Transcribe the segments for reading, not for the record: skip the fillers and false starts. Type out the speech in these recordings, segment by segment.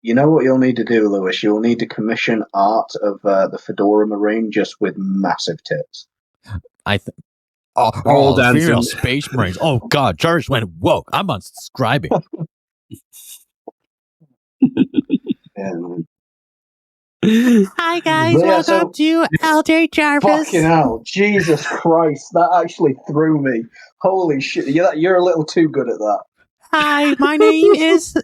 You know what you'll need to do, Lewis? You'll need to commission art of the Fedora Marine just with massive tits. Female Space Marines. Oh, God. Jarvis went woke. I'm unsubscribing. Yeah, man. Hi, guys. Welcome to LJ Jarvis. Fucking hell. Jesus Christ. That actually threw me. Holy shit. You're a little too good at that. Hi, my name is...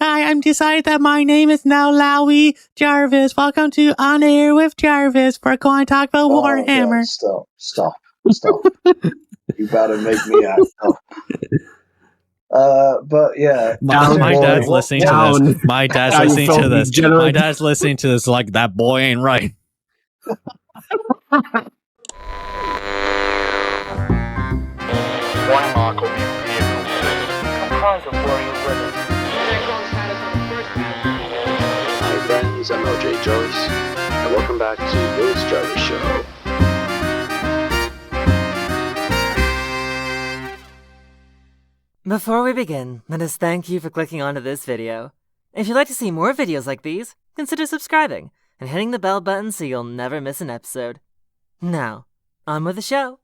Hi, I'm decided that my name is now Lowy Jarvis. Welcome to On Air with Jarvis. We're going to talk about Warhammer. God, stop. You better make me act up. But yeah, my dad's listening to this. My dad's listening to this. My dad's listening to this like that boy ain't right. One Marco vehicle comprised of warrior women. Hi friends, I'm LJ Jarvis, and welcome back to Lewis Jarvis Show. Before we begin, let us thank you for clicking onto this video. If you'd like to see more videos like these, consider subscribing and hitting the bell button so you'll never miss an episode. Now, on with the show.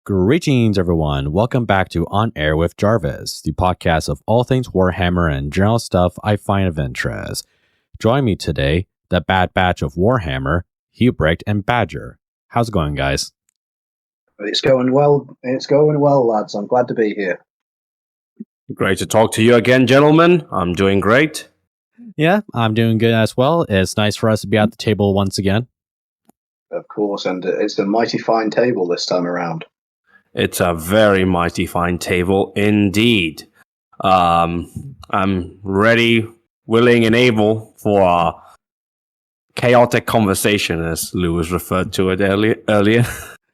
Greetings, everyone. Welcome back to On Air with Jarvis, the podcast of all things Warhammer and general stuff I find of interest. Join me today, the Bad Batch of Warhammer, Hubrecht, and Badger. How's it going, guys? It's going well. It's going well, lads. I'm glad to be here. Great to talk to you again, gentlemen. I'm doing great. Yeah, I'm doing good as well. It's nice for us to be at the table once again. Of course, and it's a mighty fine table this time around. It's a very mighty fine table indeed. I'm ready, willing, and able for a chaotic conversation, as Lewis referred to it earlier.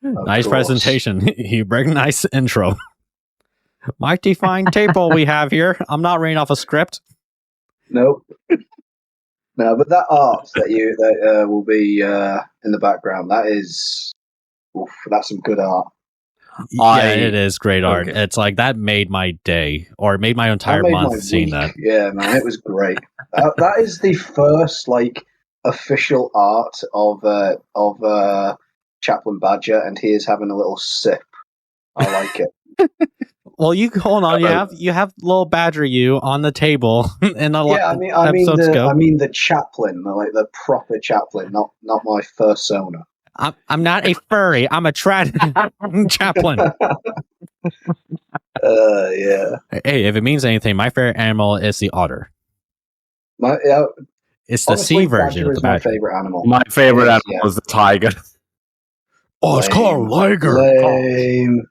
Nice presentation. Hubrecht, nice intro. Mighty fine table we have here. I'm not reading off a script. Nope. No, but that art that will be in the background, that's some good art. Yeah, it is great art. Okay. It's like that made my day, or made my entire month seeing that. Yeah, man, it was great. That is the first official art of Chaplain Badger, and he is having a little sip. I like it. Well, you hold on. You have little Badger you on the table in a I mean the chaplain, the proper chaplain, not my fursona. I'm not a furry. I'm a chaplain. Yeah. Hey, if it means anything, my favorite animal is the otter. It's the sea version of the badger. My favorite animal. My favorite animal is the tiger. Oh, it's called a liger. Lame.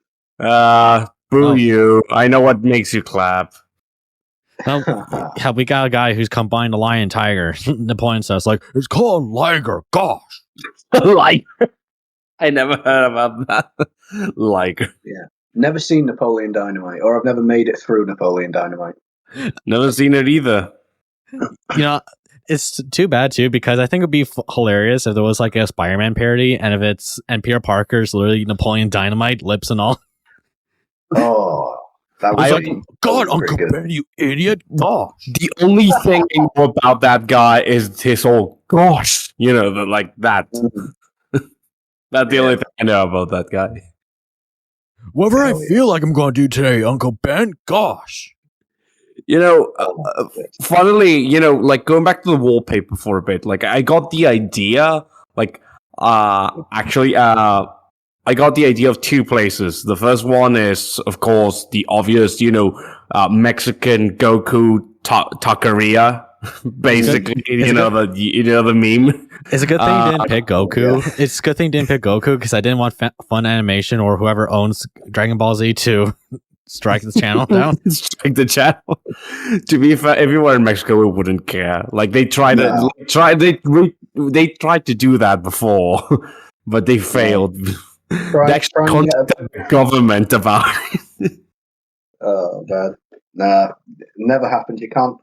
Boo you. I know what makes you clap. Well, we got a guy who's combined a lion and tiger. Napoleon says, it's called liger. Gosh. Liger. I never heard about that. Liger. Yeah. Never seen Napoleon Dynamite, or I've never made it through Napoleon Dynamite. Never seen it either. It's too bad too, because I think it'd be hilarious if there was a Spider-Man parody, and and Peter Parker's literally Napoleon Dynamite, lips and all. Oh, that was God, Uncle Ben, you idiot! Oh, the only thing I know about that guy is his whole gosh, that. That's the only thing I know about that guy. Whatever I feel like I'm going to do today, Uncle Ben. Gosh. Funnily, going back to the wallpaper for a bit, I got the idea, I got the idea of two places. The first one is, of course, the obvious, Mexican Goku taqueria, basically, the meme. It's a good thing you didn't pick Goku. Yeah. It's a good thing you didn't pick Goku, because I didn't want Fun Animation or whoever owns Dragon Ball Z to strike the channel down. Strike the channel. To be fair, if you were in Mexico, we wouldn't care. They tried they tried to do that before, but they failed. They actually contacted the government about it. Oh, bad. Nah, never happened. You can't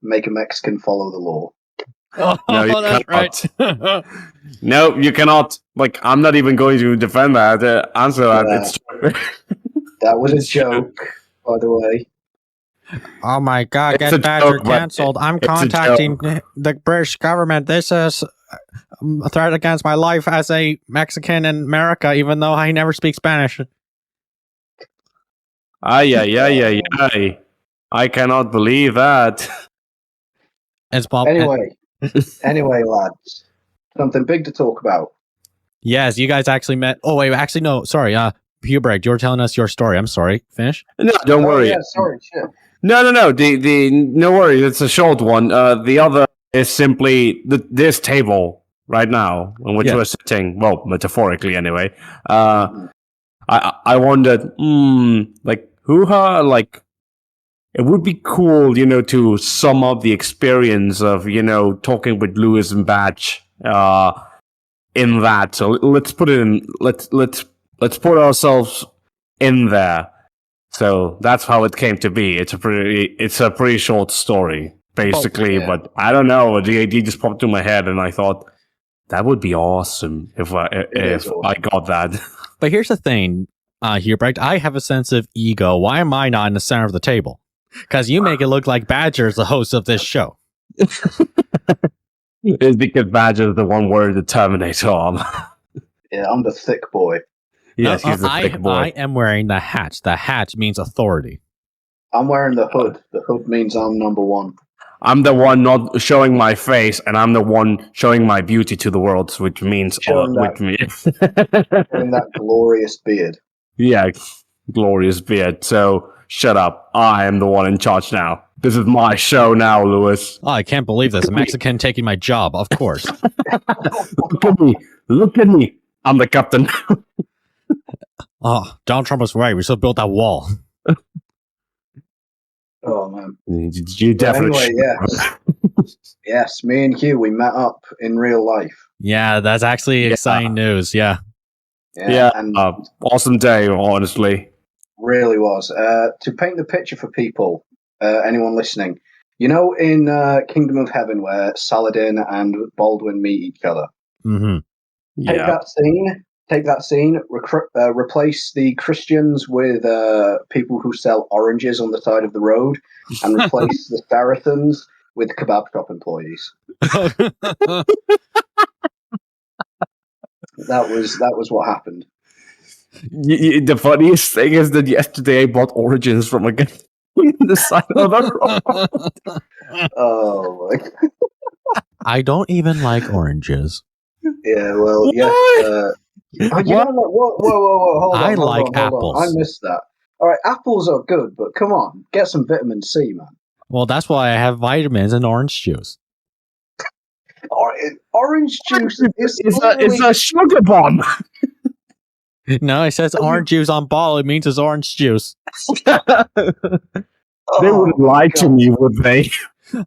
make a Mexican follow the law. No, you that's cannot. Right. No, you cannot. I'm not even going to defend that. Answer that. It's true. That was a joke, by the way. Oh my God, It's a Get Badger joke, but canceled. I'm it's a contacting the British government. This is a threat against my life as a Mexican in America, even though I never speak Spanish. Ay, ay, ay, ay, ay. I cannot believe that. It's Bob. Anyway, lads, something big to talk about. Yes, you guys actually met. Oh wait, actually no. Sorry, Hubrecht, you were telling us your story. I'm sorry. Finish. No, don't worry. Yeah, sorry, shit. No. The no worries. It's a short one. The other is simply this table right now on which we're sitting. Well, metaphorically, anyway. I wondered, like like it would be cool, to sum up the experience of talking with Lewis and Batch. In that, so let's put it in. Let's put ourselves in there. So that's how it came to be. It's a pretty short story, basically. But I don't know. The idea just popped into my head, and I thought that would be awesome if I got that. But here's the thing, Hubrecht. I have a sense of ego. Why am I not in the center of the table? Because you make it look like Badger is the host of this show. It's because Badger is the one wearing the Terminator arm. Yeah, I'm the thick boy. Yes, he's the thick boy. I am wearing the hatch. The hatch means authority. I'm wearing the hood. The hood means I'm number one. I'm the one not showing my face, and I'm the one showing my beauty to the world, which means showing that glorious beard. Yeah, glorious beard. So shut up. I am the one in charge now. This is my show now, Lewis. Oh, I can't believe this. A Mexican taking my job, of course. Look at me. I'm the captain. Oh, Donald Trump was right. We still built that wall. Oh, man. You definitely anyway, yes, me and Hugh, we met up in real life. Yeah, that's actually exciting news. Yeah. Yeah, awesome day, honestly. Really was. To paint the picture for people, anyone listening, in Kingdom of Heaven where Saladin and Baldwin meet each other. Mm-hmm. Take that scene, replace the Christians with people who sell oranges on the side of the road, and replace the Saracens with kebab shop employees. That was what happened. The funniest thing is that yesterday I bought oranges from a guy on the side of the road. Oh my God. I don't even like oranges. Yeah, well, yeah. Whoa, hold on. I like apples. I missed that. All right, apples are good, but come on, get some vitamin C, man. Well, that's why I have vitamins and orange juice. Orange juice is a sugar bomb. No, it says orange juice on bottle. It means it's orange juice. They wouldn't lie to me, would they?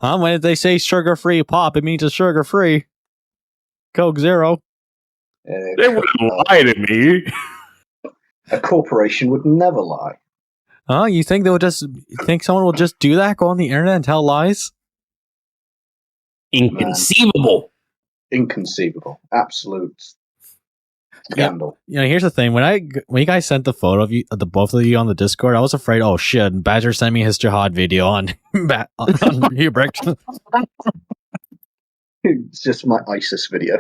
When they say sugar-free pop, it means it's sugar-free. Coke Zero. They wouldn't lie to me. A corporation would never lie. Huh? You think someone will just do that? Go on the internet and tell lies? Inconceivable. Inconceivable. Absolute scandal. Here's the thing. When you guys sent the photo of you, the both of you on the Discord, I was afraid, oh shit, Badger sent me his jihad video on Hubrecht. It's just my ISIS video.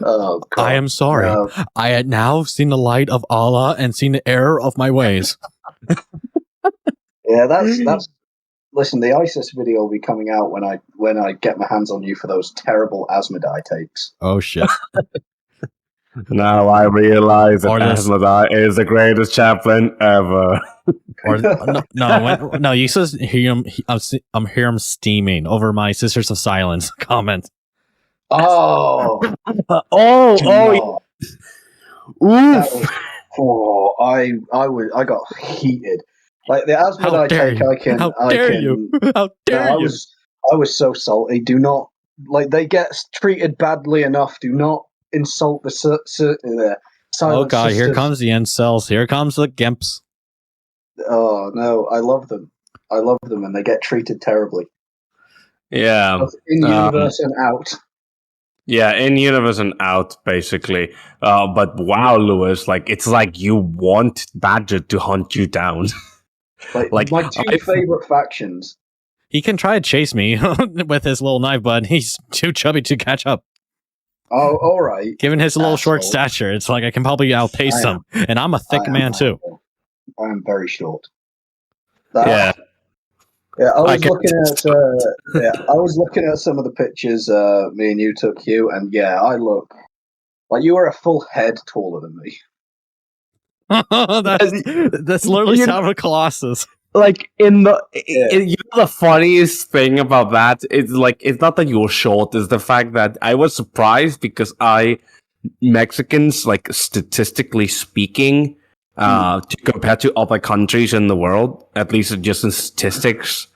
Oh, God. I am sorry. I had now seen the light of Allah and seen the error of my ways. Yeah, that's. Listen, the ISIS video will be coming out when I get my hands on you for those terrible Asmodai takes. Oh shit! Now I realize that Asmodai is the greatest chaplain ever. No, you says I'm hear him steaming over my Sisters of Silence comment. Oh, oof! I got heated. Like the Asmodai take, How dare you? I was so salty. Do not they get treated badly enough. Do not insult the silent. Oh God! sisters. Here comes the incels. Here comes the gimps. Oh no! I love them. And they get treated terribly. Yeah, both in universe and out. Yeah, in universe and out, basically. But wow, Lewis, it's like you want Badger to hunt you down. Like my two favorite factions. He can try to chase me with his little knife, but he's too chubby to catch up. Oh, all right. Given his little short stature, it's like I can probably outpace him, and I'm a thick man too. I am very short. Yeah. Yeah, I was looking at some of the pictures me and you took, Hugh, and yeah, I look like you are a full head taller than me. that's literally sound of Colossus. Like you know the funniest thing about that is like it's not that you're short, it's the fact that I was surprised because Mexicans, like statistically speaking, compared to other countries in the world, at least just in statistics,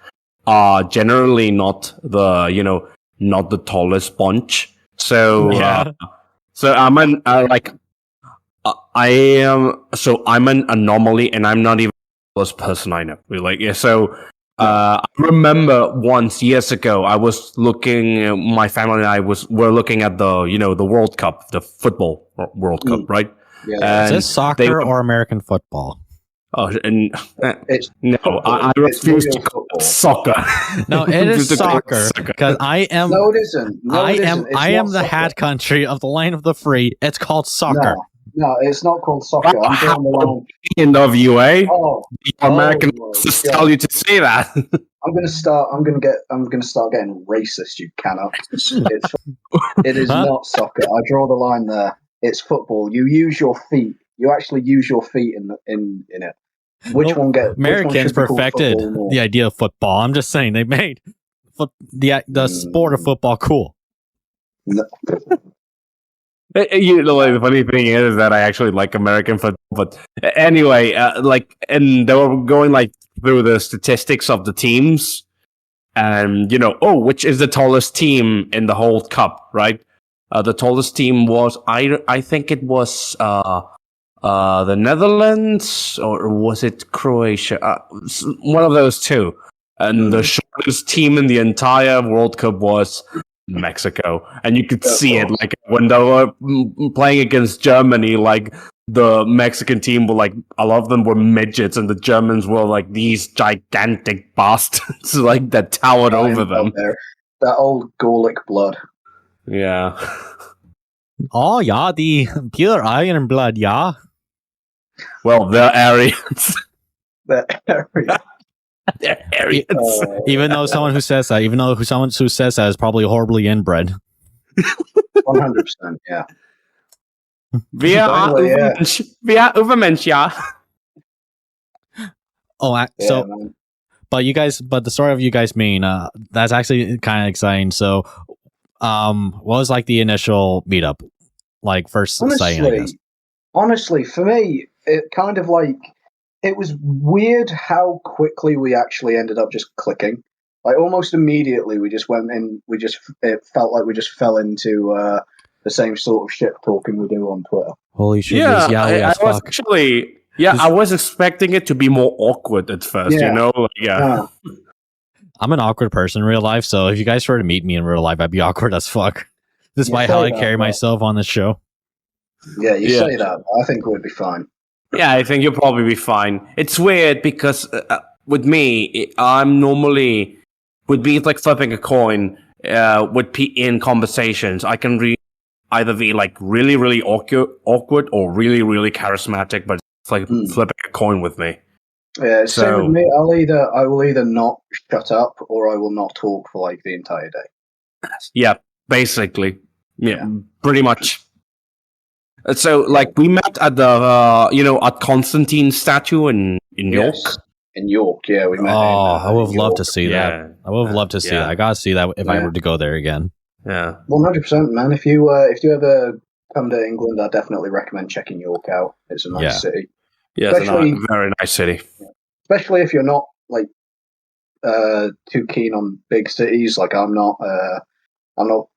are generally not the tallest bunch. So I'm an anomaly, and I'm not even the tallest person I know. I remember once years ago, I was looking. My family and I were looking at the World Cup, the football World Cup, right? Yeah. Is this soccer or American football? Oh, and I refuse to call it soccer. No, it is soccer because I am. No, it isn't. No, I am the hat country of the land of the free. It's called soccer. No, it's not called soccer. I'm down the line. Of you, eh? The American just tell you to say that. I'm gonna start getting racist. You cannot. It is not soccer. I draw the line there. It's football. You use your feet. You actually use your feet in it. Americans perfected the idea of football. I'm just saying they made the sport of football cool. No. The funny thing is that I actually like American football, but anyway, and they were going through the statistics of the teams, and which is the tallest team in the whole cup, right? The tallest team was I think it was the Netherlands, or was it Croatia? One of those two. And the shortest team in the entire World Cup was Mexico, and you could see it when they were playing against Germany. The Mexican team were a lot of them were midgets, and the Germans were these gigantic bastards that towered over them. That old Gallic blood. Yeah. Oh yeah, the pure iron blood. Yeah. Well, they're Aryans. They're Aryans. Even though someone who says that is probably horribly inbred. 100%, yeah. Wir Übermensch, ja. But the story of you guys mean that's actually kind of exciting. So, what was the initial meetup, first sighting? I guess. Honestly, for me, it kind of it was weird how quickly we actually ended up just clicking. Almost immediately, we just went in. It felt like we just fell into the same sort of shit talking we do on Twitter. Holy shit! I was actually. I was expecting it to be more awkward at first. Yeah. I'm an awkward person in real life, so if you guys were to meet me in real life, I'd be awkward as fuck. Despite how I carry myself on this show. Yeah, you say that. I think we'd be fine. Yeah, I think you'll probably be fine. It's weird because with me, I'm normally would be flipping a coin. In conversations, I can either be really, really awkward or really, really charismatic. But it's flipping a coin with me. Yeah, same with me. I will either not shut up or I will not talk for the entire day. Yeah, basically. Yeah, pretty much. So, we met at the, at Constantine's statue in York. In York, yeah, we met. I would have loved to see that. I would have loved to see that. I gotta see that if I were to go there again. Yeah, 100%, man. If you ever come to England, I definitely recommend checking York out. It's a nice city. Yeah, it's a very nice city. Especially if you're not too keen on big cities. I'm not. I don't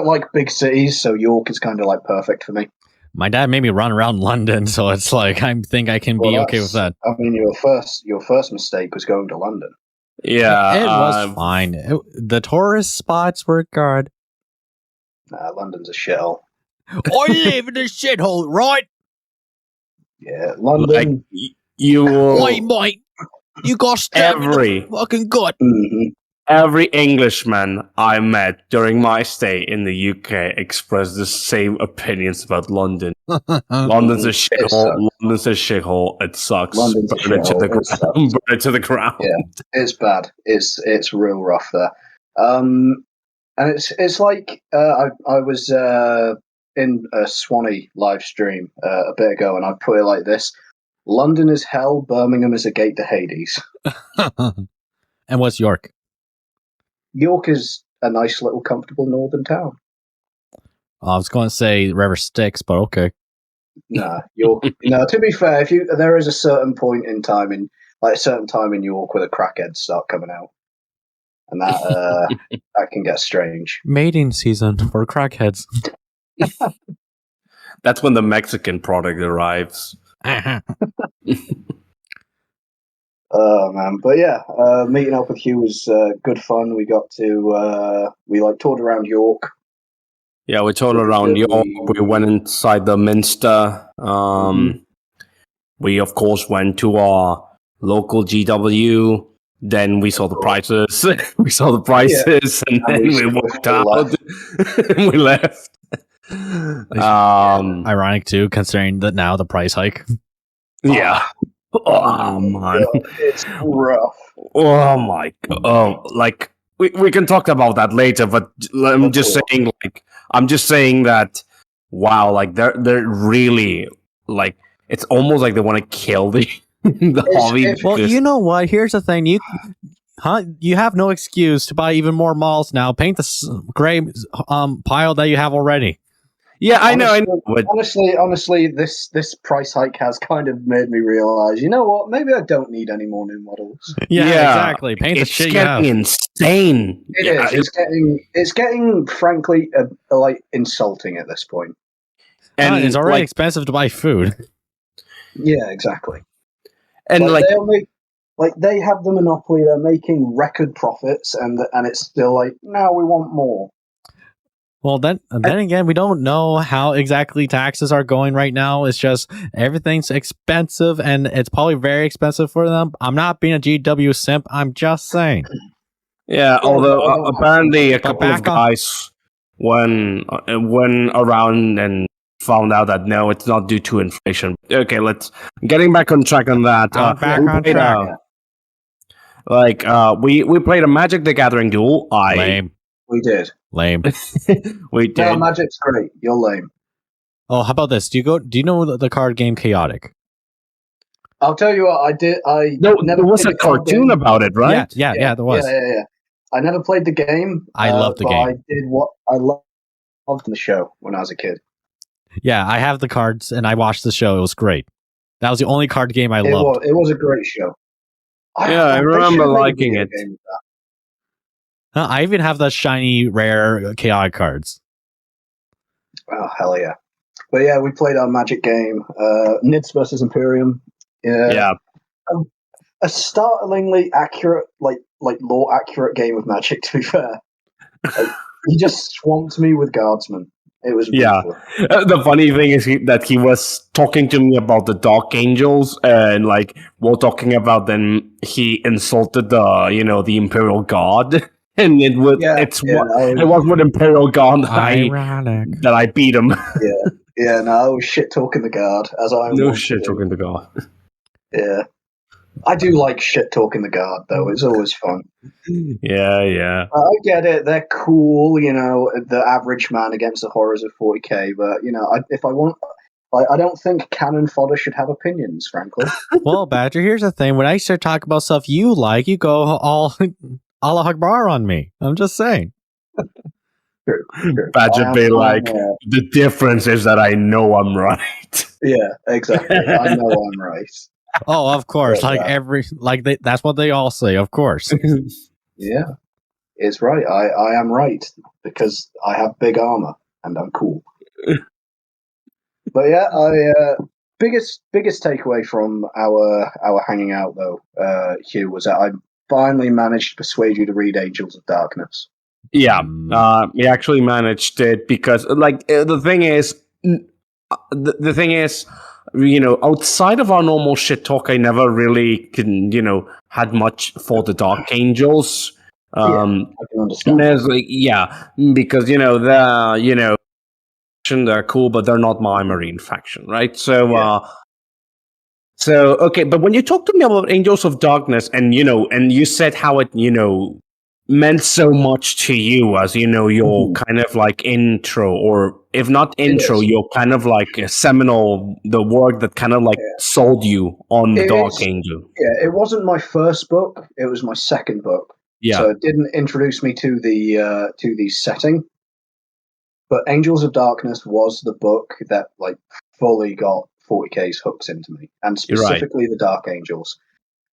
like big cities, so York is kind of perfect for me. My dad made me run around London, so it's I think I can be okay with that. I mean, your first mistake was going to London. Yeah, it was fine. The tourist spots were good. Nah, London's a shithole. I live in a shithole, right? Yeah, London. You. Wait, mate. You got stabbed in Every- the fucking gut. Every Englishman I met during my stay in the UK expressed the same opinions about London. London's a shithole. London's a shithole. It sucks. London's a Burn it to shithole. the It ground. sucks. Burn it to the ground. Yeah, it's bad. It's real rough there. And it's like I was in a Swanee live stream a bit ago, and I put it like this: London is hell. Birmingham is a gate to Hades. And what's York? York is a nice little comfortable northern town. I was going to say River Styx, but okay. Nah, York. To be fair, there is a certain point in time in York where the crackheads start coming out, and that that can get strange. Mating season for crackheads. That's when the Mexican product arrives. Oh man, but yeah, meeting up with Hugh was good fun. We got to toured around York. Yeah, we toured around York. We went inside the Minster. We of course went to our local GW. Then we saw the prices. And then we walked out. And we left. Ironic too, considering that now the price hike. Yeah. Oh man, it's rough. Oh my god. Oh, like we can talk about that later, but I'm just saying that. Wow, like they're really like it's almost like they want to kill the hobby. Well, you know what? Here's the thing: you have no excuse to buy even more malls now. Paint the gray pile that you have already. Yeah, I know. But Honestly, this price hike has kind of made me realize, you know what? Maybe I don't need any more new models. Yeah, exactly. Paint the shit you have. It's getting insane. It is. It's getting frankly like insulting at this point. And it's already expensive to buy food. Yeah, exactly. And they have the monopoly. They're making record profits, and it's still like, no, we want more. Well, then again, we don't know how exactly taxes are going right now. It's just everything's expensive, and it's probably very expensive for them. I'm not being a GW simp. I'm just saying. Yeah, although apparently a couple of guys went around and found out that no, it's not due to inflation. Okay, getting back on track on that. Back on track. We played a Magic the Gathering duel. Lame. We did. Lame. We did. No, Magic's great. You're lame. Oh, how about this? Do you know the card game Chaotic? I'll tell you what, I did. There was a cartoon about it, right? Yeah, there was. Yeah. I never played the game. I loved the game. I did what I loved the show when I was a kid. Yeah, I have the cards and I watched the show. It was great. That was the only card game I loved. It was a great show. I remember liking it. I even have the shiny, rare Chaotic cards. Oh, hell yeah. But yeah, we played our Magic game, Nids versus Imperium. Yeah. A startlingly accurate, like lore accurate game of Magic, to be fair. He just swamped me with guardsmen. It was beautiful. The funny thing is that he was talking to me about the Dark Angels, and while talking about them, he insulted the Imperial Guard. And it was with Imperial Guard that I beat him. No, I was shit talking the guard shit talking the guard. Yeah, I do like shit talking the guard though. It's always fun. Yeah. I get it. They're cool, the average man against the horrors of 40k. But I don't think cannon fodder should have opinions, frankly. Well, Badger, here's the thing: when I start talking about stuff you like, you go all Allah Akbar on me. I'm just saying. True. Badger be like, the difference is that I know I'm right. Yeah, exactly. I know I'm right. Oh, of course. That's what they all say, of course. Yeah, it's right. I am right because I have big armor and I'm cool. But yeah, biggest takeaway from our hanging out though, Hugh, was that I finally managed to persuade you to read Angels of Darkness. Yeah, he actually managed it because, the thing is, outside of our normal shit talk, I never really had much for the Dark Angels. I can understand. There's because they're cool, but they're not my Marine faction, right? So okay, but when you talk to me about Angels of Darkness, and you said how it meant so much to you as your kind of like intro, or if not intro, your kind of like a seminal, the work that kind of like sold you on the Dark Angel. Yeah, it wasn't my first book; it was my second book. Yeah, so it didn't introduce me to the setting. But Angels of Darkness was the book that like fully got 40K's hooks into me, and specifically the Dark Angels.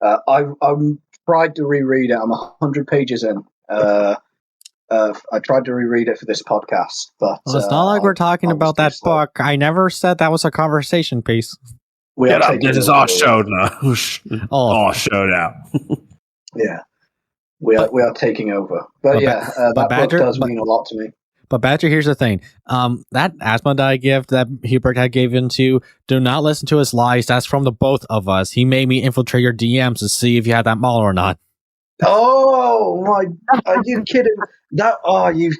I'm tried to reread it. I'm 100 pages in. I tried to reread it for this podcast, but it's not like we're talking about that book. I never said that was a conversation piece. This is our show now. Our show now. Yeah, we are taking over. But that Badger, book does mean a lot to me. But Badger, here's the thing. That Asmodai gift that Hubrecht had given to, do not listen to his lies. That's from the both of us. He made me infiltrate your DMs to see if you had that model or not. Oh my! Are you kidding? You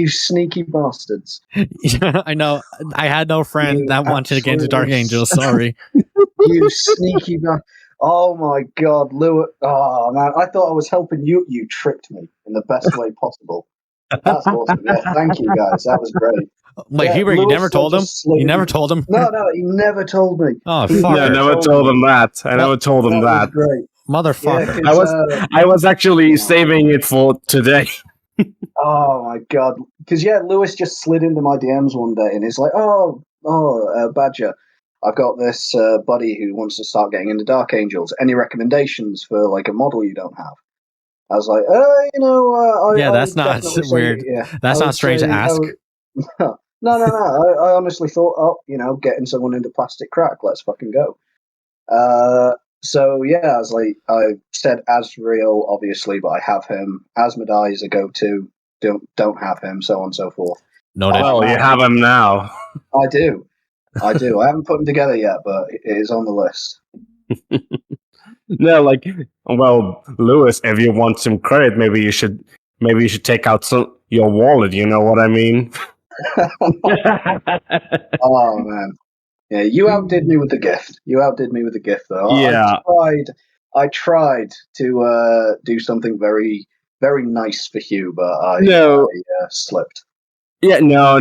sneaky bastards! Yeah, I know. I had no friend that wanted to get into Dark Angels. Sorry. You sneaky bastard! Oh my God, Lewis! Oh man, I thought I was helping you. You tricked me in the best way possible. That's awesome. Yeah, thank you guys. That was great. Wait, Hubert, you never told him? You never told him? No, he never told me. Oh, fuck. I never told him that. I never told him that. Great. Motherfucker. Yeah, I was actually saving it for today. Oh my God. Because Lewis just slid into my DMs one day and he's like, Badger, I've got this buddy who wants to start getting into Dark Angels. Any recommendations for like a model you don't have? I was like, that's not weird. That's not strange to ask. No. I honestly thought, getting someone into Plastic Crack, let's fucking go. So I was like, I said Asriel, obviously, but I have him. Asmodai is a go-to. Don't have him, so on and so forth. Noted. You have him now. I do. I haven't put them together yet, but it is on the list. No, Lewis, if you want some credit, maybe you should take out your wallet. You know what I mean? Oh man, yeah, you outdid me with the gift. Though. Yeah, I tried to do something very, very nice for Hugh, but I slipped. Yeah, no,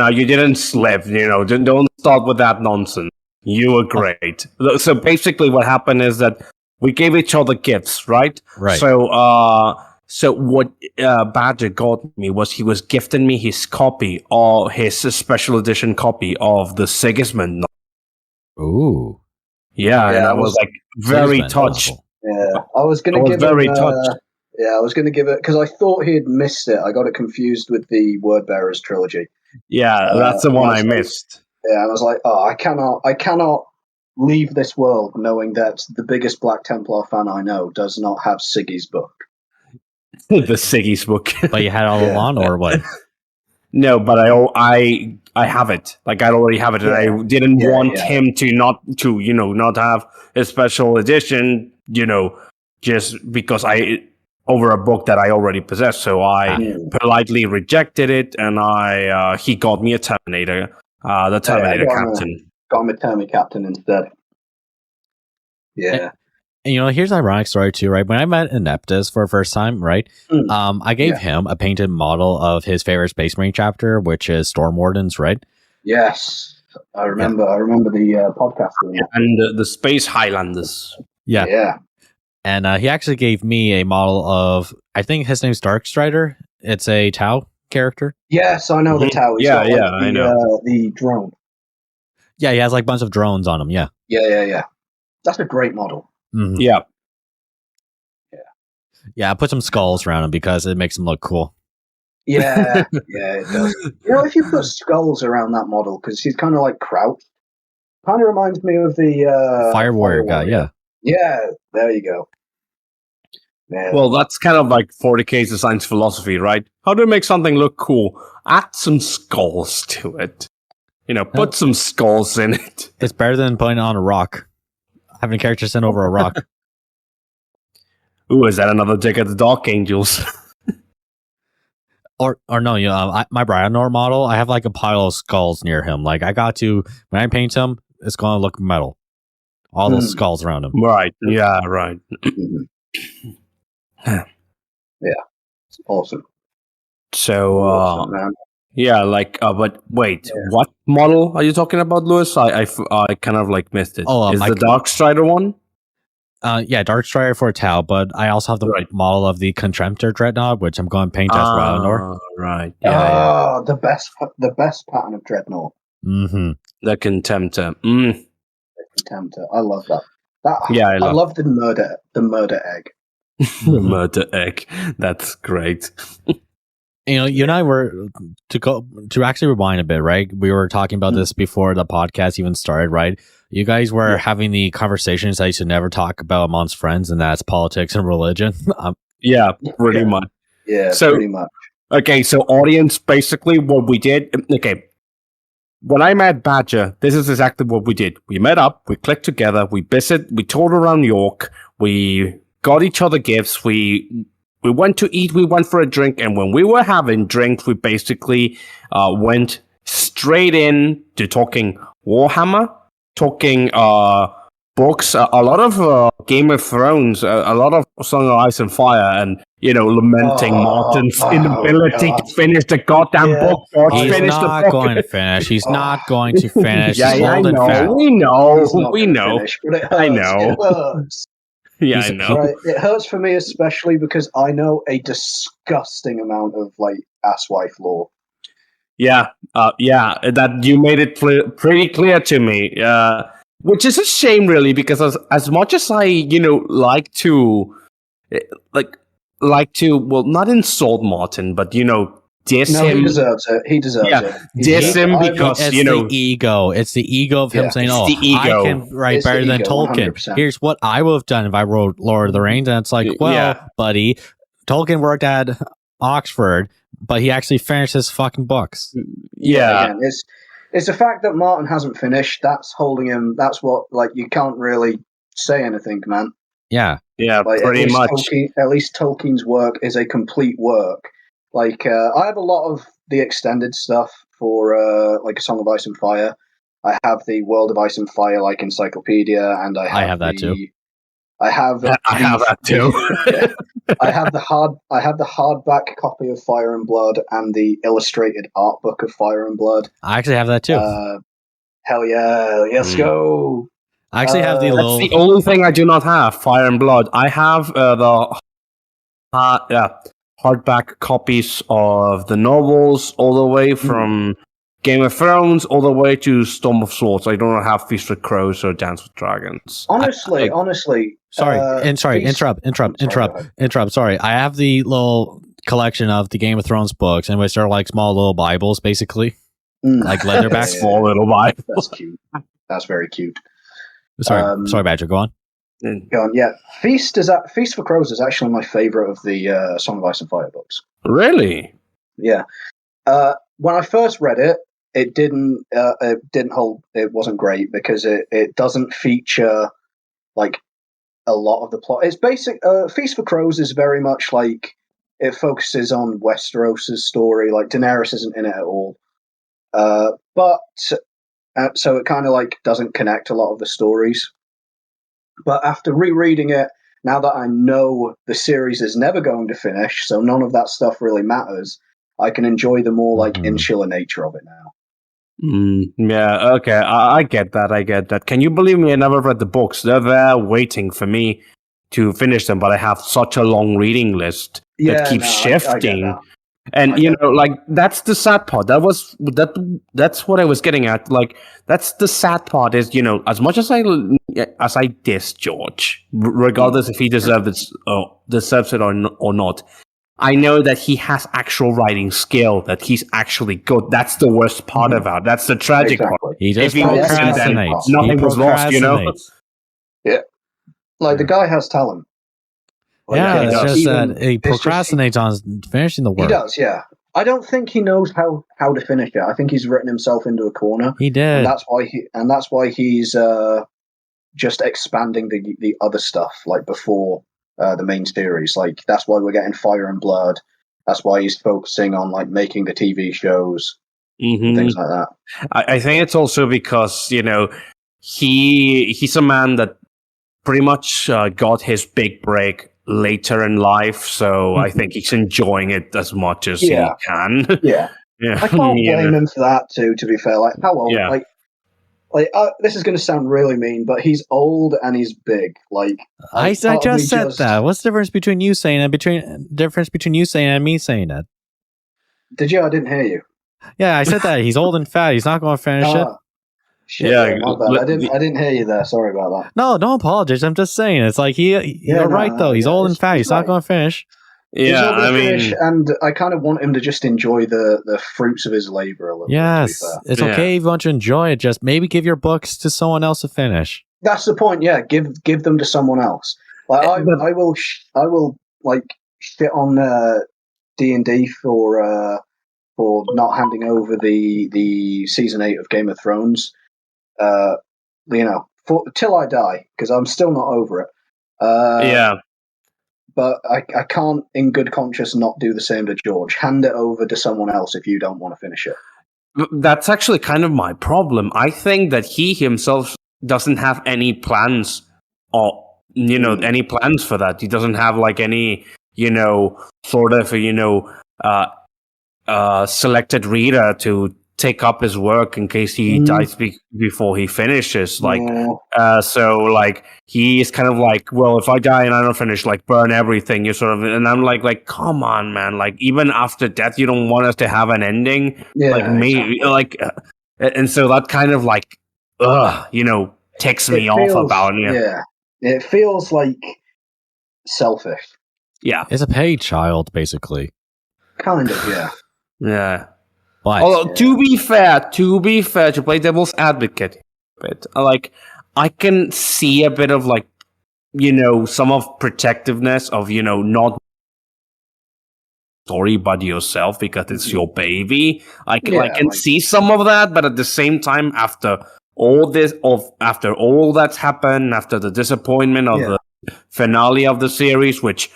you didn't slip. Don't start with that nonsense. You were great. So basically what happened is that we gave each other gifts, right? Right. So what Badger got me was he was gifting me his copy, or his special edition copy of the Sigismund. Ooh. Yeah, and I was like very touched. Yeah, I was going to give very him, touched. Yeah, I was going to give it because I thought he had missed it. I got it confused with the Wordbearers trilogy. Yeah, that's the one I missed. Yeah, I was like, I cannot leave this world knowing that the biggest Black Templar fan I know does not have Siggy's book. The Siggy's book. But you had all along, or what? No, but I have it. Like I already have it, and I didn't want him to not have a special edition. Just because over a book that I already possess. So I politely rejected it, and he got me a Terminator. The Terminator captain. Got him a Terminator captain instead. Yeah. And here's an ironic story too, right? When I met Ineptus for the first time, right? I gave him a painted model of his favorite Space Marine chapter, which is Storm Wardens, right? Yes. I remember the podcast. And the Space Highlanders. Yeah. Yeah. And he actually gave me a model of, I think his name's Darkstrider. It's a Tau character. Yes, I know the Tau. I know. The drone. Yeah, he has like a bunch of drones on him. Yeah. Yeah. That's a great model. Mm-hmm. Yeah. I put some skulls around him because it makes him look cool. Yeah, it does. If you put skulls around that model, because he's kind of like crouched, kind of reminds me of the Fire Warrior guy. Yeah. Yeah, there you go. Yeah. Well, that's kind of like 40K's design's philosophy, right? How do you make something look cool? Add some skulls to it. put some skulls in it. It's better than putting it on a rock. Having a character sent over a rock. Ooh, is that another dig at the Dark Angels? Or no, my Bretonnian model, I have like a pile of skulls near him. Like I got to, when I paint him, it's going to look metal. All those skulls around him. Right. Yeah, right. Yeah. Awesome. So, man. yeah, but wait, what model are you talking about, Lewis? I kind of like missed it. Oh, is the Dark Strider one? Yeah, Dark Strider for a Tau, but I also have the model of the Contemptor Dreadnought, which I'm going to paint as Rylanor. Right. Yeah, the best pattern of Dreadnought. Mm-hmm. The Contemptor. The Contemptor. I love that. I love the murder egg. The murder egg. That's great. You and I were to actually rewind a bit, right? We were talking about this before the podcast even started, right? You guys were having the conversations that you should never talk about amongst friends, and that's politics and religion. Yeah, pretty much. Yeah, so, pretty much. Okay, so audience, basically what we did. Okay, when I met Badger, this is exactly what we did. We met up, we clicked together, we toured around York, we got each other gifts, we went to eat, we went for a drink, and when we were having drinks, we basically went straight in to talking Warhammer, talking books, a lot of Game of Thrones, a lot of Song of Ice and Fire, and lamenting Martin's inability to finish the goddamn book. He's not going to finish. He's not going to finish. Yeah, I know. We know. I know. It hurts. Yeah, I know. Right. It hurts for me especially because I know a disgusting amount of asswife lore. Yeah, that you made it pretty clear to me. Which is a shame, really, because as much as I, like to, well, not insult Martin, but diss him. He deserves it. it. Diss him because it's the ego. It's the ego of him saying, "Oh, I can write better than Tolkien." 100%. Here's what I would have done if I wrote Lord of the Rings, and it's like, well, buddy, Tolkien worked at Oxford, but he actually finished his fucking books. Yeah. Again, it's the fact that Martin hasn't finished that's holding him. That's what you can't really say anything, man. Yeah, pretty much. At least Tolkien's work is a complete work. I have a lot of the extended stuff for A Song of Ice and Fire. I have the World of Ice and Fire encyclopedia, and I have that too. I have that too. I have the hardback copy of Fire and Blood and the illustrated art book of Fire and Blood. I actually have that too. Hell yeah, let's go. I actually have the little. That's the only thing I do not have. Fire and Blood. I have the hardback copies of the novels, all the way from Game of Thrones all the way to Storm of Swords. I don't have Feast with Crows or Dance with Dragons. Honestly. Sorry. Sorry. I have the little collection of the Game of Thrones books, in which they're like small little Bibles, basically. Like leatherback. Small little Bible. That's cute. That's very cute. Sorry, Badger, go on. Go on, yeah. Feast for Crows is actually my favorite of the Song of Ice and Fire books. Really? Yeah. When I first read it, it didn't hold. It wasn't great because it doesn't feature a lot of the plot. It's basic. Feast for Crows is very much it focuses on Westeros' story. Daenerys isn't in it at all. But so it kind of doesn't connect a lot of the stories. But after rereading it, now that I know the series is never going to finish, so none of that stuff really matters, I can enjoy the more insular nature of it now. Yeah, okay, I get that. Can you believe me? I never read the books. They're there waiting for me to finish them, but I have such a long reading list that keeps shifting. And that's the sad part. That's what I was getting at. That's the sad part is, as much as I diss George, regardless if he deserves it or not, I know that he has actual writing skill, that he's actually good. That's the worst part about it. That's the tragic part. He just procrastinates. Nothing was lost, Yeah. The guy has talent. It's just that he procrastinates on finishing the work. He does, yeah. I don't think he knows how to finish it. I think he's written himself into a corner. He did. And that's why he's just expanding the other stuff like before the main series. Like that's why we're getting Fire and Blood. That's why he's focusing on like making the TV shows and things like that. I think it's also because he's a man that pretty much got his big break later in life, so I think he's enjoying it as much as he can. Yeah. I can't blame him for that too. To be fair, like how old? Yeah. This is going to sound really mean, but he's old and he's big. Like I just said that. What's the difference between you saying it? Difference between you saying it and me saying it? Did you? I didn't hear you. Yeah, I said that. He's old and fat. He's not going to finish it. Shit, yeah, my bad. I didn't hear you there. Sorry about that. No, don't apologize. I'm just saying. It's like you're right though. He's old and fat. He's not going to finish. Yeah, I mean, and I kind of want him to just enjoy the fruits of his labor a little bit. Yes, it's okay if you want to enjoy it. Just maybe give your books to someone else to finish. That's the point. Yeah, give them to someone else. Like I will like shit on D&D for not handing over the season 8 of Game of Thrones. Till I die, because I'm still not over it. But I can't, in good conscience, not do the same to George. Hand it over to someone else if you don't want to finish it. That's actually kind of my problem. I think that he himself doesn't have any plans, or any plans for that. He doesn't have like any, sort of, selected reader to take up his work in case he dies before he finishes. So like he is kind of like, well, if I die and I don't finish, like burn everything. You sort of, and I'm like, come on, man. Like even after death, you don't want us to have an ending. And so that kind of like, ticks me off about it. Yeah, it feels like selfish. Yeah, it's a paid child, basically. Kind of, yeah. Yeah. But, although to be fair, to play devil's advocate, like I can see a bit of like, some of protectiveness of not story but yourself because it's your baby. I can see some of that, but at the same time, after all that's happened, after the disappointment of the finale of the series, which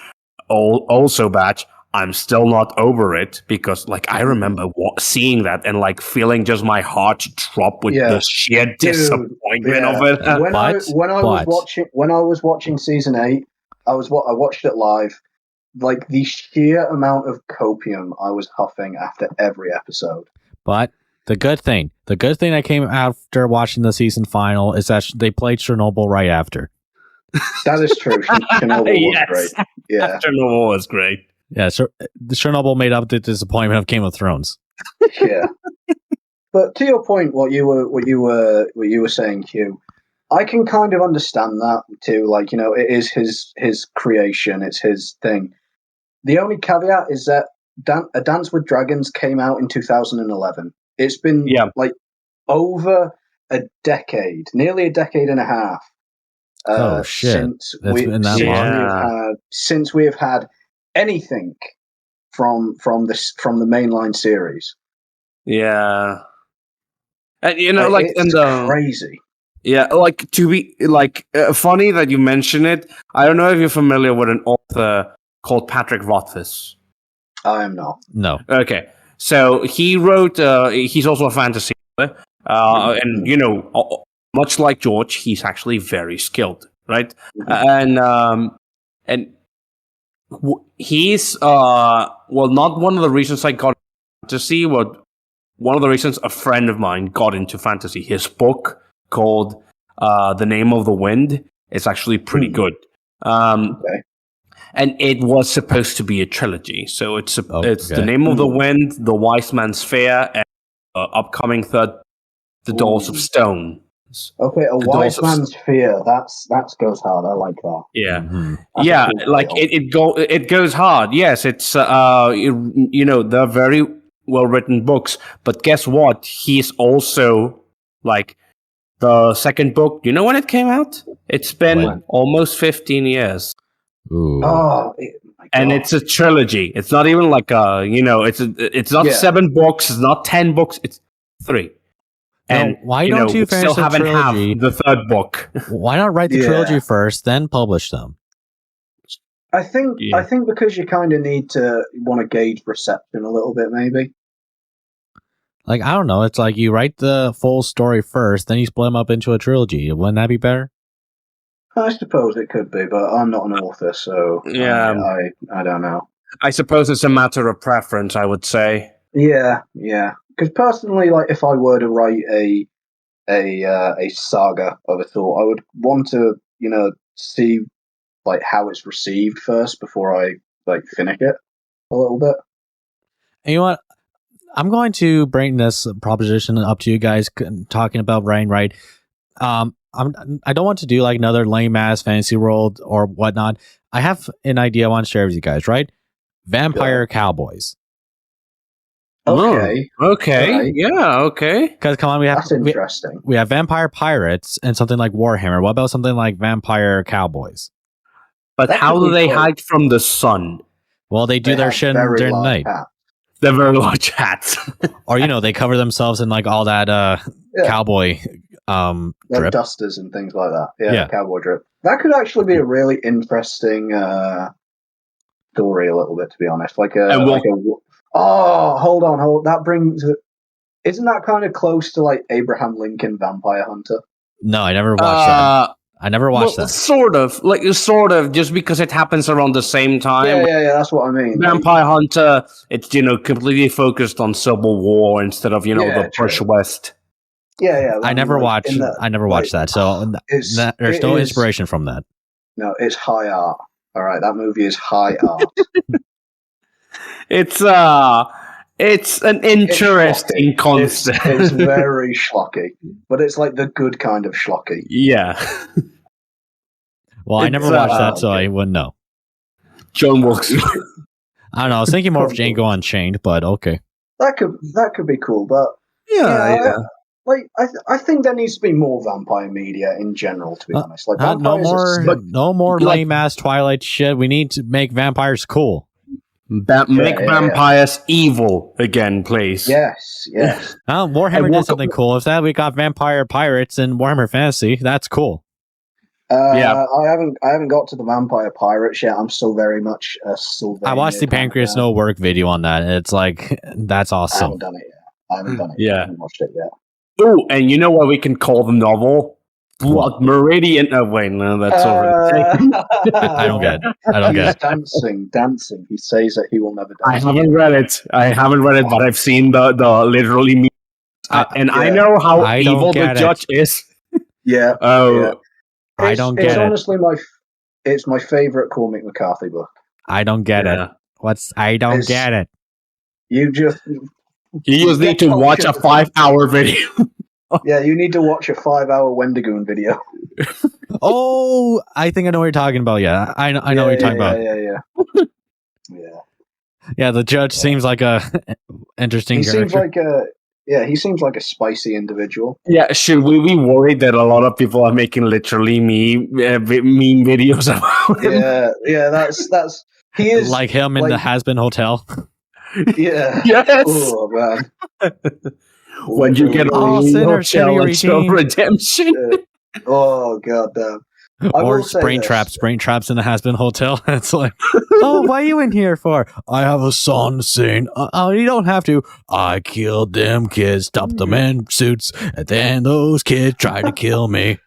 also batch. I'm still not over it because, like, I remember seeing that and like feeling just my heart drop with the sheer disappointment of it. When I was watching season 8, I watched it live. Like the sheer amount of copium I was huffing after every episode. But the good thing that came after watching the season final is that they played Chernobyl right after. That is true. Chernobyl was great. Yeah, Chernobyl was great. Yeah, so the Chernobyl made up the disappointment of Game of Thrones. Yeah, but to your point, what you were saying, Hugh, I can kind of understand that too. Like, it is his creation, it's his thing. The only caveat is that A Dance with Dragons came out in 2011. It's been like over a decade, nearly a decade and a half. Oh shit! Since we have had anything from the mainline series. Yeah. And it's crazy. Yeah, like to be like funny that you mention it. I don't know if you're familiar with an author called Patrick Rothfuss. I am not. No. Okay. So he wrote he's also a fantasy author. And much like George, he's actually very skilled, right? Mm-hmm. And he's not one of the reasons I got into fantasy, but one of the reasons a friend of mine got into fantasy. His book called The Name of the Wind is actually pretty good. Okay. And it was supposed to be a trilogy. So it's The Name of the Wind, The Wise Man's Fear, and upcoming third, The Doors of Stone. Okay, a Wise Man's Fear. That goes hard. I like that. Yeah, like it goes hard. Yes, it's they're very well written books. But guess what? He's also like the second book. You know when it came out? It's been almost 15 years. Ooh. Oh And it's a trilogy. It's not even like it's not 7 books. It's not 10 books. It's 3. And why don't you finish still the haven't trilogy? have the 3rd book? Why not write the trilogy first, then publish them? I think because you kind of need to want to gauge reception a little bit, maybe. Like, I don't know. It's like you write the full story first, then you split them up into a trilogy. Wouldn't that be better? I suppose it could be, but I'm not an author, so I don't know. I suppose it's a matter of preference, I would say. Yeah. Because personally, like, if I were to write a saga of a sort, I would want to, see like how it's received first before I like finish it a little bit. And you know what? I'm going to bring this proposition up to you guys, talking about writing, right? I don't want to do like another lame ass fantasy world or whatnot. I have an idea I want to share with you guys, right? Vampire cowboys. Okay. Okay. Right. Yeah. Okay. Because come on, That's interesting. we have vampire pirates and something like Warhammer. What about something like vampire cowboys? But That how could do be they cool. hide from the sun? Well, they do their have shit very during the large night. hats. They're very large hats. Or, they cover themselves in like all that cowboy Like drip. dusters and things like that. Yeah, Yeah. cowboy drip. That could actually be a really interesting story, a little bit, to be honest. Hold on. That brings. Isn't that kind of close to like Abraham Lincoln Vampire Hunter? No, I never watched that. I never watched that. Sort of, just because it happens around the same time. Yeah, that's what I mean. Vampire Hunter, it's completely focused on Civil War instead of the true. push west. Yeah. I never watched that, so there's no inspiration from that. No, it's high art. All right, that movie is high art. It's an interesting concept. It's very schlocky, but it's like the good kind of schlocky. Yeah. Well, I never watched that, so I wouldn't know. John Wilkes. I don't know. I was thinking more of Django Unchained, but okay. That could be cool, but yeah. I think there needs to be more vampire media in general. To be honest, like no more lame ass Twilight shit. We need to make vampires cool. Make vampires evil again, please. Yes. Warhammer did something cool. If that we got vampire pirates in Warhammer Fantasy, that's cool. I haven't got to the vampire pirates yet. I'm still very much a Sylvania. I watched the Pancreas No Work video on that. It's like that's awesome. I haven't done it yet. Yeah. I haven't watched it yet. Oh, and you know what we can call the novel? Blood Meridian. Oh wait, no, that's already. I don't get it. Dancing. He says that he will never dance. I haven't read it, but I've seen the literally memes. I know how evil the judge is. Yeah. I don't get it. It's honestly it's my favorite Cormac McCarthy book. I don't get it. I don't get it. You just need to watch a 5-hour video. Yeah, you need to watch a 5-hour Wendigoon video. Oh, I think I know what you're talking about. Yeah, I know what you're talking about. Yeah, the judge seems like a interesting character. He seems like a spicy individual. Yeah, should we be worried that a lot of people are making literally meme videos about him? Yeah, that's he is like him in the Has-Been Hotel. Yeah. Yes. Oh man. When you get a hotel and show redemption. Oh god damn. Or brain traps in the Has-Been Hotel. It's like, oh, what are you in here for? I have a song to sing. Oh, you don't have to. I killed them kids, stuffed them in suits, and then those kids tried to kill me.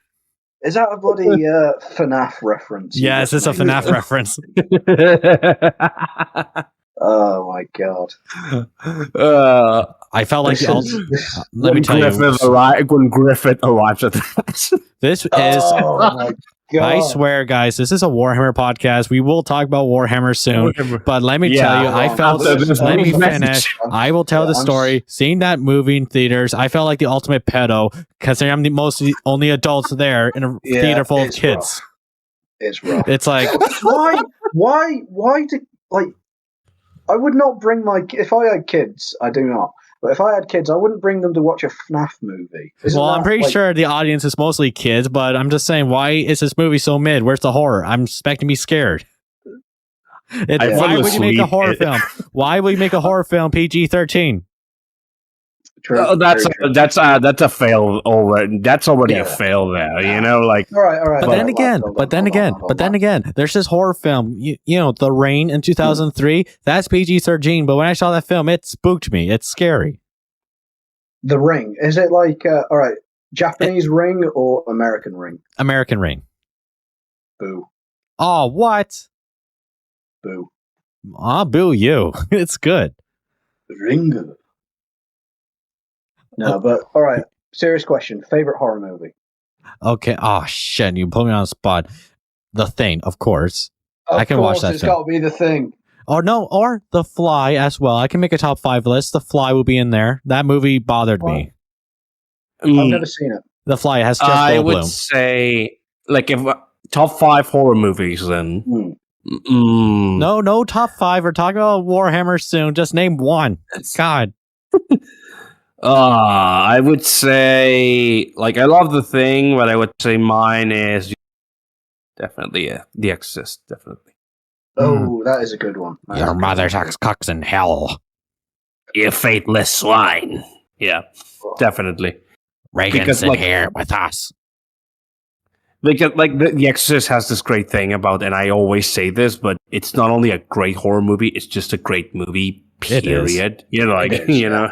Is that a bloody FNAF reference? Yes, it's a FNAF reference. Oh my god. I felt like let me tell you, when Griffith arrives at the this is. Oh my god! I swear, guys, this is a Warhammer podcast. We will talk about Warhammer soon, but let me tell you, I felt. Let me finish. I will tell the story. Seeing that movie in theaters, I felt like the ultimate pedo, considering I'm the only adults there in a theater full of kids. Rough. It's rough. It's like why did like. I would not bring if I had kids, I do not. But if I had kids, I wouldn't bring them to watch a FNAF movie. I'm pretty sure the audience is mostly kids, but I'm just saying, why is this movie so mid? Where's the horror? I'm expecting to be scared. Why would you make a horror it. film? Why would you make a horror film PG-13? True, that's very true. that's a fail already. That's already a fail there. You know, like All right. But then again, there's this horror film, you know, The Rain in 2003. That's PG-13. But when I saw that film, it spooked me. It's scary. The Ring, is it like all right, Japanese Ring or American Ring? American Ring. Boo, Oh, what? boo, Ah, boo you. It's good. Ringo. No, but all right. Serious question. Favorite horror movie? Okay. Oh, shit. You put me on the spot. The Thing, of course. I can watch that It's film. got to be The Thing. Or no, or The Fly as well. I can make a top 5 list. The Fly will be in there. That movie bothered me. I've never seen it. The Fly has Jeff I Goldblum. would say, like, if top 5 horror movies, then. No top 5. We're talking about Warhammer soon. Just name one. God. I would say, like, I love The Thing, but I would say mine is definitely The Exorcist, definitely. Oh, that is a good one. Your mother sucks cocks in hell. You faithless swine. Yeah, definitely. Reagan's Because, in like- here with us. Because, like, The Exorcist has this great thing about, and I always say this, but it's not only a great horror movie, it's just a great movie, It is. period. You know, like, It is, you know.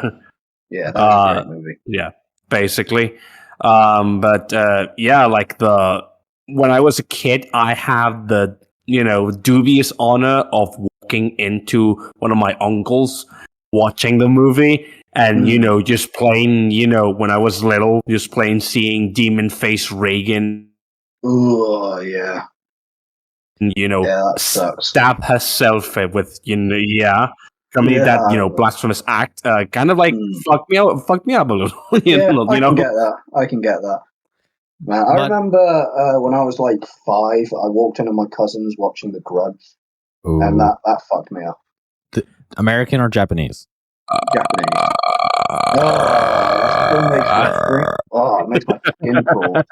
Yeah, that's a great movie. Yeah, basically. But yeah, like when I was a kid, I have the, you know, dubious honor of walking into one of my uncles watching the movie and, you know, just plain, you know, when I was little, just plain seeing demon face Reagan, Oh, yeah. you know, Yeah, that sucks. stab herself with, you know, commit that, you know, blasphemous act, kind of like fuck me up a little. you know, I can get that. Man, I remember when I was like 5, I walked into my cousin's watching The Grudge, and that fucked me up. American or Japanese? Japanese. It makes my skin crawl.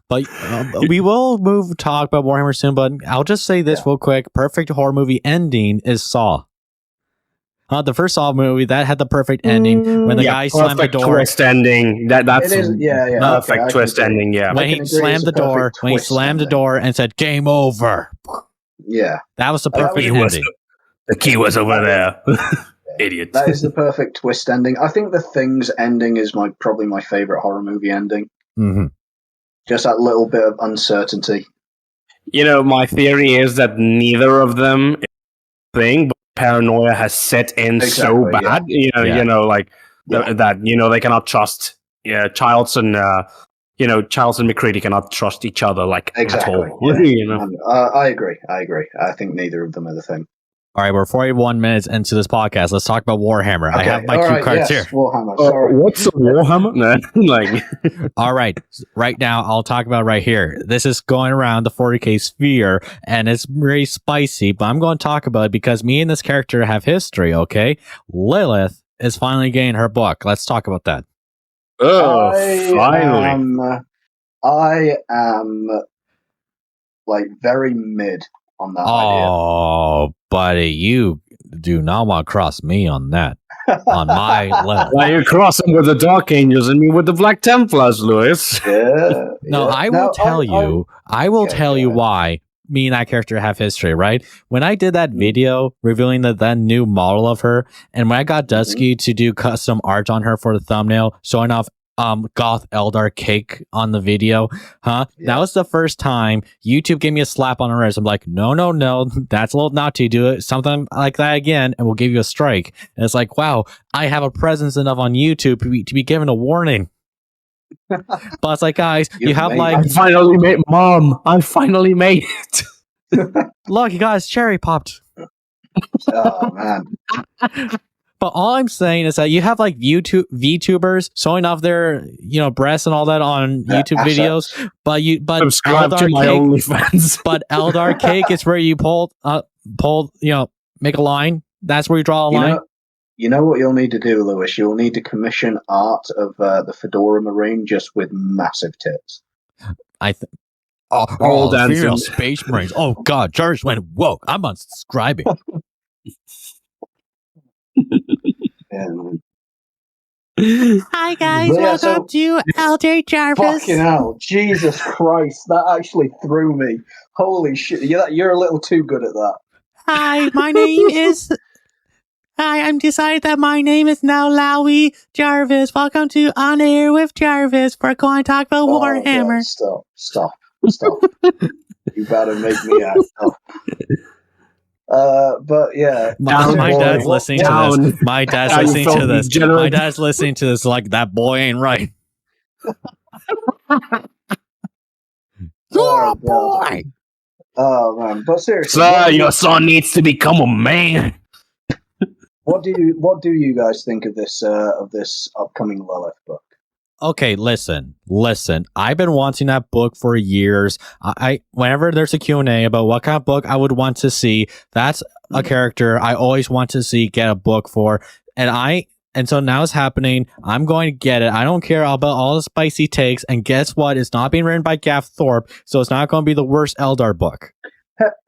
But we will talk about Warhammer soon, but I'll just say this real quick. Perfect horror movie ending is Saw. The first Saw movie, that had the perfect ending. When the guy slammed the door. Twist ending. That's perfect twist ending, yeah. When he slammed the door, and said, "Game over." Yeah. That was the perfect ending. The key was over there. Idiot. That is the perfect twist ending. I think The Thing's ending is probably my favorite horror movie ending. Mm-hmm. Just that little bit of uncertainty. You know, my theory is that neither of them is a thing, but paranoia has set in so bad. You know, like that. You know, they cannot trust. Yeah, Childs and McCready cannot trust each other like at all. Yeah. You know, I agree. I think neither of them are the thing. All right, we're 41 minutes into this podcast. Let's talk about Warhammer. Okay. I have my cue cards here. Warhammer. Sorry. What's a Warhammer? Like, all right, right now I'll talk about right here. This is going around the 40k sphere, and it's very spicy. But I'm going to talk about it because me and this character have history. Okay, Lelith is finally getting her book. Let's talk about that. Oh, finally! I am like very mid on that idea. Oh, buddy, you do not want to cross me on that. On my level. Why you're crossing with the Dark Angels and me with the Black Templars, Lewis? No, I will tell you. I will tell you why me and that character have history, right? When I did that video revealing that new model of her, and when I got Dusky to do custom art on her for the thumbnail, showing off goth Eldar cake on the video, that was the first time YouTube gave me a slap on the wrist. I'm like, no, that's a little naughty. Do it something like that again, and we'll give you a strike. And it's like, wow, I have a presence enough on YouTube to be given a warning. But it's like, guys, you have like, I finally made it. Look, you guys, cherry popped. Oh man. But all I'm saying is that you have like VTubers showing off their, breasts and all that on YouTube videos. But subscribe to my OnlyFans. But Eldar cake is where you make a line. That's where you draw a line. You know what you'll need to do, Lewis? You'll need to commission art of the Fedora Marine just with massive tits. Old and female space marines. Oh God, Jarvis went woke. I'm unsubscribing. Yeah, man. Hi guys, Yeah, welcome to LJ Jarvis. Fucking hell, Jesus Christ, that actually threw me. Holy shit, you're a little too good at that. Hi, my name is. Hi, I'm decided that my name is now Lowy Jarvis. Welcome to On Air with Jarvis. We're going to talk about Warhammer. God, stop. You better make me act up. But yeah, My dad's boy. listening to Down. this. My dad's How you listening to felt this. degenerate. My dad's listening to this like that boy ain't right. You're a God. boy. Oh man, but seriously, Sir, your son needs to become a man. what do you guys think of this upcoming Lelith book? Okay, listen. I've been wanting that book for years. I whenever there's a Q&A about what kind of book I would want to see, that's a character I always want to see get a book for. And so now it's happening. I'm going to get it. I don't care about all the spicy takes. And guess what? It's not being written by Gaff Thorpe, so it's not going to be the worst Eldar book.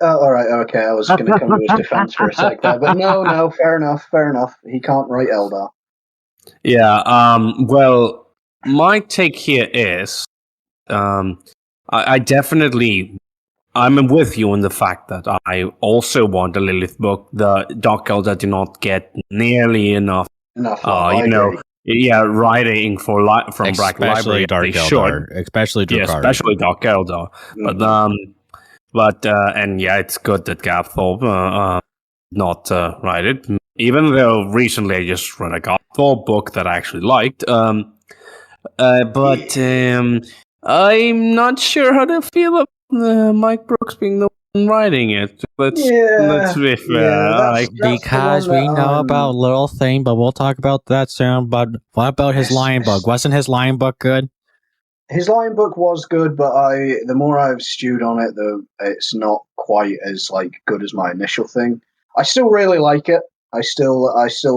All right, okay. I was going to come to his defense for a sec there, but no, fair enough. He can't write Eldar. Yeah, well, my take here is, I definitely, I'm with you on the fact that I also want a Lelith book. The Dark Eldar do not get nearly enough, writing from Brack Library. Especially Dark They Eldar. should. Especially Drukhari. Yeah, especially Dark Eldar. But it's good that Gaff Thorpe not write it. Even though recently I just read a Gaff Thorpe book that I actually liked. But I'm not sure how to feel about Mike Brooks being the one writing it. Let's be fair. Because we know about Little Thing, but we'll talk about that soon. But what about his Lion book? Wasn't his Lion book good? His Lion book was good, but the more I've stewed on it, it's not quite as good as my initial thing. I still really like it. I still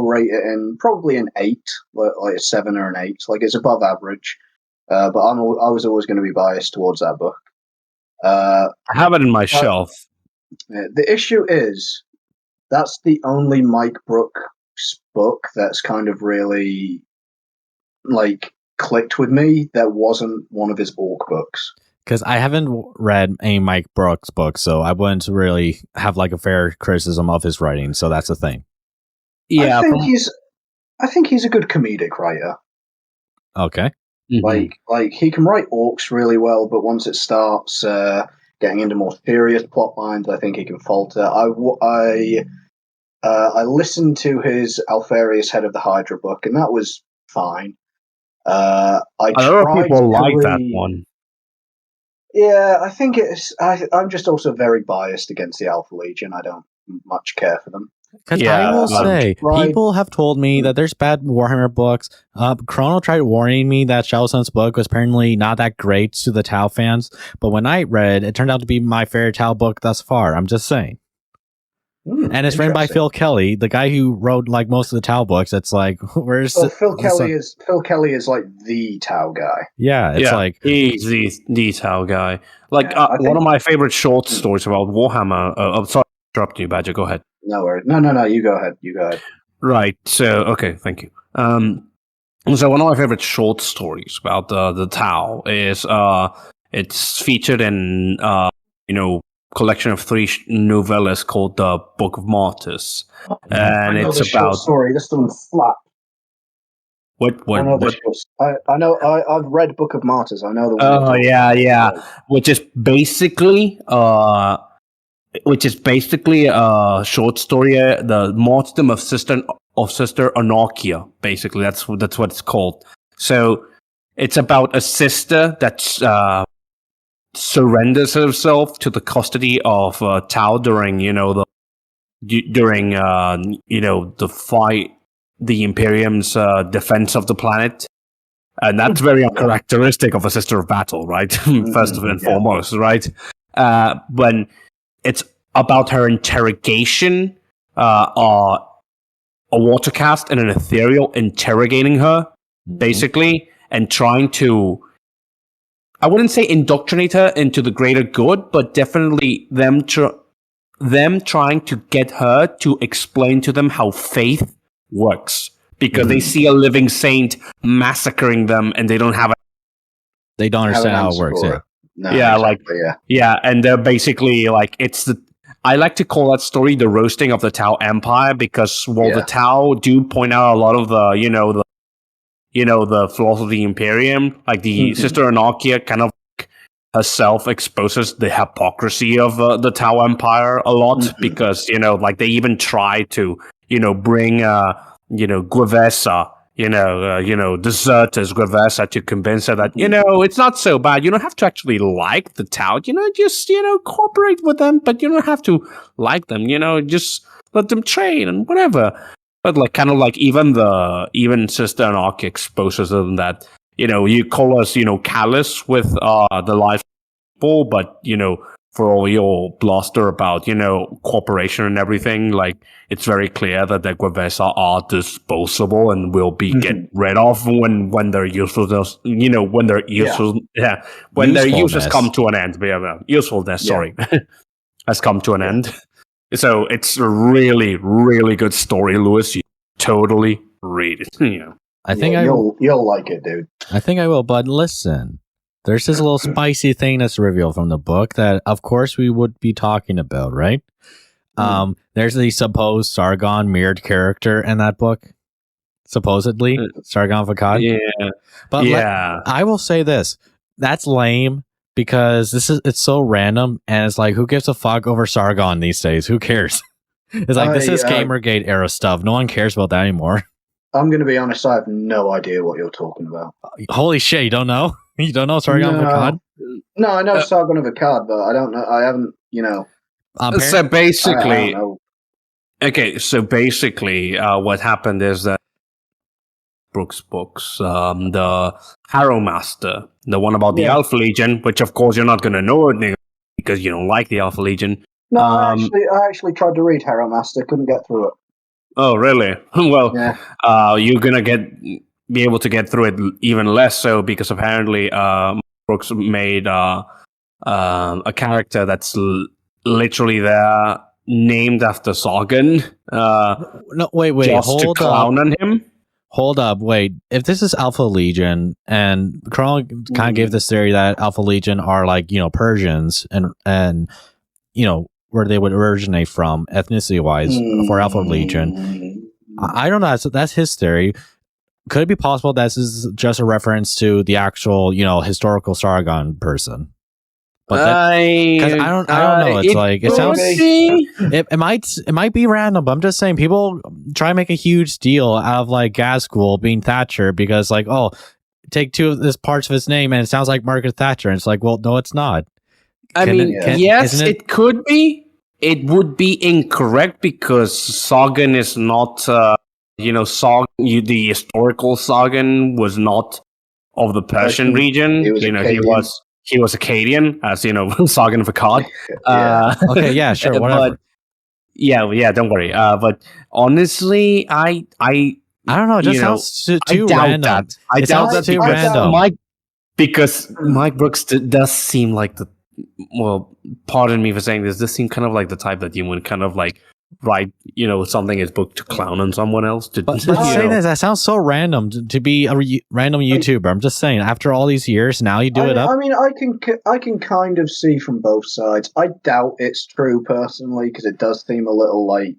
rate it in probably an 8, like a 7 or an 8. It's above average. But I was always going to be biased towards that book. I have it in my shelf. The issue is that's the only Mike Brooks book that's kind of really clicked with me that wasn't one of his Orc books. Because I haven't read any Mike Brooks books, so I wouldn't really have a fair criticism of his writing. So that's the thing. Yeah, I think he's a good comedic writer. Okay. Mm-hmm. He can write Orcs really well, but once it starts getting into more serious plot lines, I think he can falter. I listened to his Alfarius Head of the Hydra book, and that was fine. A lot of people like that one. Yeah, I think I'm just also very biased against the Alpha Legion. I don't much care for them. Because I will say, people have told me that there's bad Warhammer books. Chrono tried warning me that Shadow Sun's book was apparently not that great to the Tau fans, but when I read it, turned out to be my favorite Tau book thus far. I'm just saying. And it's written by Phil Kelly, the guy who wrote most of the Tau books. It's where's Phil Kelly is the Tau guy. Yeah, it's he's the Tau guy. One of my favorite short stories about Warhammer. I'm sorry to interrupt you, Badger. Go ahead. No worries. No. You go ahead. Right. So, okay. Thank you. So one of my favorite short stories about the Tau is it's featured in collection of 3 novellas called the Book of Martyrs, and it's about. Sorry, this one's flat. What? I know. I've read Book of Martyrs. I know the one. Oh yeah. Which is basically a short story, the martyrdom of Sister Anarchia. Basically, that's what it's called. So it's about a sister that surrenders herself to the custody of Tau during the fight, the Imperium's defense of the planet. And that's very uncharacteristic of a sister of battle, right? First and foremost, right? When it's about her interrogation, a watercast and an ethereal interrogating her, basically, and trying to I wouldn't say indoctrinate her into the greater good, but definitely them trying to get her to explain to them how faith works, because they see a living saint massacring them and they don't understand how it works. Yeah. No, Yeah, exactly, yeah, and they're basically like, I like to call that story the roasting of the Tau Empire, because the Tau do point out a lot of the the flaws of the Imperium, like the Sister Anarchia kind of herself exposes the hypocrisy of the Tau Empire a lot, because like they even try to bring Guevesa, deserters Guevesa, to convince her that it's not so bad. You don't have to actually like the Tau, just cooperate with them, but you don't have to like them. Just let them train and whatever. But like kind of like even Sister Anarchy exposes them that you call us callous with the life people, but for all your bluster about cooperation and everything, like it's very clear that the Guevesa are disposable and will be get rid of when their uselessness when their uses come to an end. Usefulness, sorry, has come to an end. So it's a really, really good story, Lewis. You totally read it. I think you'll like it, dude. I think I will, but listen. There's this little spicy thing that's revealed from the book that, of course, we would be talking about, right? There's the supposed Sargon mirrored character in that book, supposedly Sargon Akkad. Yeah, but I will say this: that's lame, because it's so random, and it's like, who gives a fuck over Sargon these days? Who cares? It's like, this is Gamergate era stuff. No one cares about that anymore. I'm going to be honest. I have no idea what you're talking about. Holy shit! You don't know? You don't know Sargon of Akkad? No, I know Sargon of Akkad, but I don't know. I haven't, So basically, what happened is that Brooks books, the Harrow Master, the one about the Alpha Legion, which of course you're not going to know it because you don't like the Alpha Legion. No, I actually tried to read Harrow Master, couldn't get through it. Oh, really? Well, you're gonna be able to get through it even less so, because apparently Brooks made a character that's literally there named after Sargon. No, wait, just hold to clown on him. Hold up, wait. If this is Alpha Legion, and Carl kind of gave this theory that Alpha Legion are like Persians and where they would originate from ethnicity wise for Alpha Legion. I don't know. That's his theory. Could it be possible that this is just a reference to the actual, historical Sargon person? But I don't know. It's like, it sounds. It might be random, but I'm just saying, people try and make a huge deal out of like Gaskell being Thatcher because, like, oh, take two of this parts of his name and it sounds like Margaret Thatcher, and it's like, well, no, it's not. Yes, it could be. It would be incorrect because Sargon is not. Sargon, the historical Sargon was not of the Persian region. He was Akkadian, as Sargon of Akkad. Okay, yeah, sure, whatever. But, yeah, don't worry. But honestly, I don't know. It just sounds too random. I doubt that too random. Because Mike Brooks does seem like the. Well, pardon me for saying this. This seems kind of like the type that you would kind of like write, something in his book to clown on someone else. But saying this, that sounds so random to be a random YouTuber. I'm just saying, after all these years, now you do it up. I mean, I can kind of see from both sides. I doubt it's true personally, because it does seem a little like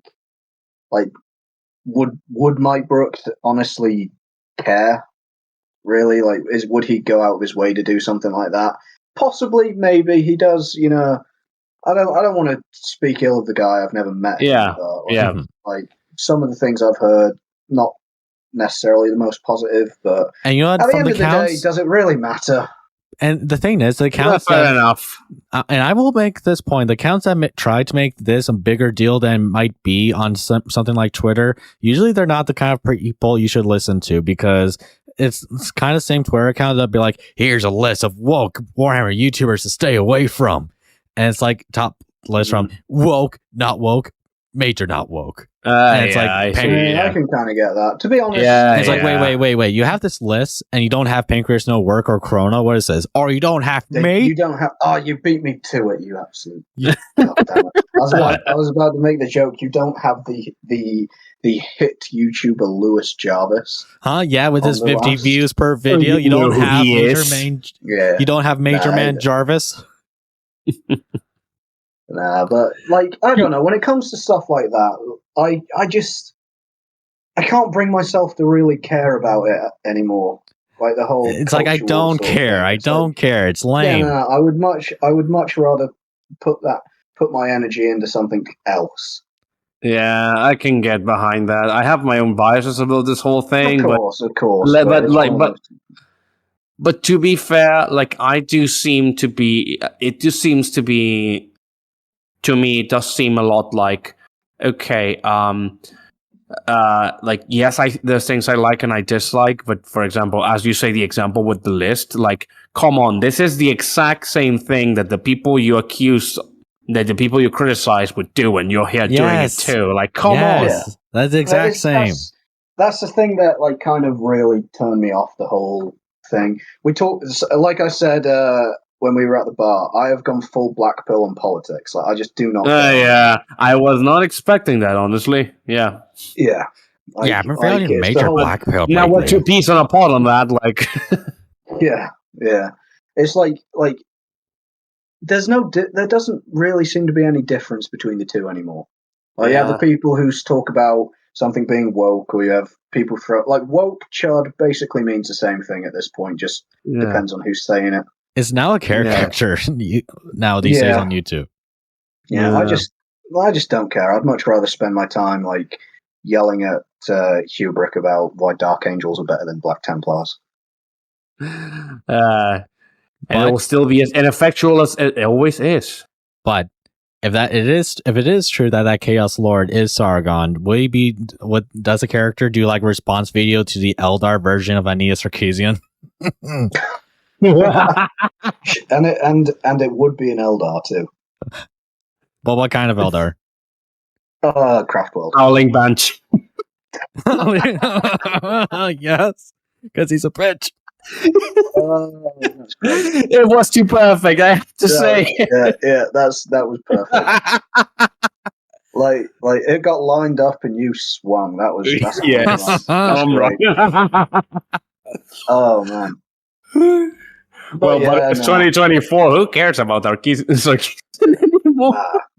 would Mike Brooks honestly care? Really, like, would he go out of his way to do something like that? Possibly, maybe he does. I don't want to speak ill of the guy. I've never met him. Like some of the things I've heard, not necessarily the most positive, but at the end of the day, does it really matter? And the thing is, the accounts fair enough. And I will make this point: the accounts that try to make this a bigger deal than might be on something like Twitter, usually they're not the kind of people you should listen to, because it's kind of the same Twitter account that'd be like, here's a list of woke Warhammer YouTubers to stay away from. And it's like top list from woke, not woke, major not woke. And it's I like, see, I can kind of get that. To be honest, it's like, wait. You have this list, and you don't have Pancreas, no work, or Corona. What it says? Or you don't have me. You don't have. Oh, you beat me to it. You absolute. God damn it. I was about to make the joke. You don't have the hit YouTuber Lewis Jarvis. Huh? Yeah, with his 50 views per video, you don't have Major Man. Yeah. You don't have Major Man Jarvis. Nah, but like I don't know. When it comes to stuff like that, I can't bring myself to really care about it anymore. Like the whole. It's like I don't care. I don't care. It's lame. Yeah, I would much rather put my energy into something else. Yeah, I can get behind that. I have my own biases about this whole thing, Of course. But to be fair, like it just seems to be, to me, it does seem a lot like, okay, like, yes, there's things I like and I dislike, but for example, as you say, the example with the list, like, come on, this is the exact same thing that the people you criticize would do, and you're here doing it too. Like, come on. Yeah. That's the exact same. That's the thing that like kind of really turned me off the whole thing. We talked, like I said, when we were at the bar, I have gone full black pill on politics. Like, I just do not. Yeah, I was not expecting that, honestly. Yeah. Yeah. I've been feeling major black pill. Now, what's your piece on a pot on that? Like, yeah. It's like there doesn't really seem to be any difference between the two anymore. Like, you have the people who talk about something being woke, or you have people like woke chud basically means the same thing at this point. Just depends on who's saying it. It's now a character now these days on YouTube. Yeah, I just don't care. I'd much rather spend my time like yelling at Hubrecht about why Dark Angels are better than Black Templars. And it will still be as ineffectual as it always is. But if it is true that Chaos Lord is Sargon, what does a character do, like response video to the Eldar version of Aeneas Sarkeesian? and it would be an Eldar too. But what kind of Eldar? Craftworld. Howling Banch. Yes, because he's a bitch. It was too perfect, I have to say. That was perfect. like it got lined up and you swung. That's yes. Right. Oh man. But it's 2024. Who cares about Sarkeesian anymore?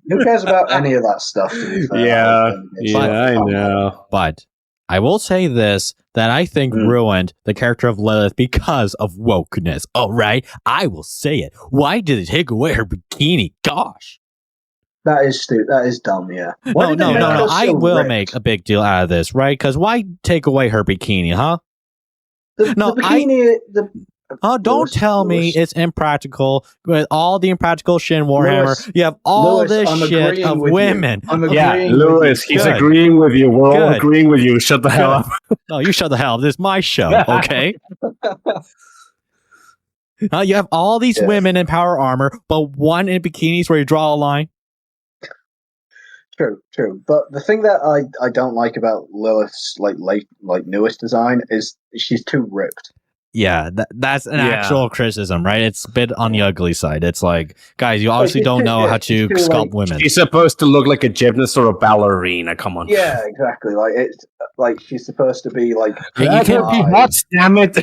Who cares about any of that stuff? To be fair? I know. But I will say this, that I think ruined the character of Lelith because of wokeness. All right, I will say it. Why did it take away her bikini? Gosh. That is stupid. That is dumb, yeah. No. I will make a big deal out of this, right? Because why take away her bikini, huh? The bikini... Don't tell me it's impractical with all the impractical shit in Warhammer. Lewis, you have all this I'm shit of women. Lewis, he's agreeing with you. We're all agreeing with you. Shut the hell up. No, you shut the hell up. This is my show, okay? You have all these women in power armor, but one in bikinis where you draw a line. True. But the thing that I don't like about Lilith's like newest design is she's too ripped. Yeah, that's an actual criticism, right? It's a bit on the ugly side. It's like, guys, you obviously don't know how to sculpt women. She's supposed to look like a gymnast or a ballerina. Come on. Yeah, exactly. Like it's like she's supposed to be like. You can't be hot, damn it.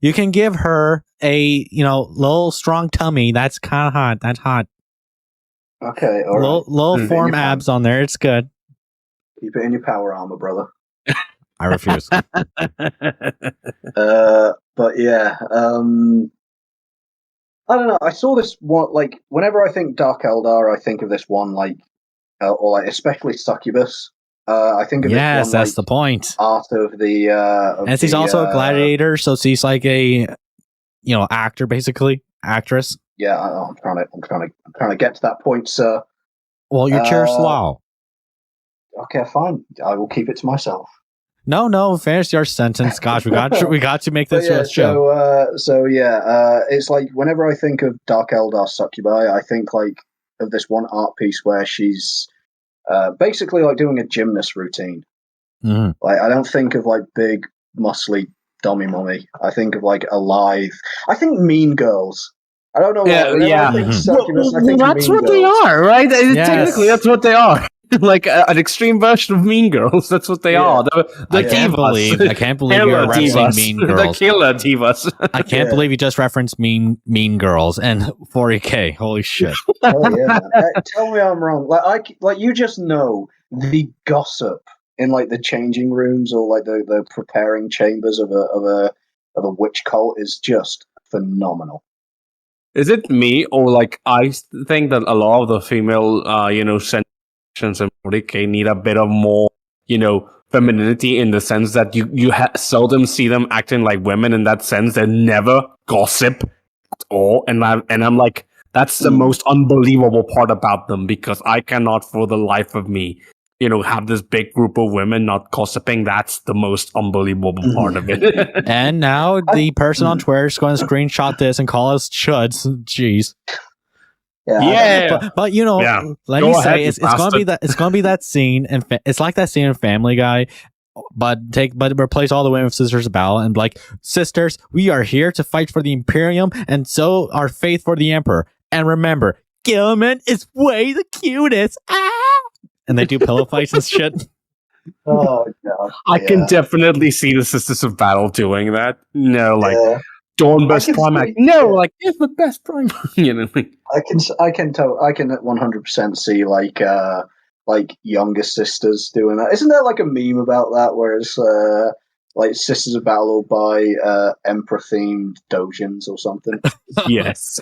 You can give her a little strong tummy. That's kind of hot. That's hot. Okay, all right. Little form abs on there. It's good. Keep it in your power armor, brother. I refuse. But yeah, I don't know. I saw this one, like, whenever I think Dark Eldar, I think of this one, like, or like, especially Succubus. I think of this one, that's the point. Art of the, and she's also a gladiator, so she's like a, actor, basically, actress. Yeah, I'm trying to get to that point, sir. Well, your chair's slow. Okay, fine. I will keep it to myself. No, finish your sentence. Gosh, we got to make this show. It's like whenever I think of Dark Eldar Succubi, I think like of this one art piece where she's Basically, like doing a gymnast routine. Mhm. Like, I don't think of like big, muscly, dummy mummy. I think of like alive. I think Mean Girls. I don't know why. Whenever I think Mhm. succubus, I think that's Mean what Girls. they are, right? Yes. Technically, that's what they are. Like an extreme version of Mean Girls. That's what they Yeah. are. The I can't divas. believe you're Killer referencing divas. Mean The Girls. killer divas. I can't believe you just referenced Mean Girls and 40K. Holy shit! Oh yeah, man. Tell me I'm wrong. Like you just know the gossip in like the changing rooms or like the preparing chambers of a witch cult is just phenomenal. Is it me or like I think that a lot of the female, sensations in 40K need a bit of more, femininity in the sense that you seldom see them acting like women in that sense. They never gossip at all, and I'm like, that's the most unbelievable part about them because I cannot for the life of me, have this big group of women not gossiping. That's the most unbelievable part of it. And now the person on Twitter is going to screenshot this and call us chuds. Jeez. Yeah. But Yeah. let Go me ahead, say you it's going to be that scene, and it's like that scene in Family Guy. But replace all the women with Sisters of Battle and like, sisters, we are here to fight for the Imperium, and so our faith for the Emperor. And remember, Gilman is way the cutest. Ah! And they do pillow fights and shit. Oh god! I can definitely see the Sisters of Battle doing that. No, like Dawn Best Primac. It's the best Primac. I can 100% see like younger sisters doing that. Isn't there like a meme about that where it's like Sisters of Battle by Emperor themed dojins or something? Yes.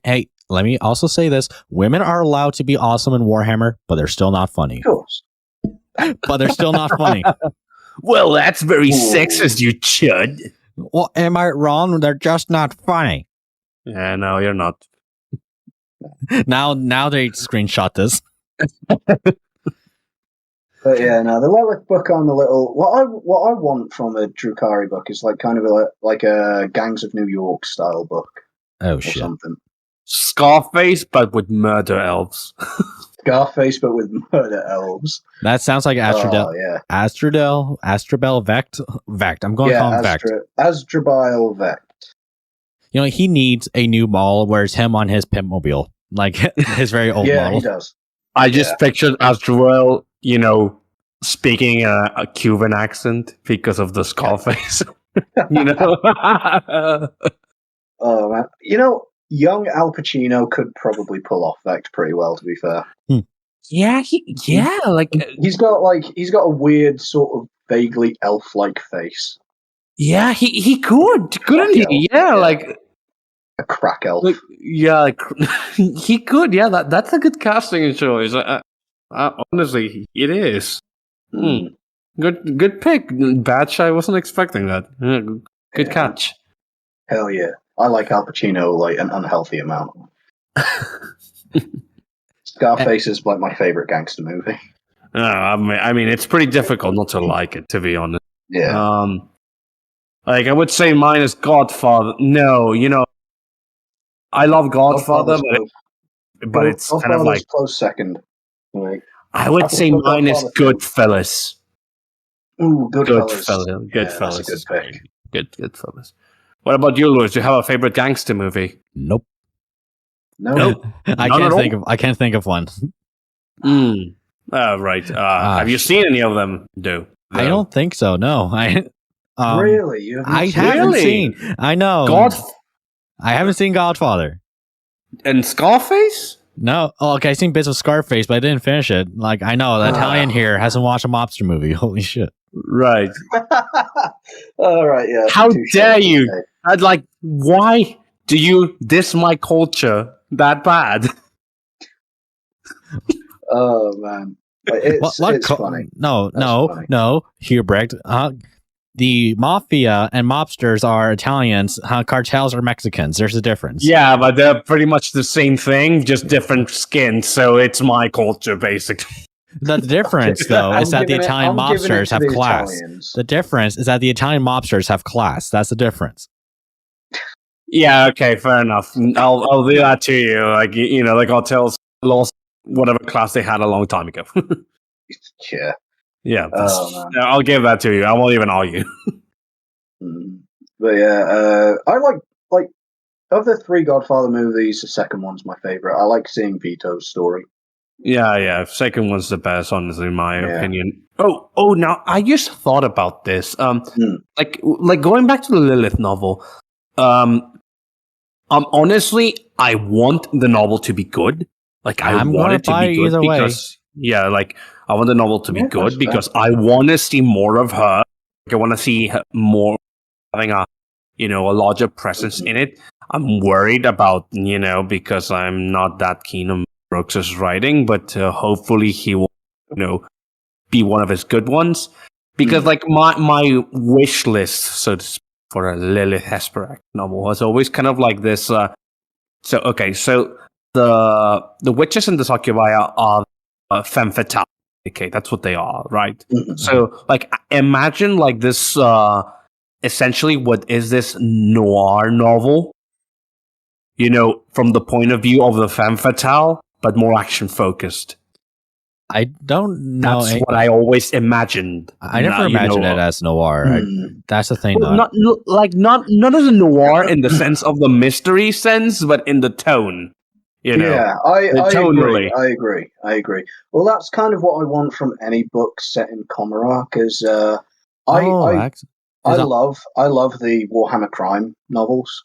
Hey, let me also say this: women are allowed to be awesome in Warhammer, but they're still not funny. Of course. But they're still not funny. Well, that's very sexist, you chud. Well, am I wrong? They're just not funny. Yeah, no, you're not. Now they screenshot this. But yeah, no, the Lelith book on the little what I want from a Drukhari book is like kind of like a Gangs of New York style book. Oh or shit! Something. Scarface, but with murder elves. Scarface, but with murder elves. That sounds like Astrodel. Oh, yeah. Astrobel Vect. I'm going to call him Vect. Asdrubile Vect. He needs a new model where it's him on his pimp mobile, like his very old model. Yeah, he does. I just pictured Asdruel, speaking a Cuban accent because of the Scarface. Oh man, young Al Pacino could probably pull off Vect pretty well. To be fair. Yeah, like he's got a weird sort of vaguely elf-like face. Yeah, he couldn't he? Yeah, like a crack elf. He could. Yeah, that's a good casting choice. Honestly, it is. Good pick, Batch. I wasn't expecting that. Good catch. Hell yeah, I like Al Pacino like an unhealthy amount. Scarface is like my favorite gangster movie. I mean, it's pretty difficult not to like it, to be honest. Yeah. Like I would say, mine is Godfather. No, I love Godfather, but it's kind of like close second. Like, I would say mine is Goodfellas. Ooh, Goodfellas. That's a good pick. Goodfellas. What about you, Louis? Do you have a favorite gangster movie? Nope. No. I can't think of one. Right. Have you seen any of them? No. I don't think so. No. Really? Haven't seen. I know. I haven't seen Godfather. And Scarface? No. Oh, okay. I've seen bits of Scarface, but I didn't finish it. Like, I know the Italian here hasn't watched a mobster movie. Holy shit. Right. All right. Yeah. How dare you? I'd like. Why do you diss my culture that bad? Oh man. It's funny. No, Hubrecht. The mafia and mobsters are Italians. Cartels are Mexicans. There's a difference. Yeah, but they're pretty much the same thing, just different skin. So it's my culture, basically. The difference, though, is that the Italian mobsters have class. Italians. The difference is that the Italian mobsters have class. That's the difference. Yeah. Okay. Fair enough. I'll do that to you. Like like I'll tell lost whatever class they had a long time ago. Yeah. Yeah, Oh, man. I'll give that to you. I won't even argue. But yeah, I like of the 3 Godfather movies, the second one's my favorite. I like seeing Vito's story. Yeah. Second one's the best, honestly, in my Yeah. opinion. Oh, now I just thought about this. Like going back to the Lelith novel. Honestly, I want the novel to be good. Like I want it to be good because I want the novel to be good because I want to see more of her. Like, I want to see her more having a larger presence in it. I'm worried about, because I'm not that keen on Brooks's writing, but hopefully he will, be one of his good ones. Because like my wish list, so to speak, for a Lelith Hesperach novel was always kind of like this. So the witches in the succubi are femme fatale. Okay, that's what they are, right? So like imagine like this. Essentially, what is this noir novel? From the point of view of the femme fatale, but more action focused. I don't know. That's what I always imagined. I never imagined it as noir. That's the thing. Well, not as a noir in the sense of the mystery sense, but in the tone. Yeah, I agree. Well, that's kind of what I want from any book set in Comorra, because I love the Warhammer crime novels,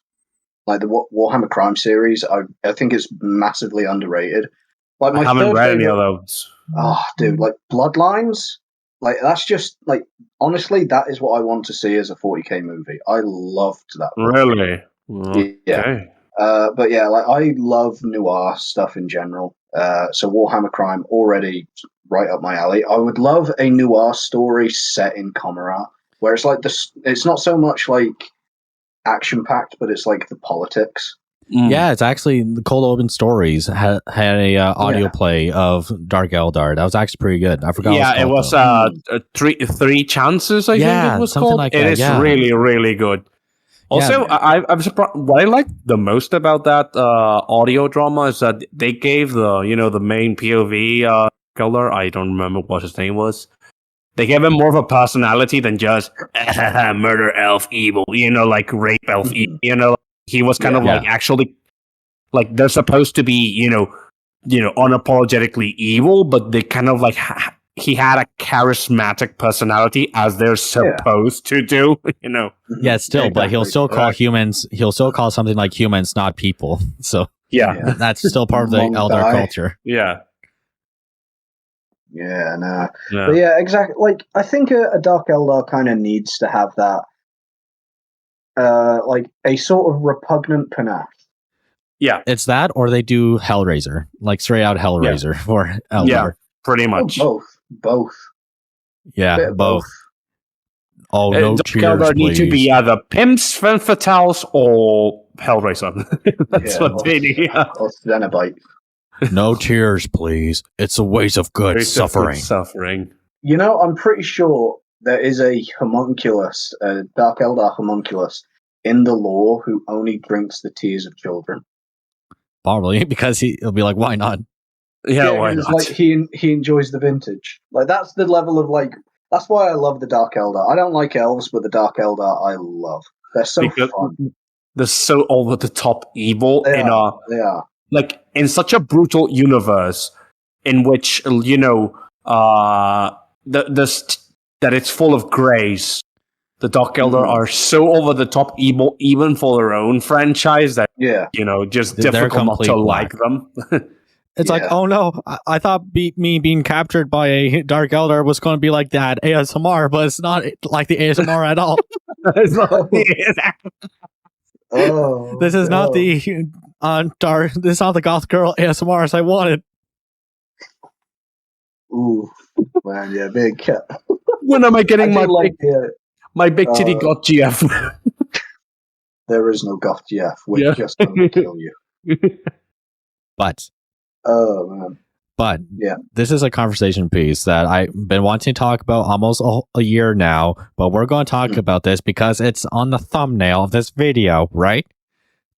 like the Warhammer crime series. I think it's massively underrated. Like I haven't read any of those. Oh, dude, like Bloodlines, like that's just like honestly, that is what I want to see as a 40K movie. I loved that book. Really? Okay. Yeah. But yeah, like I love noir stuff in general. So Warhammer crime already right up my alley. I would love a noir story set in Comorra, where it's like this. It's not so much like action packed, but it's like the politics. Yeah, it's actually the Cold Open Stories had a audio play of Dark Eldar. That was actually pretty good. I forgot. Yeah, it was three chances. I think it was something called. Like it that, is really, really good. Also, I'm surprised. What I like the most about that audio drama is that they gave the main POV Eldar. I don't remember what his name was. They gave him more of a personality than just murder elf evil. Like rape elf evil. He was kind of like actually, like they're supposed to be, unapologetically evil, but they kind of like he had a charismatic personality as they're supposed to do. Yeah, still, but he'll still call humans. He'll still call something like humans, not people. So that's still part of the Eldar culture. Yeah, no. But yeah, exactly. Like I think a Dark Eldar kind of needs to have that. Like a sort of repugnant panache. Yeah, it's that, or they do Hellraiser, like straight out Hellraiser for Eldar. Yeah, pretty much. Both. Yeah, both. Oh no, Dark Eldar need to be either pimps, femme fatales, or Hellraiser. That's what they need. Or Cenobite. No tears, please. It's a waste of good suffering. I'm pretty sure there is a homunculus, a Dark Eldar homunculus, in the lore who only drinks the tears of children. Probably, because he'll be like, why not? Yeah, why not? Like he enjoys the vintage. Like that's the level of like. That's why I love the Dark Eldar. I don't like elves, but the Dark Eldar I love. They're so fun. They're so over the top evil. They are. Like in such a brutal universe, in which that it's full of grace. The Dark Eldar are so over the top evil, even for their own franchise, that just difficult not to like them. It's like, oh no, I thought me being captured by a Dark Eldar was going to be like that ASMR, but it's not like the ASMR at all. It's not the this is not the dark. This is not the goth girl ASMR as I wanted. Ooh, man, yeah, big cat. When am I getting my big titty goth GF? There is no goth GF. We're just going to kill you. But. Oh man. But this is a conversation piece that I've been wanting to talk about almost a year now, but we're going to talk about this because it's on the thumbnail of this video, right?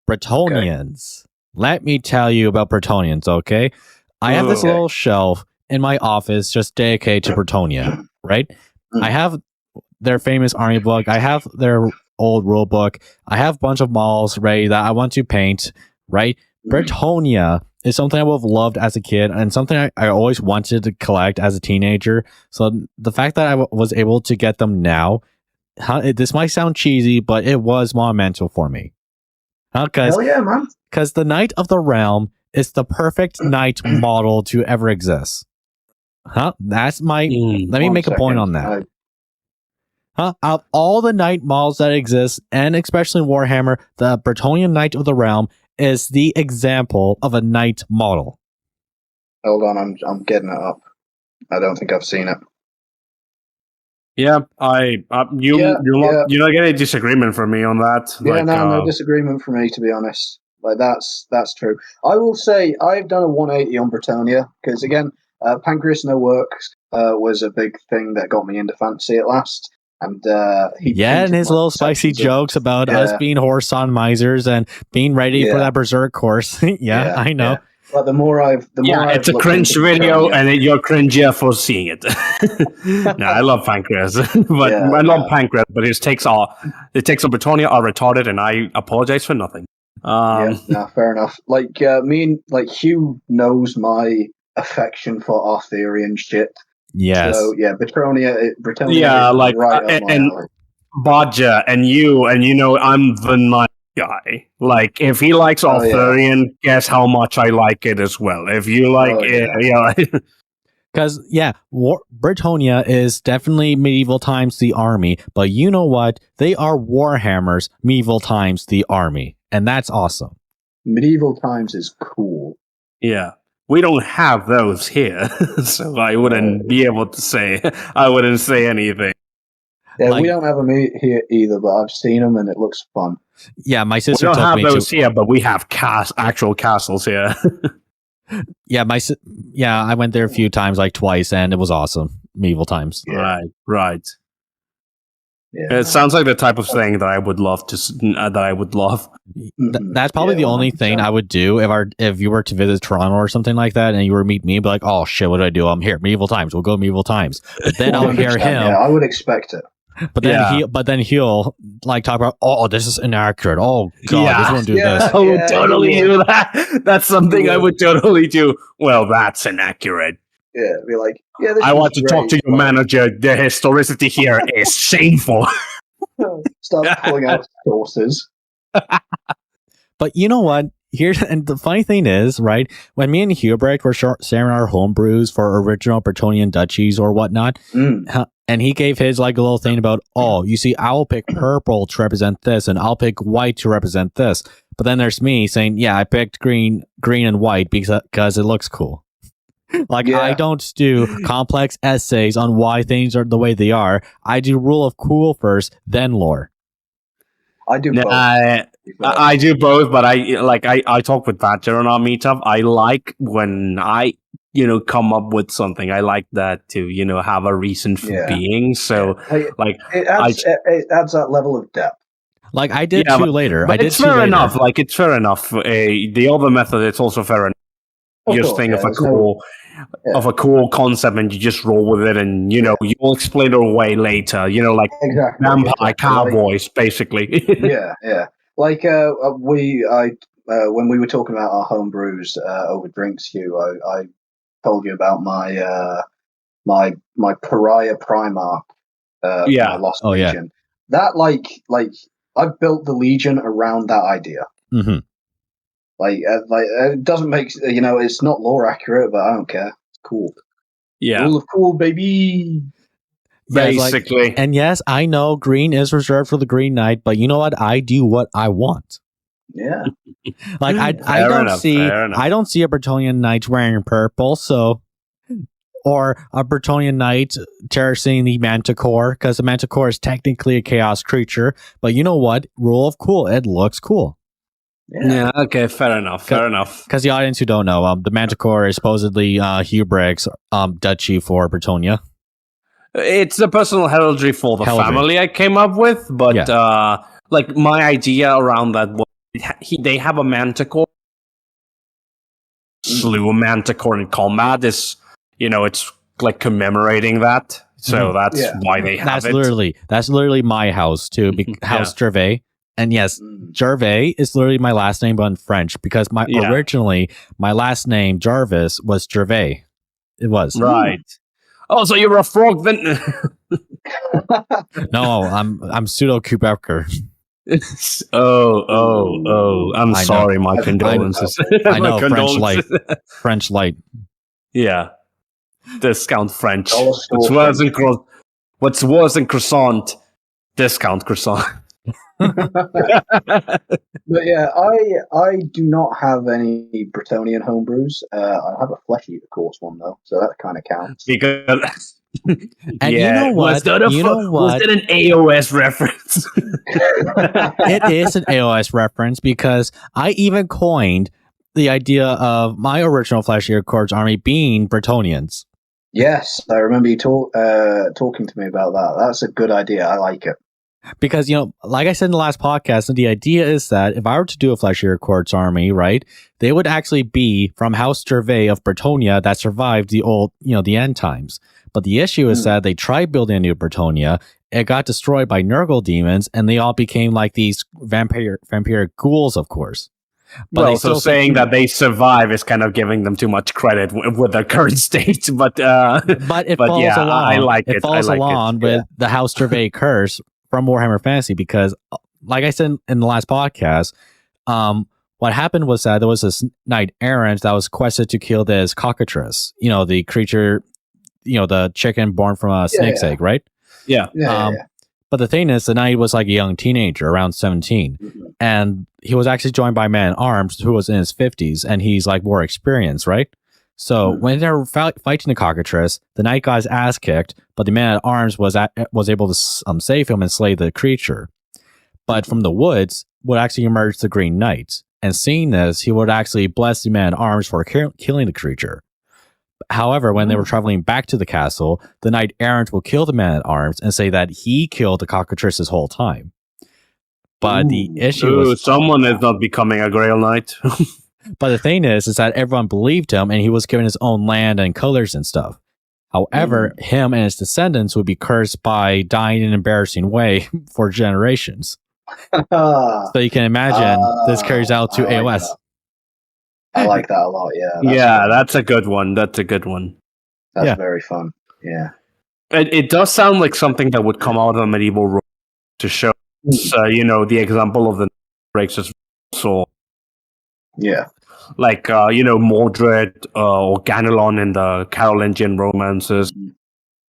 Bretonnians. Okay. Let me tell you about Bretonnians, okay? I have this Okay. little shelf in my office just dedicated to Bretonnia, right? I have their famous army book. I have their old rule book. I have a bunch of models ready that I want to paint, right? Bretonnia is something I would have loved as a kid and something I always wanted to collect as a teenager. So the fact that I was able to get them now, this might sound cheesy, but it was monumental for me. Hell yeah, man. Because the Knight of the Realm is the perfect knight model to ever exist. That's my... Let me make a point on that. Out of all the knight models that exist, and especially in Warhammer, the Bretonnian Knight of the Realm is the example of a knight model. Hold on, I'm getting it up. I don't think I've seen it. Yeah, you're not getting a disagreement from me on that. Yeah, no disagreement from me, to be honest. Like that's true. I will say I've done a 180 on Bretonnia because again, Pancreas No Works was a big thing that got me into fantasy at last. And and his little spicy jokes about us being horse-on misers and being ready for that berserk course. I know. Yeah. But the more it's a cringe video, and you're cringier for seeing it. No, I love Pancreas, but I love Pancreas, but his takes on Bretonnia are retarded, and I apologize for nothing. Fair enough. Like Hugh knows my affection for Arthurian shit. Yes. So Bretonnia. Yeah, like right and Bodja and you know I'm the nice guy. Like if he likes Arthurian, guess how much I like it as well. If you like it, because Bretonnia is definitely medieval times the army, but you know what? They are Warhammers medieval times the army, and that's awesome. Medieval times is cool. Yeah. We don't have those here, so I wouldn't be able to say. I wouldn't say anything. Yeah, we don't have them here either, but I've seen them and it looks fun. Yeah, my sister. We don't have those here, but we have actual castles here. I went there a few times, like twice, and it was awesome. Medieval times. Yeah. Right. Yeah. It sounds like the type of thing that I would love that I would love. That's probably the only thing I would do if you were to visit Toronto or something like that, and you were to meet me, and be like, "Oh shit, what do I do? I'm here, medieval times. We'll go medieval times." But then I'll hear him. Yeah, I would expect it. But then he'll like talk about, "Oh, this is inaccurate. Oh god, this won't do this." I would totally do that. That's something I would totally do. Well, that's inaccurate. Yeah, be like, I want to talk to your manager. The historicity here is shameful. Start pulling out sources. But you know what? And the funny thing is, right? When me and Hubrecht were sharing our homebrews for original Bretonnian duchies or whatnot, and he gave his like a little thing about, oh, you see, I'll pick purple to represent this, and I'll pick white to represent this. But then there's me saying, yeah, I picked green and white because it looks cool. I don't do complex essays on why things are the way they are. I do rule of cool first, then lore. I do both. I do both, but I talk with Badger on our meetup. I like when I come up with something. I like that to have a reason for being. So it adds that level of depth. Like I did two later. But it's fair enough. Like it's fair enough. The other method, it's also fair enough. You just think of a cool concept and you just roll with it, and you'll explain it away later. Vampire cowboys, basically. yeah. Like when we were talking about our home brews over drinks, Hugh, I told you about my Pariah Primarch. My Lost Legion. That I built the Legion around that idea. Mm-hmm. It doesn't make it's not lore accurate, but I don't care. It's cool. Yeah, Rule of cool, baby. Basically, and yes, I know green is reserved for the Green Knight, but you know what? I do what I want. Yeah, I don't see a Bretonnian Knight wearing purple, or a Bretonnian Knight terracing the Manticore, because the Manticore is technically a chaos creature. But you know what? Rule of cool, it looks cool. Yeah. Okay. Fair enough. Because the audience who don't know, the Manticore is supposedly Hubrecht's duchy for Bretonnia. It's the personal heraldry for the family I came up with, but my idea around that was they have a Manticore slew a manticore in combat is, it's like commemorating that. So that's why they have That's literally my house too. House Gervais. And yes, Gervais is literally my last name, but in French, because originally my last name Jarvis was Gervais. It was right. Oh, so you're a frog then? No, I'm pseudo Quebecer. I'm sorry. My condolences. I know French light. Yeah, discount French. What's worse than croissant? Discount croissant. But yeah, I do not have any Bretonnian homebrews. I have a Flesh Eater course one though, so that kind of counts. Because and you know what? Was that an AOS reference? It is an AOS reference because I even coined the idea of my original Flesh Eater Course army being Bretonnians. Yes, I remember you talking to me about that. That's a good idea. I like it. Because, like I said in the last podcast, the idea is that if I were to do a Flesh Eater Courts army, right, they would actually be from House Gervais of Bretonnia that survived the old, the end times. But the issue is that they tried building a new Bretonnia, it got destroyed by Nurgle demons, and they all became like these vampiric ghouls, of course. But so saying that they survive is kind of giving them too much credit with their current state. But it falls along. I like it. It falls along with the House Gervais curse from Warhammer Fantasy, because like I said in the last podcast, what happened was that there was this knight errant that was quested to kill this cockatrice, the creature, the chicken born from a snake's egg, right? Yeah. But the thing is, the knight was like a young teenager, around 17, and he was actually joined by a man at arms who was in his 50s, and he's like more experienced, right? So when they were fighting the cockatrice, the knight got his ass kicked, but the man at arms was able to save him and slay the creature. But from the woods would actually emerge the Green Knight, and seeing this, he would actually bless the man at arms for killing the creature. However, when they were traveling back to the castle, the knight errant will kill the man at arms and say that he killed the cockatrice this whole time. But the issue was someone is not becoming a Grail Knight. But the thing is that everyone believed him, and he was given his own land and colors and stuff. However, him and his descendants would be cursed by dying in an embarrassing way for generations. So you can imagine this carries out to AOS. I like that a lot, That's a good one. That's a good one. That's very fun. Yeah. It does sound like something that would come out of a medieval role to show, the example of the breaks soul. Yeah. Like, Mordred or Ganelon in the Carolingian romances.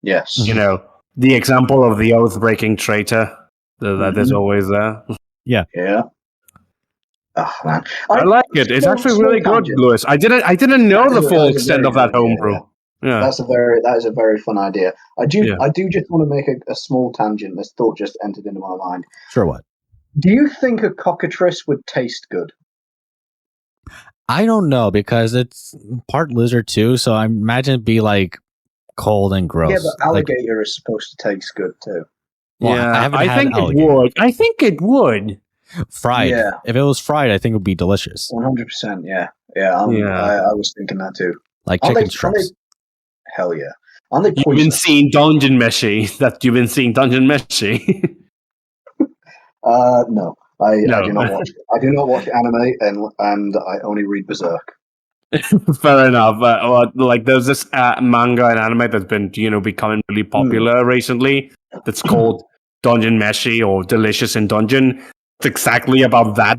Yes. The example of the oath-breaking traitor that is always there. Yeah. Yeah. Oh, man. I like it. It's actually really good, Lewis. I didn't know the full extent of that homebrew. Yeah. That is a very fun idea. I do just want to make a small tangent. This thought just entered into my mind. Sure, what? Do you think a cockatrice would taste good? I don't know, because it's part lizard too, so I imagine it'd be like cold and gross. Yeah, but alligator is supposed to taste good too. Well, yeah, I think it would. I think it would. Fried. Yeah. If it was fried, I think it would be delicious. 100%. Yeah. I was thinking that too. Like chicken strips. Hell yeah. You've been seeing Dungeon Meshi. No. I do not watch. I do not watch anime, and I only read Berserk. Fair enough. Like there's this manga and anime that's been becoming really popular recently. That's called Dungeon Meshi or Delicious in Dungeon. It's exactly about that.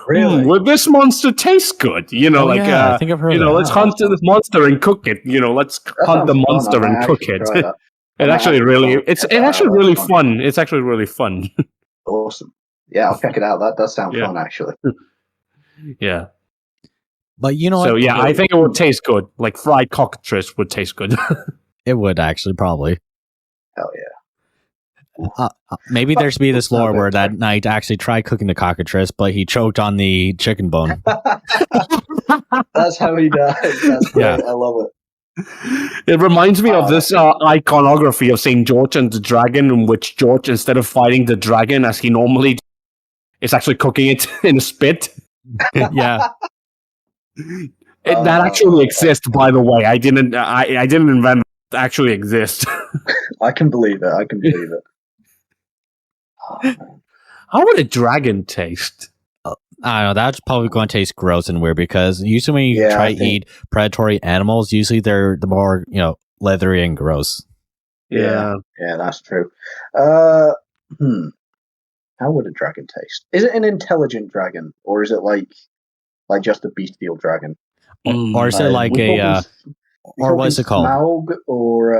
Really? Will this monster taste good? I think I've heard. Let's hunt this monster and cook it. Let's hunt the monster and cook it. It's actually really fun. It's actually really fun. Awesome. Yeah, I'll check it out. That does sound fun, actually. Yeah. But So yeah, I think it would taste good. Like fried cockatrice would taste good. It would actually probably. Hell yeah. Maybe there should be this lore where that knight actually tried cooking the cockatrice, but he choked on the chicken bone. That's how he died. That's great. Yeah. I love it. It reminds me of this iconography of St. George and the dragon, in which George, instead of fighting the dragon as he normally is actually cooking it in a spit. Yeah. That actually exists, by the way. I didn't invent it. It actually exists. I can believe it. I can believe it. Oh, man. How would a dragon taste? I don't know. That's probably going to taste gross and weird because usually when you Yeah, try I to think- eat predatory animals, usually they're the more leathery and gross. Yeah, that's true. How would a dragon taste? Is it an intelligent dragon, or is it like just a bestial dragon? Or is it like or what's it called? Smaug or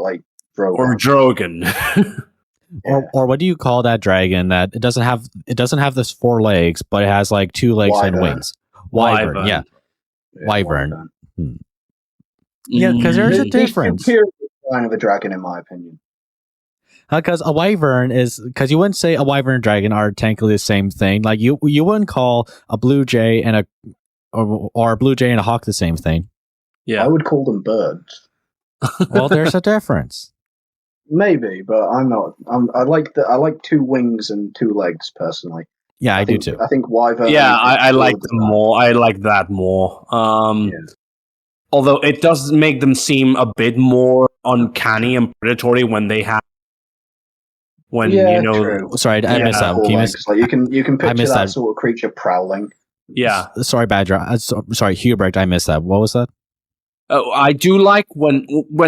like Drogon? Or Drogon? Or what do you call that dragon that it doesn't have this 4 legs, but it has like 2 legs and Wyvern. wings? Wyvern, yeah. Wyvern. Yeah, because there's a difference. The superior kind of a dragon, in my opinion. Because a wyvern is, because you wouldn't say a wyvern and dragon are technically the same thing. Like you wouldn't call a blue jay and or a blue jay and a hawk the same thing. Yeah, I would call them birds. Well, there's a difference. Maybe, but I'm not. I like 2 wings and 2 legs personally. Yeah, I do think, too. I think wyvern. Yeah, I like them more. I like that more. Although it does make them seem a bit more uncanny and predatory when they have. True. Sorry, I missed that. You can picture missed that sort of creature prowling. Yeah. Sorry, Badger. Sorry, Hubrecht. I missed that. What was that? Oh, I do like when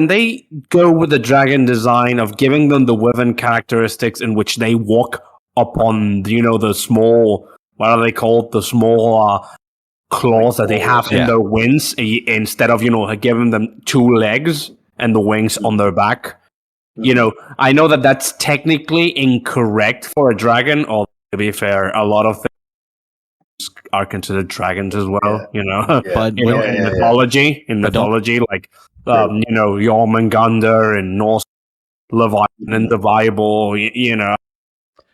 they go with the dragon design of giving them the wyvern characteristics in which they walk upon, the small, what are they called? The small claws that they have in their wings, instead of, giving them 2 legs and the wings on their back. I know that that's technically incorrect for a dragon, or to be fair, a lot of things are considered dragons as well, But in mythology, like, Jormungandr and Norse Leviathan in the Bible,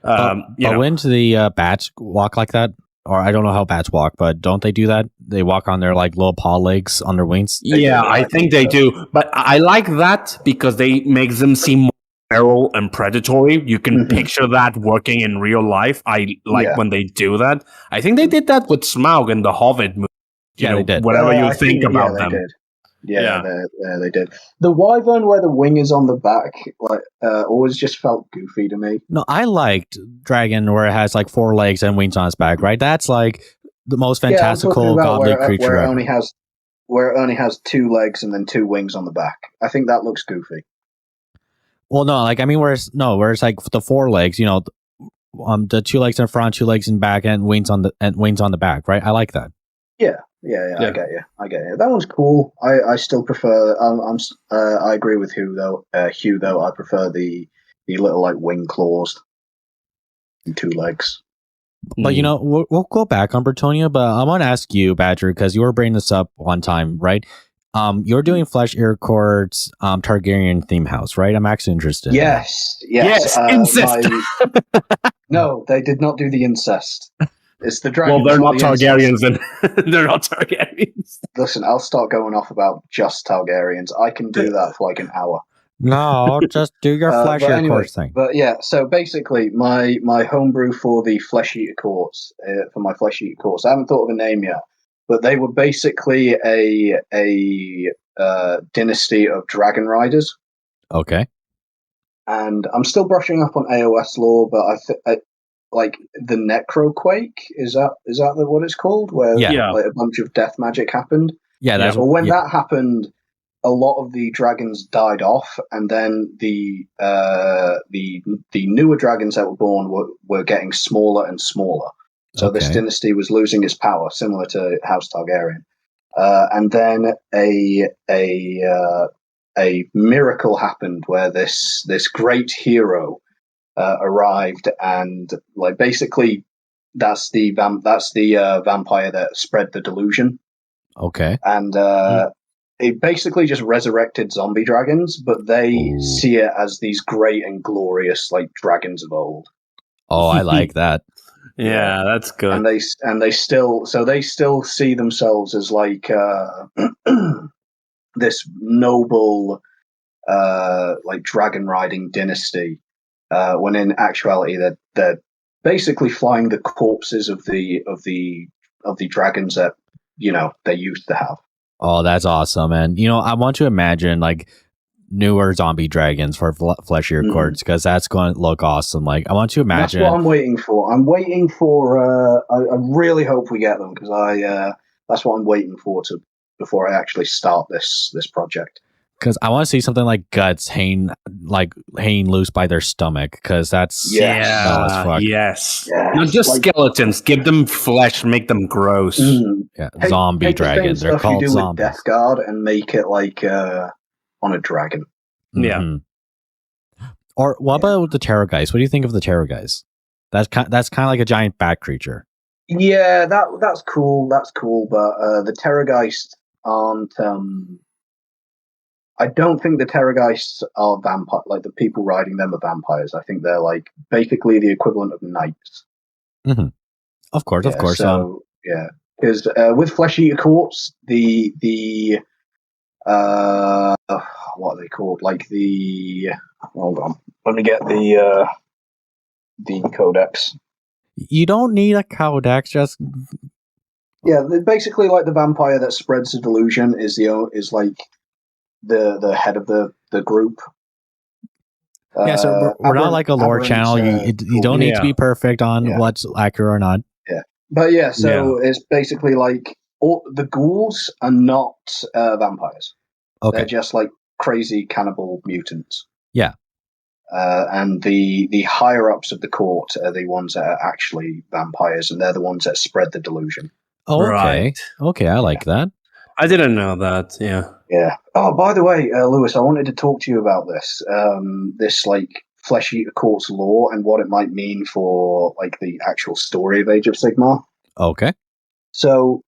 But wouldn't the bats walk like that? Or I don't know how bats walk, but don't they do that? They walk on their like little paw legs on their wings. Yeah, I think they do. But I like that because they make them seem more feral and predatory. You can picture that working in real life. I like when they do that. I think they did that with Smaug in the Hobbit movie. They did. Whatever you think about them. They did. Yeah, they did. The wyvern where the wing is on the back, always just felt goofy to me. No, I liked dragon where it has like 4 legs and wings on its back. Right, that's like the most fantastical godly creature. Where it only has 2 legs and then 2 wings on the back. I think that looks goofy. Well, no, like I mean, where it's like the 4 legs. The 2 legs in front, 2 legs in back, and wings on the back. Right, I like that. Yeah. I get you. That one's cool. I still prefer. I agree with Hugh though. I prefer the little like wing claws and 2 legs. But we'll go back on Bretonnia. But I want to ask you, Badger, because you were bringing this up one time, right? You're doing Flesh Ear Court's Targaryen theme house, right? I'm actually interested. Yes. Incest. No, they did not do the incest. It's the dragons. Well, they're not Targaryens, and they're not Targaryens. Listen, I'll start going off about just Targaryens. I can do that for like an hour. No, just do your Flesh Eater Courts thing. But yeah, so basically, my homebrew for the Flesh Eater Courts, I haven't thought of a name yet, but they were basically a dynasty of dragon riders. Okay. And I'm still brushing up on AOS lore, but I like the Necroquake, is that what it's called? Where like a bunch of death magic happened. Yeah, that's when that happened, a lot of the dragons died off, and then the newer dragons that were born were getting smaller and smaller. So this dynasty was losing its power, similar to House Targaryen. And then a miracle happened where this great hero arrived, and like basically that's the vampire that spread the delusion. Okay. And it basically just resurrected zombie dragons, but they see it as these great and glorious like dragons of old. Oh, I like that. Yeah, that's good. And they still see themselves as like this noble like dragon riding dynasty. When in actuality they're basically flying the corpses of the dragons that they used to have. Oh, that's awesome. And, I want to imagine like newer zombie dragons for fleshier courts, because that's going to look awesome. Like, I want to imagine. That's what I'm waiting for. I really hope we get them, because that's what I'm waiting for before I actually start this project. Because I want to see something like guts hanging loose by their stomach, because that's yes. Not just skeletons. Give them flesh, make them gross. Yeah, zombie dragons. They're called you do zombies. With Death Guard and make it like on a dragon. Yeah. Or what about the Terrorgeist? What do you think of the Terrorgeist? That's kind of like a giant bat creature. Yeah, that's cool. That's cool. But the Terrorgeist aren't. I don't think the Terrorgeists are vampire. Like, the people riding them are vampires. I think they're like basically the equivalent of knights. Mm-hmm. Of course. So because with flesh eater courts, the what are they called? Like hold on, let me get the codex. You don't need a codex, just they're basically like the vampire that spreads the delusion is like the head of the group. So we're not like a lore channel. You don't need to be perfect on what's accurate or not. Yeah, but it's basically like all the ghouls are not vampires. Okay, they're just like crazy cannibal mutants. Yeah. And the higher ups of the court are the ones that are actually vampires, and they're the ones that spread the delusion. Oh, okay. Right. Okay, I like that. I didn't know that. Yeah. Yeah. Oh, by the way, Lewis, I wanted to talk to you about this. This like flesh eater court's lore and what it might mean for like the actual story of Age of Sigmar. Okay. So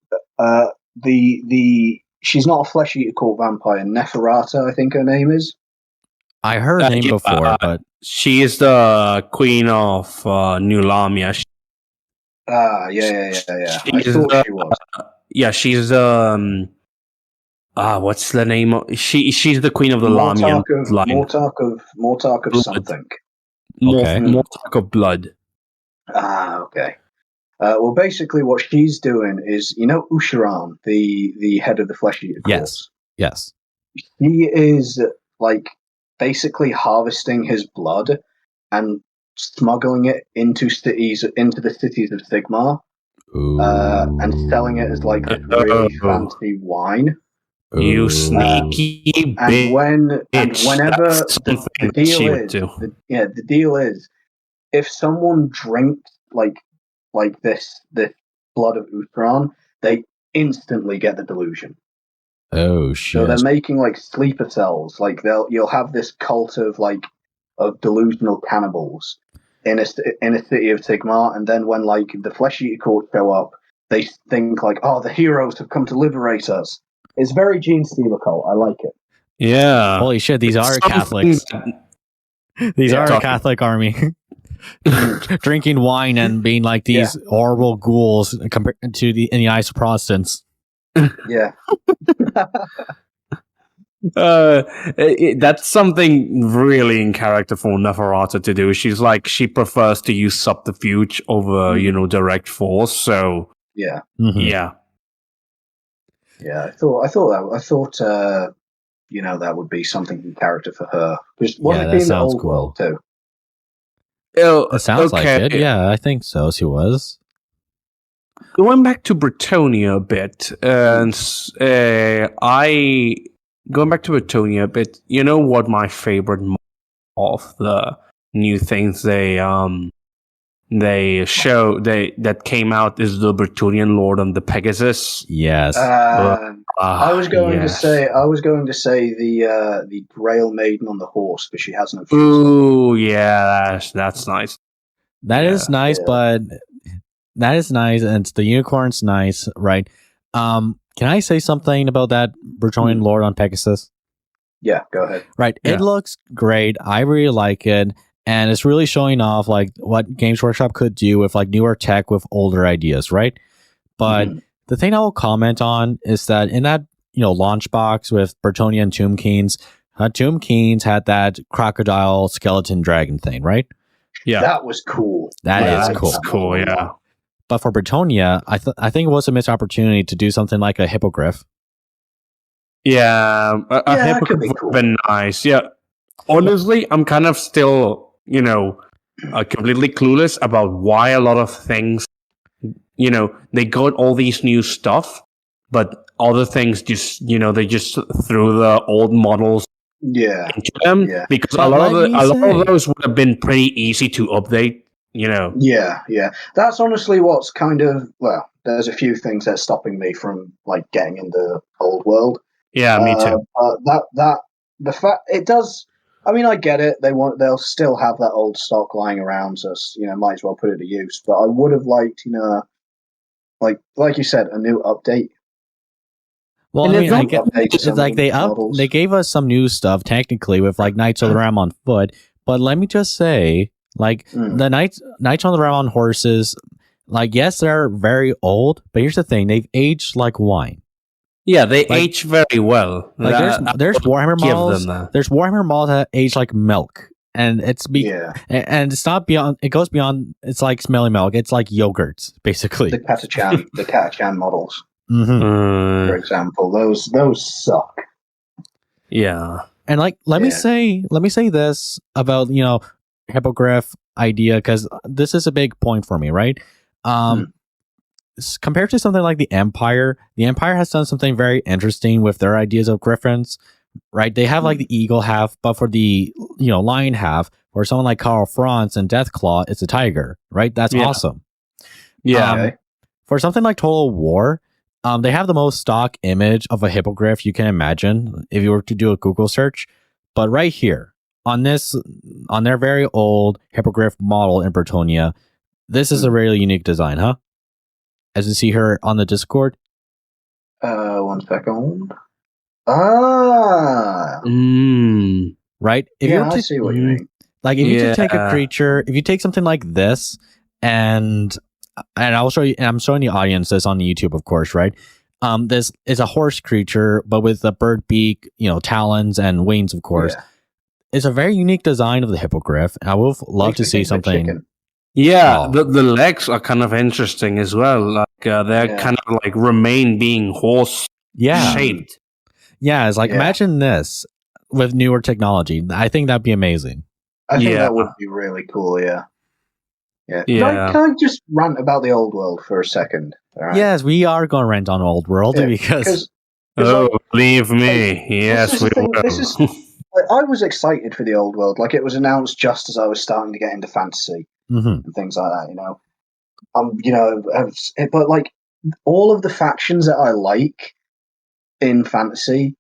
she's not a flesh eater court vampire. Neferata, I think her name is. I heard her name before, but she is the queen of New Lamia. Yeah. I thought she was. Yeah, she's what's the name of she's the queen of the Lamian line. Mortark of something. Okay. Mortark of blood. Okay. Well, basically what she's doing is, Usharan, the head of the flesh eater course. Yes. He is like basically harvesting his blood and smuggling it into the cities of Sigmar. And selling it as like a really fancy wine. You sneaky bitch. Whenever the deal is, if someone drinks like this blood of Uthran, they instantly get the delusion. Oh shit! So they're making like sleeper cells. Like you'll have this cult of delusional cannibals in a city of Sigmar, and then when like the flesh eater court show up, they think like, oh, the heroes have come to liberate us. It's very Gene Steeler cult. I like it. Yeah. Holy shit! These are Catholics. These are a Catholic army. Drinking wine and being like these horrible ghouls compared to in the eyes of Protestants. Yeah. That's something really in character for Neferata to do. She prefers to use subterfuge over, direct force. So yeah, yeah. I thought that would be something in character for her. That sounds cool world too. It sounds like it. Yeah, I think so. She was. Going back to Bretonnia a bit, and going back to Bretonnia a bit, you know what my favorite of the new things they show that came out is the Bretonnian Lord on the Pegasus. Yes. I was going to say the Grail Maiden on the horse, but she has no. Ooh, yeah, that's nice. That is nice, but that is nice, and the unicorn's nice, right? Can I say something about that Bretonnian Lord on Pegasus? Yeah, go ahead. Right, it looks great. I really like it, and it's really showing off like what Games Workshop could do with like newer tech with older ideas, right? But the thing I will comment on is that in that launch box with Bretonnian Tomb Kings, Tomb Kings had that crocodile skeleton dragon thing, right? Yeah, that was cool. That is cool. Cool, yeah. But for Bretonnia, I think it was a missed opportunity to do something like a hippogriff. Yeah, a Yeah, that hippogriff could be would cool. have been nice. Yeah, honestly, I'm kind of still, completely clueless about why a lot of things, they got all these new stuff, but other things just, they just threw the old models Yeah, into them yeah. because But a lot let me of say- those would have been pretty easy to update. Yeah. That's honestly what's kind of, well, there's a few things that's stopping me from like getting into Old World. Yeah, me too. The fact it does. I mean, I get it. They'll still have that old stock lying around, so might as well put it to use. But I would have liked, like you said, a new update. Well, And I it's mean, I not- get Update some it's like models. they gave us some new stuff technically with like Knights of the Ram on foot, but let me just say, like the Knights on the Ram on horses, like yes, they're very old, but here's the thing: they've aged like wine. Yeah, they age very well. Like there's Warhammer give models. them that. There's Warhammer models that age like milk, and Yeah, and it's not beyond. It goes beyond. It's like smelly milk. It's like yogurt, basically. the Catachan models, Mm-hmm. for example, those suck. Yeah. And like, let me Yeah. say this about hippogriff idea, because this is a big point for me, right? Compared to something like the Empire has done something very interesting with their ideas of griffins, right? They have like the eagle half, but for the lion half, for someone like Karl Franz and Deathclaw, it's a tiger, right? That's awesome. Yeah. Okay. For something like Total War, they have the most stock image of a hippogriff you can imagine if you were to do a Google search. But right here on their very old hippogriff model in Bretonnia, this is a really unique design, huh? As you see here on the Discord. 1 second. Ah, Right? If yeah, I see what you mean. Like if you just take a Yeah. creature, if you take something like this, and I'll show you, and I'm showing the audience this on YouTube, of course, right? This is a horse creature, but with a bird beak, talons and wings, of course. Yeah. It's a very unique design of the hippogriff. And I would love Makes to me see think of a something. chicken. Yeah, Oh. the legs are kind of interesting as well. Like they're kind of like remain being horse Yeah. shaped. Yeah. It's like, Yeah. imagine this with newer technology. I think that'd be amazing. I think Yeah. that would be really cool. Yeah. Yeah. Yeah. Can I just rant about the Old World for a second? All right? Yes, we are going to rant on Old World Yeah, because Oh, believe me. this Yes, is we the thing, will. this is- I was excited for the Old World. Like it was announced just as I was starting to get into fantasy Mhm. and things like that. But like all of the factions that I like in fantasy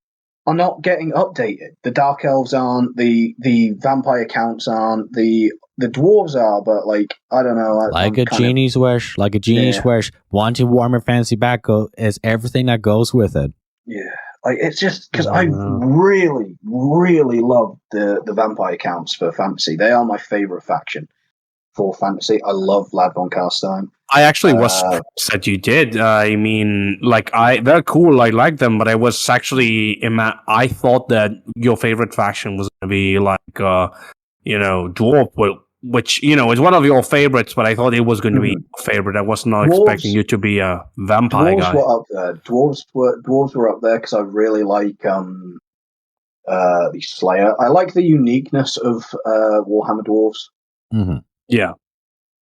are not getting updated. The Dark Elves aren't. The vampire counts aren't. The dwarves are, but like I don't know. like a genie's wish, wanting Warhammer Fantasy back is everything that goes with it. Yeah, like it's just because I really, really love the vampire counts for fantasy. They are my favorite faction for fantasy. I love Vlad von Carstein. I actually was surprised that you did. I mean, they're cool. I like them, but I was actually I thought that your favorite faction was going to be like dwarf, which is one of your favorites. But I thought it was going to be your favorite. I was not expecting you to be a vampire Dwarves guy. were up there. Dwarves were up there because I really like the Slayer. I like the uniqueness of Warhammer dwarves. Mm-hmm. Yeah.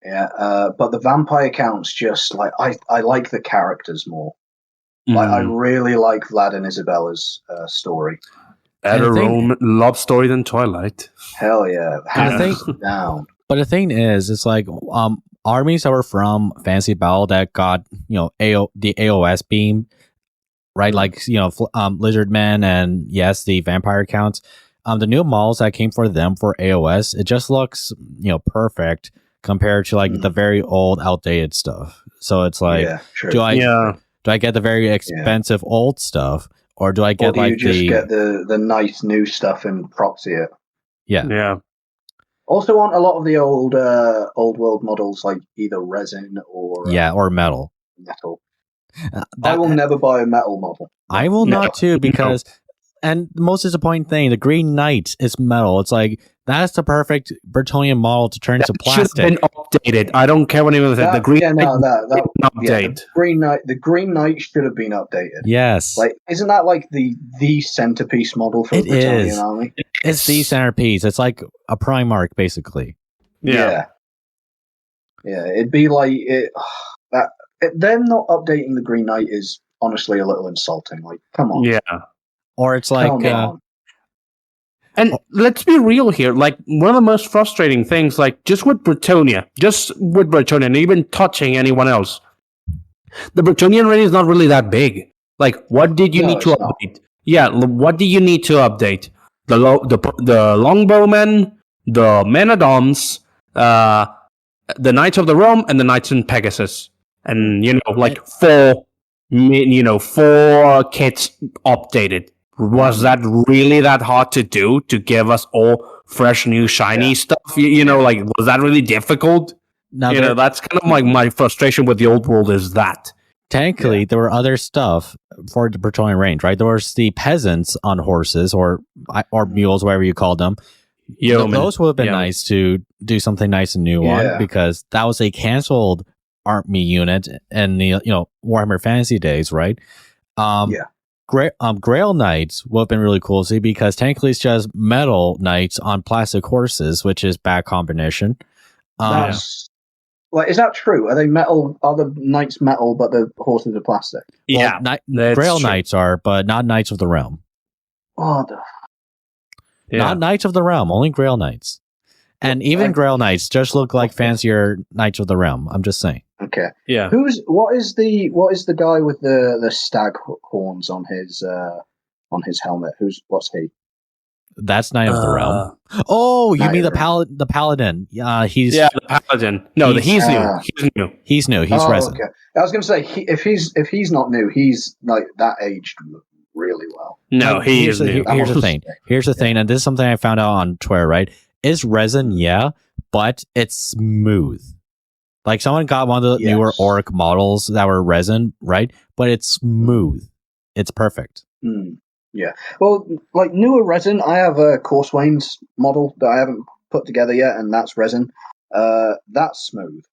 Yeah, but the vampire counts just like I like the characters more. Like I really like Vlad and Isabella's story. Better love story than Twilight. Hell yeah, hands down. But the thing is, it's like armies that were from Fantasy Battle that got the AOS beam, right? Like Lizard Men and yes, the vampire counts. The new models that came for them for AOS, it just looks perfect compared to like the very old, outdated stuff. So it's like, do I get the very expensive old stuff, or do I get get the nice new stuff and proxy it? Yeah. Also, on a lot of the old world models, like either resin or metal. I will never buy a metal model. I will not too, because And the most disappointing thing, the Green Knight is metal. It's like, that's the perfect Bretonnian model to turn into Should have plastic. been updated. I don't care what anyone said. The Green Knight the Green Knight should have been updated. Yes. Like, isn't that like the centerpiece model for the Bretonnian army? It's the centerpiece. It's like a Primarch, basically. Yeah, it'd be like them not updating the Green Knight is honestly a little insulting. Like, come on. Yeah. Or it's like, and let's be real here. Like, one of the most frustrating things, like, just with Bretonnia, and even touching anyone else, the Bretonnian rating is not really that big. Like, what did you need to update? Yeah, what do you need to update? The longbowmen, the men-at-arms, the Knights of the Realm, and the Knights in Pegasus. And, like, four kits updated. Was that really that hard to do, to give us all fresh, new, shiny stuff? Like, was that really difficult? Now That's kind of like my frustration with the old world is that. Technically, there were other stuff for the Bretonnian range, right? There was the peasants on horses or mules, whatever you called them. Those would have been nice to do something nice and new on, because that was a canceled army unit in the Warhammer Fantasy days, right? Grail Knights would have been really cool to see, because technically it's just metal knights on plastic horses, which is bad combination. Is that true? Are they metal? Are the knights metal, but the horses are plastic? Yeah, Grail Knights are, but not Knights of the Realm. Not Knights of the Realm, only Grail Knights. And even Grail Knights just look like fancier Knights of the Realm. I'm just saying. Okay. Yeah. What is the guy with the stag horns on his helmet? What's he? That's Knight of the Realm. Oh, you mean the paladin? He's the paladin. No, he's new. He's new. He's resin. Okay. I was going to say if he's not new, he's like that aged really well. No, he is new. Here's the thing. Here's the thing, and this is something I found out on Twitter. Right? It's resin, but it's smooth. Like, someone got one of the newer orc models that were resin, right? But it's smooth. It's perfect. Yeah. Well, like newer resin, I have a Corswain's model that I haven't put together yet, and that's resin. That's smooth.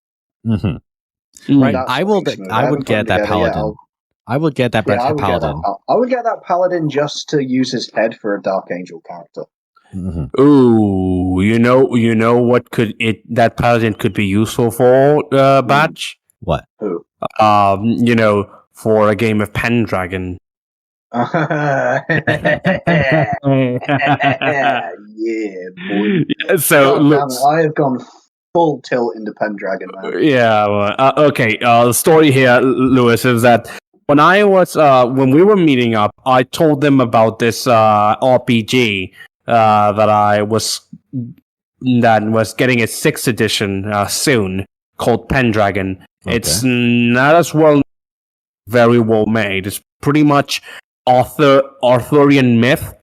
Mm-hmm. Right. I would get that paladin. I would get that paladin. I would get that paladin just to use his head for a Dark Angel character. Mm-hmm. Ooh, you know what that paladin could be useful for, Batch? What? Who? For a game of Pendragon. Yeah, boy. So I have gone full tilt into Pendragon now. Yeah. Okay. The story here, Lewis, is that when we were meeting up, I told them about this RPG that was getting its 6th edition soon, called Pendragon. Okay. It's not as very well made. It's pretty much Arthurian myth,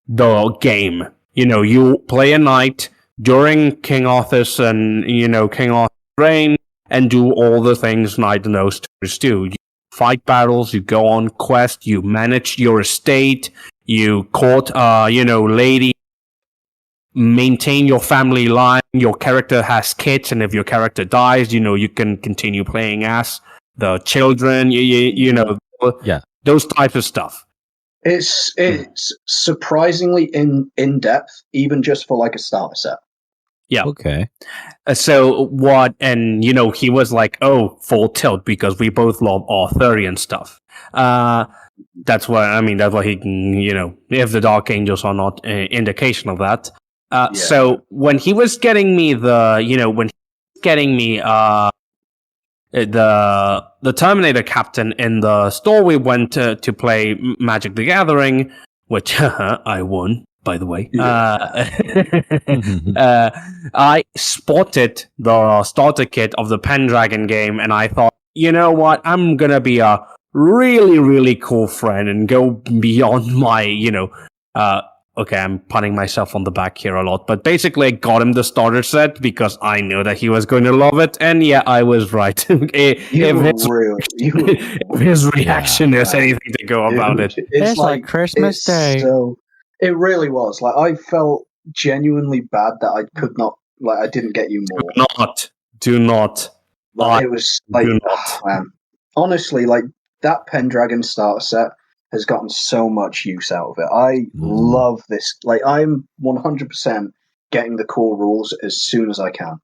the game. You play a knight during King Arthur's and King Arthur's reign, and do all the things knight and those do. You fight battles, you go on quest, you manage your estate, you court lady, maintain your family line. Your character has kids, and if your character dies, you can continue playing as the children. Those types of stuff. It's surprisingly in depth, even just for like a starter set. Yeah. Okay. So what? And he was like, "Oh, full tilt," because we both love Arthurian stuff. That's why he can. If the Dark Angels are not an indication of that. So when he was getting me the Terminator captain in the store, we went to play Magic the Gathering, which I won, by the way. I spotted the starter kit of the Pendragon game, and I thought, you know what, I'm gonna be a really, really cool friend and go beyond my, okay, I'm patting myself on the back here a lot, but basically I got him the starter set because I knew that he was going to love it, and yeah, I was right. if his reaction is anything to go about it. It's like Christmas Day. So it really was. Like, I felt genuinely bad that I could not, like, I didn't get you more. Do not. Like, it was like, man. Honestly, like, that Pendragon starter set has gotten so much use out of it. I love this. Like, I'm 100% getting the core rules as soon as I can.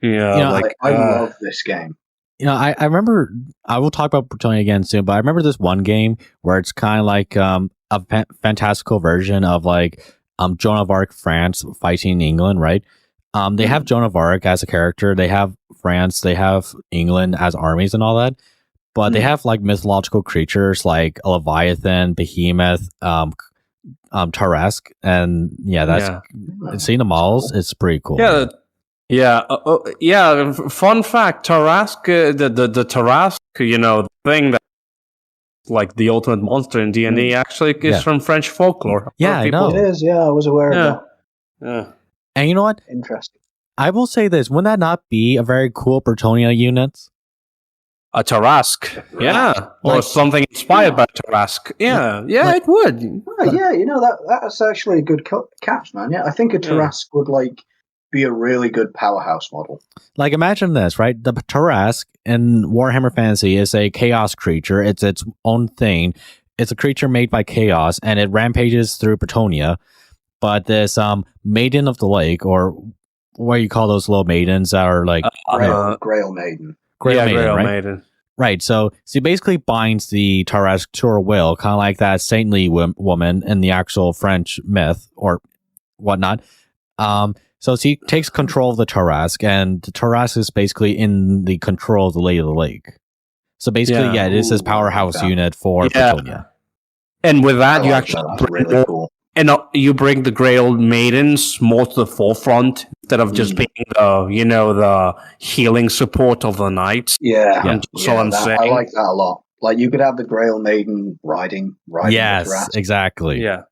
Yeah, I love this game. I remember, I will talk about Bretonnia again soon, but I remember this one game where it's kind of like a fantastical version of like Joan of Arc France fighting England, right? They have Joan of Arc as a character, they have France, they have England as armies and all that, but they have like mythological creatures like a Leviathan, Behemoth, Tarrasque, and seeing the models, it's pretty cool. Yeah. Fun fact: Tarrasque, the Tarrasque, the thing that like the ultimate monster in D&D actually is from French folklore. Yeah, I know. It is. Yeah, I was aware of that. Yeah. And you know what? Interesting. I will say this: wouldn't that not be a very cool Bretonnia unit? A Tarrasque, or something inspired by Tarrasque. It would. That's actually a good catch, man. Yeah, I think a Tarrasque would be a really good powerhouse model. Like, imagine this, right? The Tarrasque in Warhammer Fantasy is a chaos creature. It's its own thing. It's a creature made by chaos, and it rampages through Bretonnia. But this Maiden of the Lake, or what do you call those little maidens that are like Grail Maiden. Grail Maiden. Right, so she basically binds the Tarrasque to her will, kind of like that saintly woman in the actual French myth or whatnot. So she takes control of the Tarrasque, and the Tarrasque is basically in the control of the Lady of the Lake. So basically, it is this powerhouse unit for Bretonnia. And with that, you actually really cool. And you bring the Grail Maidens more to the forefront instead of just being the healing support of the knights. Yeah, I'm saying. I like that a lot. Like, you could have the Grail Maiden riding. Yes, the Tarrasque. Exactly. Yeah,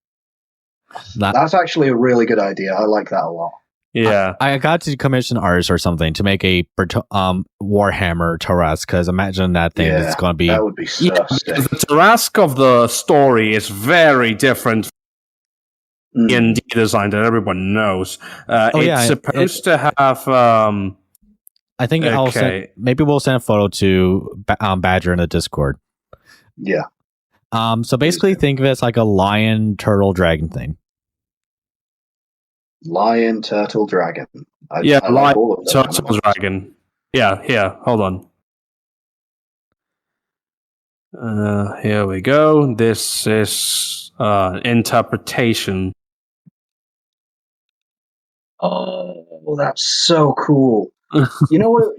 that's actually a really good idea. I like that a lot. Yeah, I got to commission artists or something to make a Warhammer Tarrasque, because imagine that thing is going to be. That would be so sick. The Tarrasque of the story is very different. D&D design that everyone knows. It's supposed to have. I think maybe we'll send a photo to Badger in the Discord. Yeah. So basically, think of it as like a lion, turtle, dragon thing. Lion, turtle, dragon. Lion, turtle, dragon. Yeah. Here, hold on. Here we go. This is interpretation. Oh, that's so cool. You know what?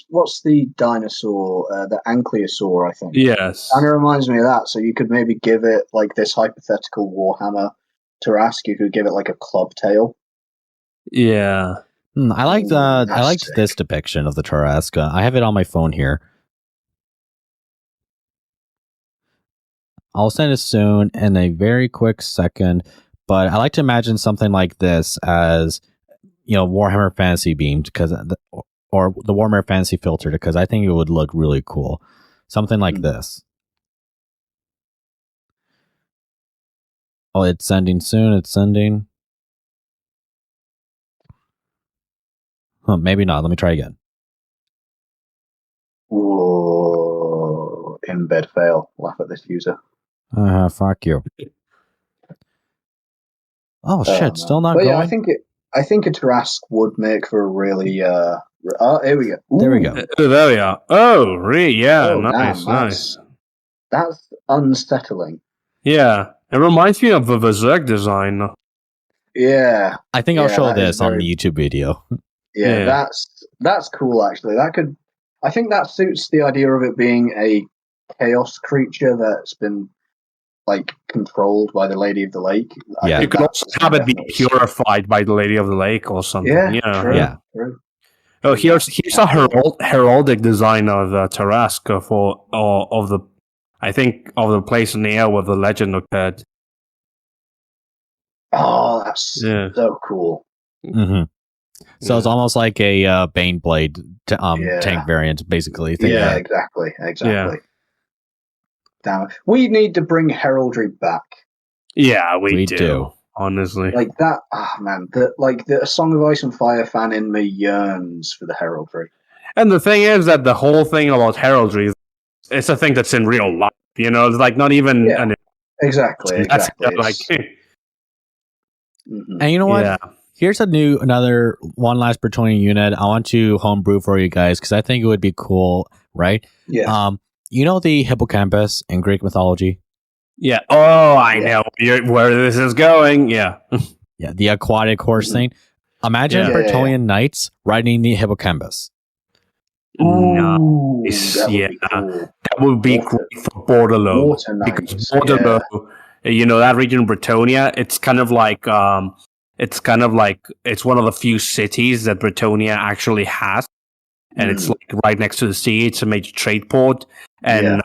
What's the dinosaur? The ankylosaur, I think. Yes. Kind of reminds me of that. So you could maybe give it like this hypothetical Warhammer Tarrasque. You could give it like a club tail. Yeah. I liked this depiction of the Tarrasque. I have it on my phone here. I'll send it soon in a very quick second. But I like to imagine something like this as, Warhammer Fantasy beamed, or the Warhammer Fantasy filtered, because I think it would look really cool. Something like this. Oh, it's sending soon. It's sending. Maybe not. Let me try again. Whoa. Embed fail. Laugh at this user. Fuck you. Oh shit! Still not going. Yeah, I think a Tarrasque would make for a really. Here we go. Ooh. There we go. There we are. Oh, really? Yeah, nice. That's unsettling. Yeah, it reminds me of the Berserk design. Yeah, I think I'll show this on the YouTube video. Yeah, that's cool. Actually, I think that suits the idea of it being a chaos creature that's been controlled by the Lady of the Lake. You could also have it be purified by the Lady of the Lake or something. True. Oh, here's a heraldic design of the Tarrasque of the place in the air where the legend occurred. Oh, that's Yeah. so cool. Mm-hmm. So it's almost like a Bane Blade tank variant, basically. Yeah, exactly. Yeah. Damn it. We need to bring heraldry back. Yeah, we do. do. Honestly. Like that, man. The Song of Ice and Fire fan in me yearns for the heraldry. And the thing is that the whole thing about heraldry, it's a thing that's in real life. You know, it's like not even an. Exactly. That's like. And you know what? Yeah. Here's another one last Bretonnian unit I want to homebrew for you guys because I think it would be cool, right? Yeah. You know the hippocampus in Greek mythology? Yeah. Oh, I know where this is going. Yeah. Yeah, the aquatic horse thing. Imagine Bretonnian knights riding the hippocampus. Nice. That would be great for Bordello. Water knights. Because Bordello, you know, that region, Bretonnia, it's kind of like it's one of the few cities that Bretonnia actually has, and it's like right next to the sea. It's a major trade port, and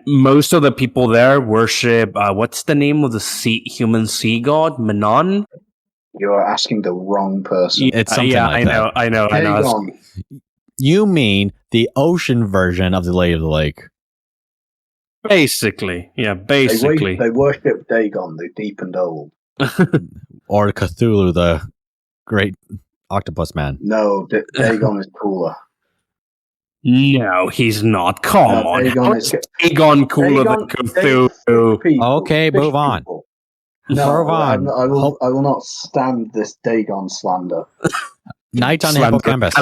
most of the people there worship. What's the name of the human sea god? Manon. You are asking the wrong person. It's something like that. I know. You mean the ocean version of the Lady of the Lake? Basically. They worship Dagon, the deep and old. Or Cthulhu, the great octopus man. No, Dagon is cooler. No, he's not. Come on. Dagon cooler than Cthulhu. Okay, move on. No, move on. I will not stand this Dagon slander. Night on hippocampus.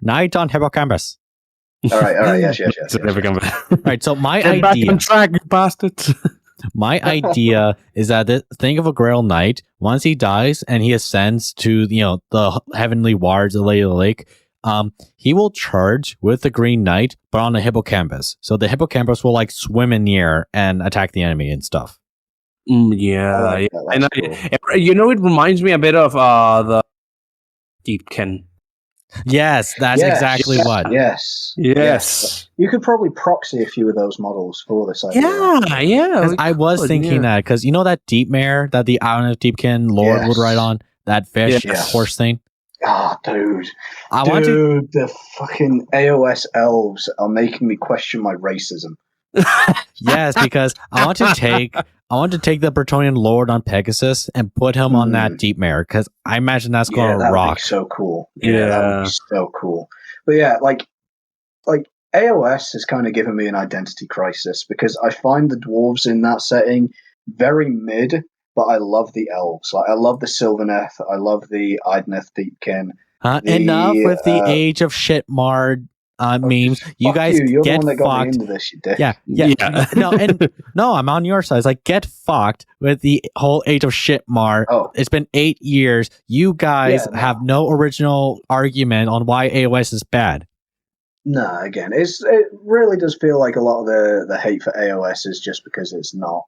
Night on hippocampus. All right. Yes. Right. So my Get idea. Back on track, you bastards. My idea is that think of a Grail Knight. Once he dies and he ascends to the heavenly wards of the Lady of the Lake, he will charge with the Green Knight, but on a hippocampus. So the hippocampus will like swim in the air and attack the enemy and stuff. Yeah. And cool. You know, it reminds me a bit of the Deepkin. Yes, that's exactly what. Yes. You could probably proxy a few of those models for this idea. Yeah. I was thinking that because you know that deep mare that the Island of Deepkin Lord would ride on, that fish horse thing. Oh, dude. The fucking AOS elves are making me question my racism. Yes, because I want to take the Bretonnian Lord on Pegasus and put him on that deep mare because I imagine that's going to rock. Be so cool. That would be so cool. But like AOS has kind of given me an identity crisis because I find the dwarves in that setting very mid, but I love the elves. Like I love the Sylvaneth, I love the Idoneth Deepkin. Enough with the Age of Shit Marred memes. You guys You're get the one that got me fucked. into this, you dick. Yeah. No, I'm on your side. It's like get fucked with the whole Age of Shit Mar. It's been 8 years. You guys have no original argument on why AOS is bad. No, again, it really does feel like a lot of the hate for AOS is just because it's not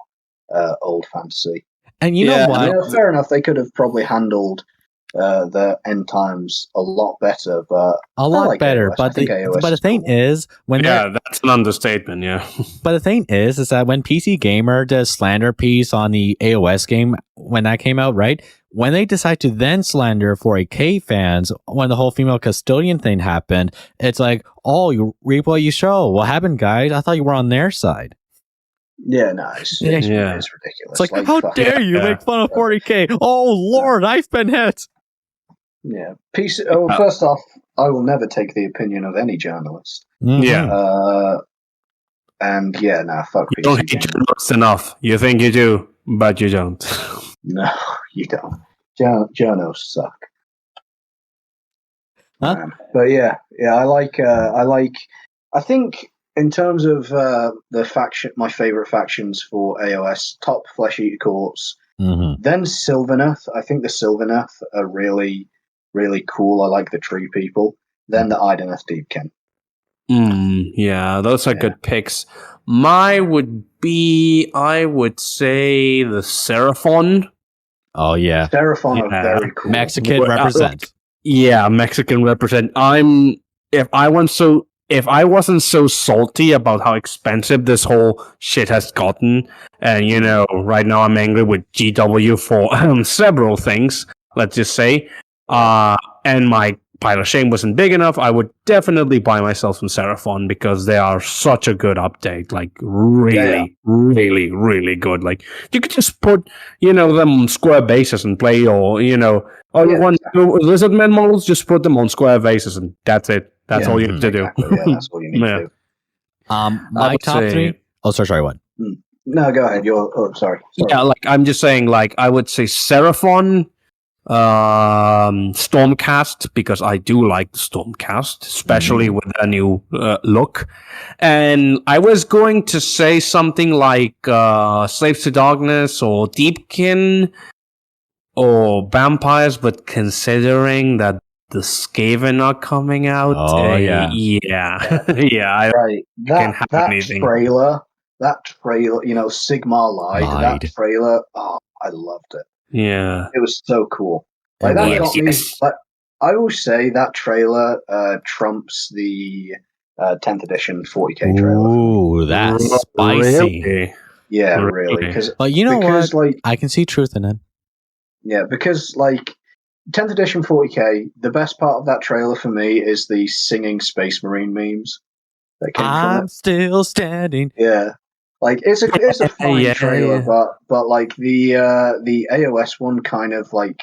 old fantasy. And you know what? Fair enough. They could have probably handled the end times a lot better, but a lot better. AOS. But the thing is, that's an understatement. Yeah. But the thing is that when PC Gamer did a slander piece on the AOS game when that came out, right? When they decide to then slander 4AK fans, when the whole female custodian thing happened, it's like, oh, you reap what you show. What happened, guys? I thought you were on their side. Yeah, no, it's ridiculous. It's like how dare you make fun of 40K? Oh, Lord, I've been hit. Yeah. First off, I will never take the opinion of any journalist. Yeah. And fuck you don't hate journalists enough. You think you do, but you don't. No, you don't. Journos suck. Huh? But I think in terms of the faction, my favorite factions for AOS, top Flesh Eater Courts, then Sylvaneth. I think the Sylvaneth are really, really cool. I like the Tree People. Then the Idoneth Deepkin. Yeah, those are good picks. Mine would be, I would say, the Seraphon. Oh, yeah. Seraphon are very cool. Mexican represent. Mexican represent. If I want if I wasn't so salty about how expensive this whole shit has gotten, and right now I'm angry with GW for several things, let's just say, and my pile of shame wasn't big enough, I would definitely buy myself some Seraphon because they are such a good update. Like really, really, really good. Like you could just put, them on square bases and play, or you want lizard men models, just put them on square bases and that's it. That's all you need to do. Exactly. Yeah, that's all you need to do. My top three. Oh, sorry. What? No, go ahead. Sorry. Yeah, like I'm just saying, like I would say Seraphon, Stormcast, because I do like the Stormcast, especially with a new look. And I was going to say something like Slaves to Darkness or Deepkin or Vampires, but considering that the Skaven are coming out, right. That trailer, Sigmar lied. That trailer, I loved it. Yeah, it was so cool. Like that got me. Like, I will say that trailer trumps the 10th edition 40k trailer. Ooh, that's spicy. Really? Yeah, really. But you know what? Like, I can see truth in it. Yeah, because like 10th edition 40k, the best part of that trailer for me is the singing Space Marine memes that came from it. Still standing. Yeah. Like it's a fine trailer, but like the AOS one kind of like,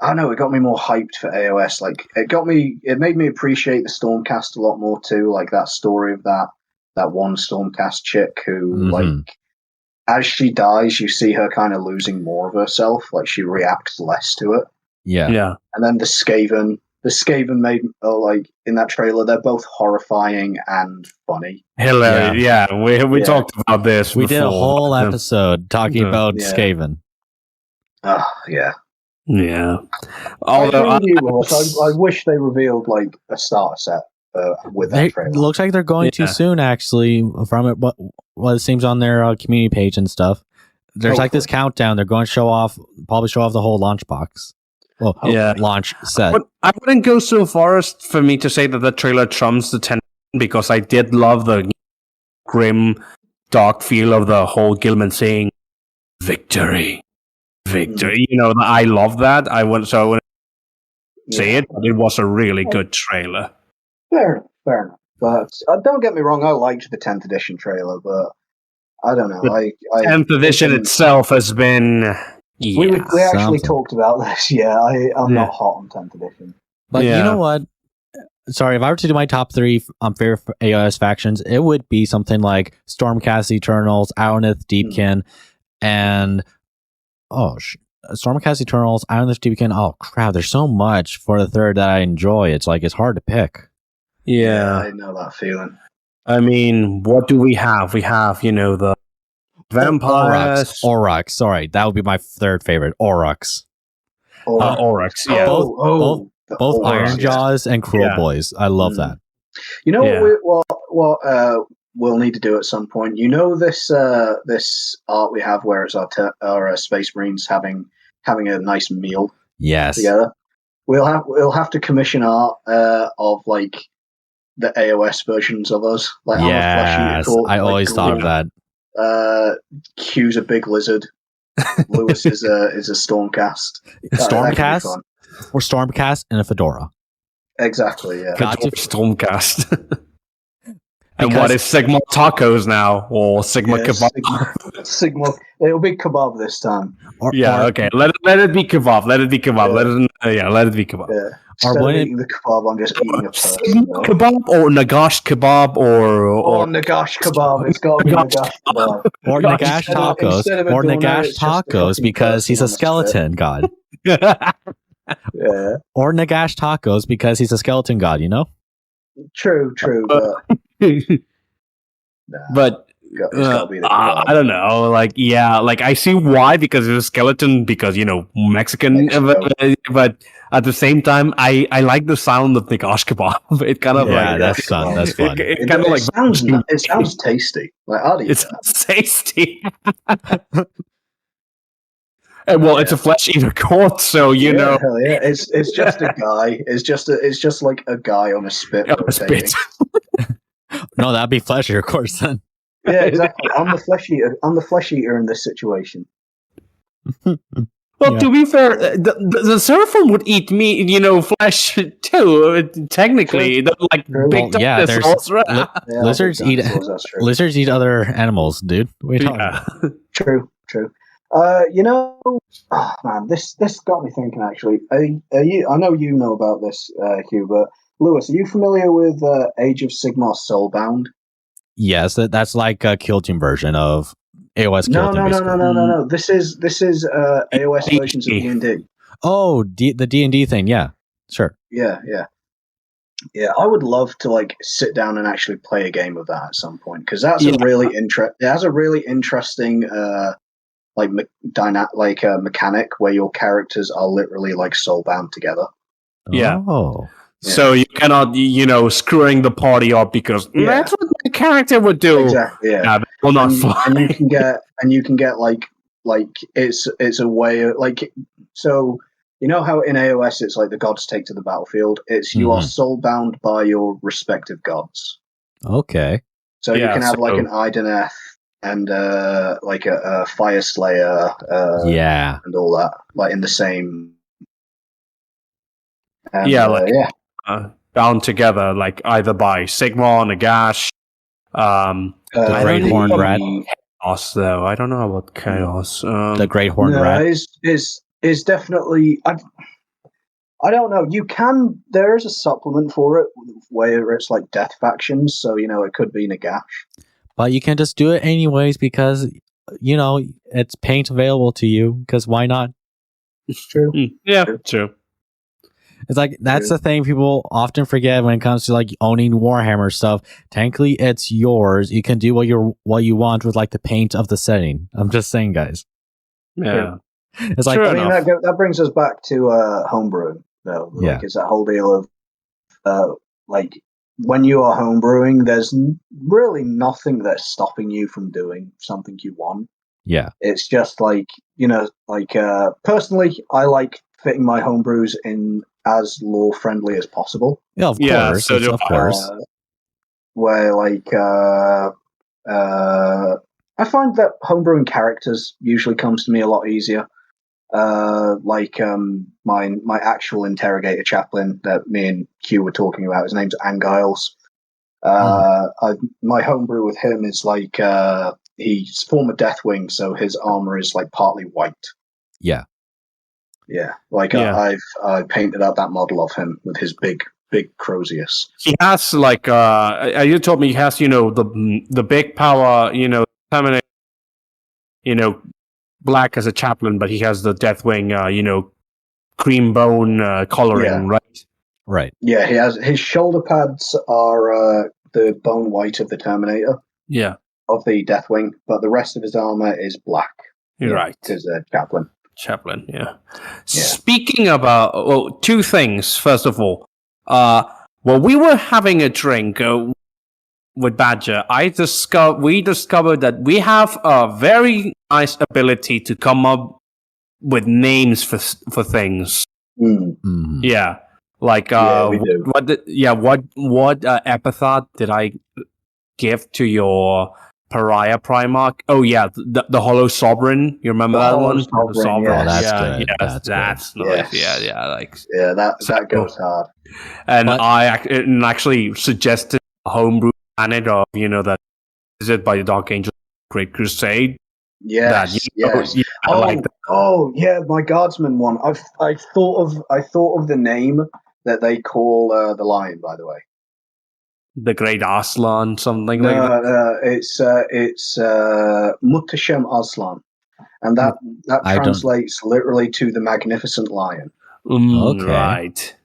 I don't know, it got me more hyped for AOS. Like it made me appreciate the Stormcast a lot more too. Like that story of that one Stormcast chick who like, as she dies, you see her kind of losing more of herself. Like she reacts less to it. Yeah. And then the Skaven made like in that trailer, they're both horrifying and funny. Hilarious. Yeah, we talked about this. We did a whole episode talking about Skaven. Yeah. Although I wish they revealed like a starter set with that trailer. Looks like they're going too soon, actually. From it, what it seems on their community page and stuff. There's like this countdown. They're going to probably show off the whole launch box. Well, launch set. I wouldn't go so far as for me to say that the trailer trumps the 10, because I did love the grim, dark feel of the whole Gilman saying victory. I love that. I wouldn't say it, but it was a really good trailer. Fair enough. But don't get me wrong, I liked the 10th edition trailer, but I don't know. The 10th edition itself has been. We actually talked about this. Yeah, I'm not hot on 10th edition. But you know what? Sorry, if I were to do my top three favorite AOS factions, it would be something like Stormcast Eternals, Aonith Deepkin, and Stormcast Eternals, Aonith Deepkin. Oh crap! There's so much for the third that I enjoy. It's like it's hard to pick. Yeah, I know that feeling. I mean, what do we have? We have, the Vampires. Aurochs. Sorry, that would be my third favorite. Aurochs. Aurochs. Yeah. Both Iron Jaws and Cruel Boys. I love that. You know what we'll need to do at some point. You know this art we have where it's our Space Marines having a nice meal. Yes. Together. We'll have to commission art of like the AOS versions of us. Like yes, I always thought of that. Q's a big lizard. Lewis is a Stormcast. Stormcast or Stormcast and a fedora. Exactly. Yeah. Stormcast. And what is Sigma tacos now, or Sigma kebab? Sigma. It'll be kebab this time. Okay. Let it be kebab. Let it be kebab. Let it be kebab. Yeah. Instead of eating the kebab, I'm just eating a person. Kebab or Nagash kebab or Nagash kebab. It's got to be Nagash kebab. Or Nagash tacos. Or Nagash tacos because he's a skeleton god. Yeah. Or Nagash tacos because he's a skeleton god, True, but I don't know. Like I see why, because it's a skeleton, because Mexican, but at the same time, I like the sound of Nagash kebab. It kind of that's fun. That's fun. It kind of like it sounds tasty. Like I'd eat it's tasty. Well, it's a flesh eater court, so you know. Hell yeah. It's just a guy. It's just like a guy on a spit. On a spit. No, that'd be flesh eater, of course. Then. Yeah, exactly. I'm the flesh eater. I'm the flesh eater in this situation. Well, to be fair, the Seraphim would eat meat, flesh too. Technically, like big dinosaurs. Lizards eat lizards eat other animals, dude. What are you talking about? True. Oh man, this got me thinking. Actually, are you? I know you know about this, Hugh, but Lewis, are you familiar with Age of Sigmar Soulbound? Yes, that's like a Kill Team version of AOS Kill Team. No. This is AOS versions of D&D. Oh, the D&D thing. Yeah, sure. Yeah. I would love to like sit down and actually play a game of that at some point because that's it has a really interesting mechanic where your characters are literally like soulbound together. Yeah. Oh. Yeah. So you cannot, screwing the party up because that's what my character would do. Exactly. Yeah. Will not fly. And you can get like it's a way of like so you know how in AOS it's like the gods take to the battlefield. It's you are soulbound by your respective gods. Okay. So you can have like an Ideneth and like a Fire Slayer. And all that like in the same. And, bound together, like either by Sigmar, Nagash, the Great Horned Rat. Chaos, though. I don't know about Chaos. The Great Horned Rat is definitely. I don't know. There is a supplement for it where it's like death factions, so it could be Nagash. But you can just do it anyways because it's paint available to you. Because why not? True. True. It's like that's the thing people often forget when it comes to like owning Warhammer stuff. Technically, it's yours. You can do what you want with like the paint of the setting. I'm just saying, guys. Yeah, it's like that brings us back to homebrew though. Like, it's that whole deal of like when you are homebrewing, there's really nothing that's stopping you from doing something you want. Yeah, it's just like personally, I like fitting my homebrews in as lore friendly as possible. Yeah, of course. So of course. Where I find that homebrewing characters usually comes to me a lot easier. My actual interrogator chaplain that me and Q were talking about, his name's Angiles. My homebrew with him is like he's former Deathwing, so his armor is like partly white. Yeah. Yeah, I painted out that model of him with his big Crozius. He has like you told me he has the big power Terminator, black as a chaplain, but he has the Deathwing cream bone coloring, right? Right. Yeah, he has his shoulder pads are the bone white of the Terminator. Yeah, of the Deathwing, but the rest of his armor is black. You're right. Because chaplain. Chaplain, yeah. Speaking about two things. First of all, we were having a drink with Badger, we discovered that we have a very nice ability to come up with names for things. Mm. Yeah, like we do. what epithet did I give to your Pariah Primarch? Oh yeah, the Hollow Sovereign. You remember that one? Sovereign, Oh, that's yeah, good. yeah, that's nice. Yes. Yeah, that goes hard. And I actually suggested a homebrew planet of that is it by the Dark Angel Great Crusade. Yes, yes. I like that. Oh yeah, my Guardsman one. I thought of the name that they call the lion. By the way, the Great Arslan, something no, like that. It's Mutashem Arslan, and that translates literally to the Magnificent Lion. Okay. Right.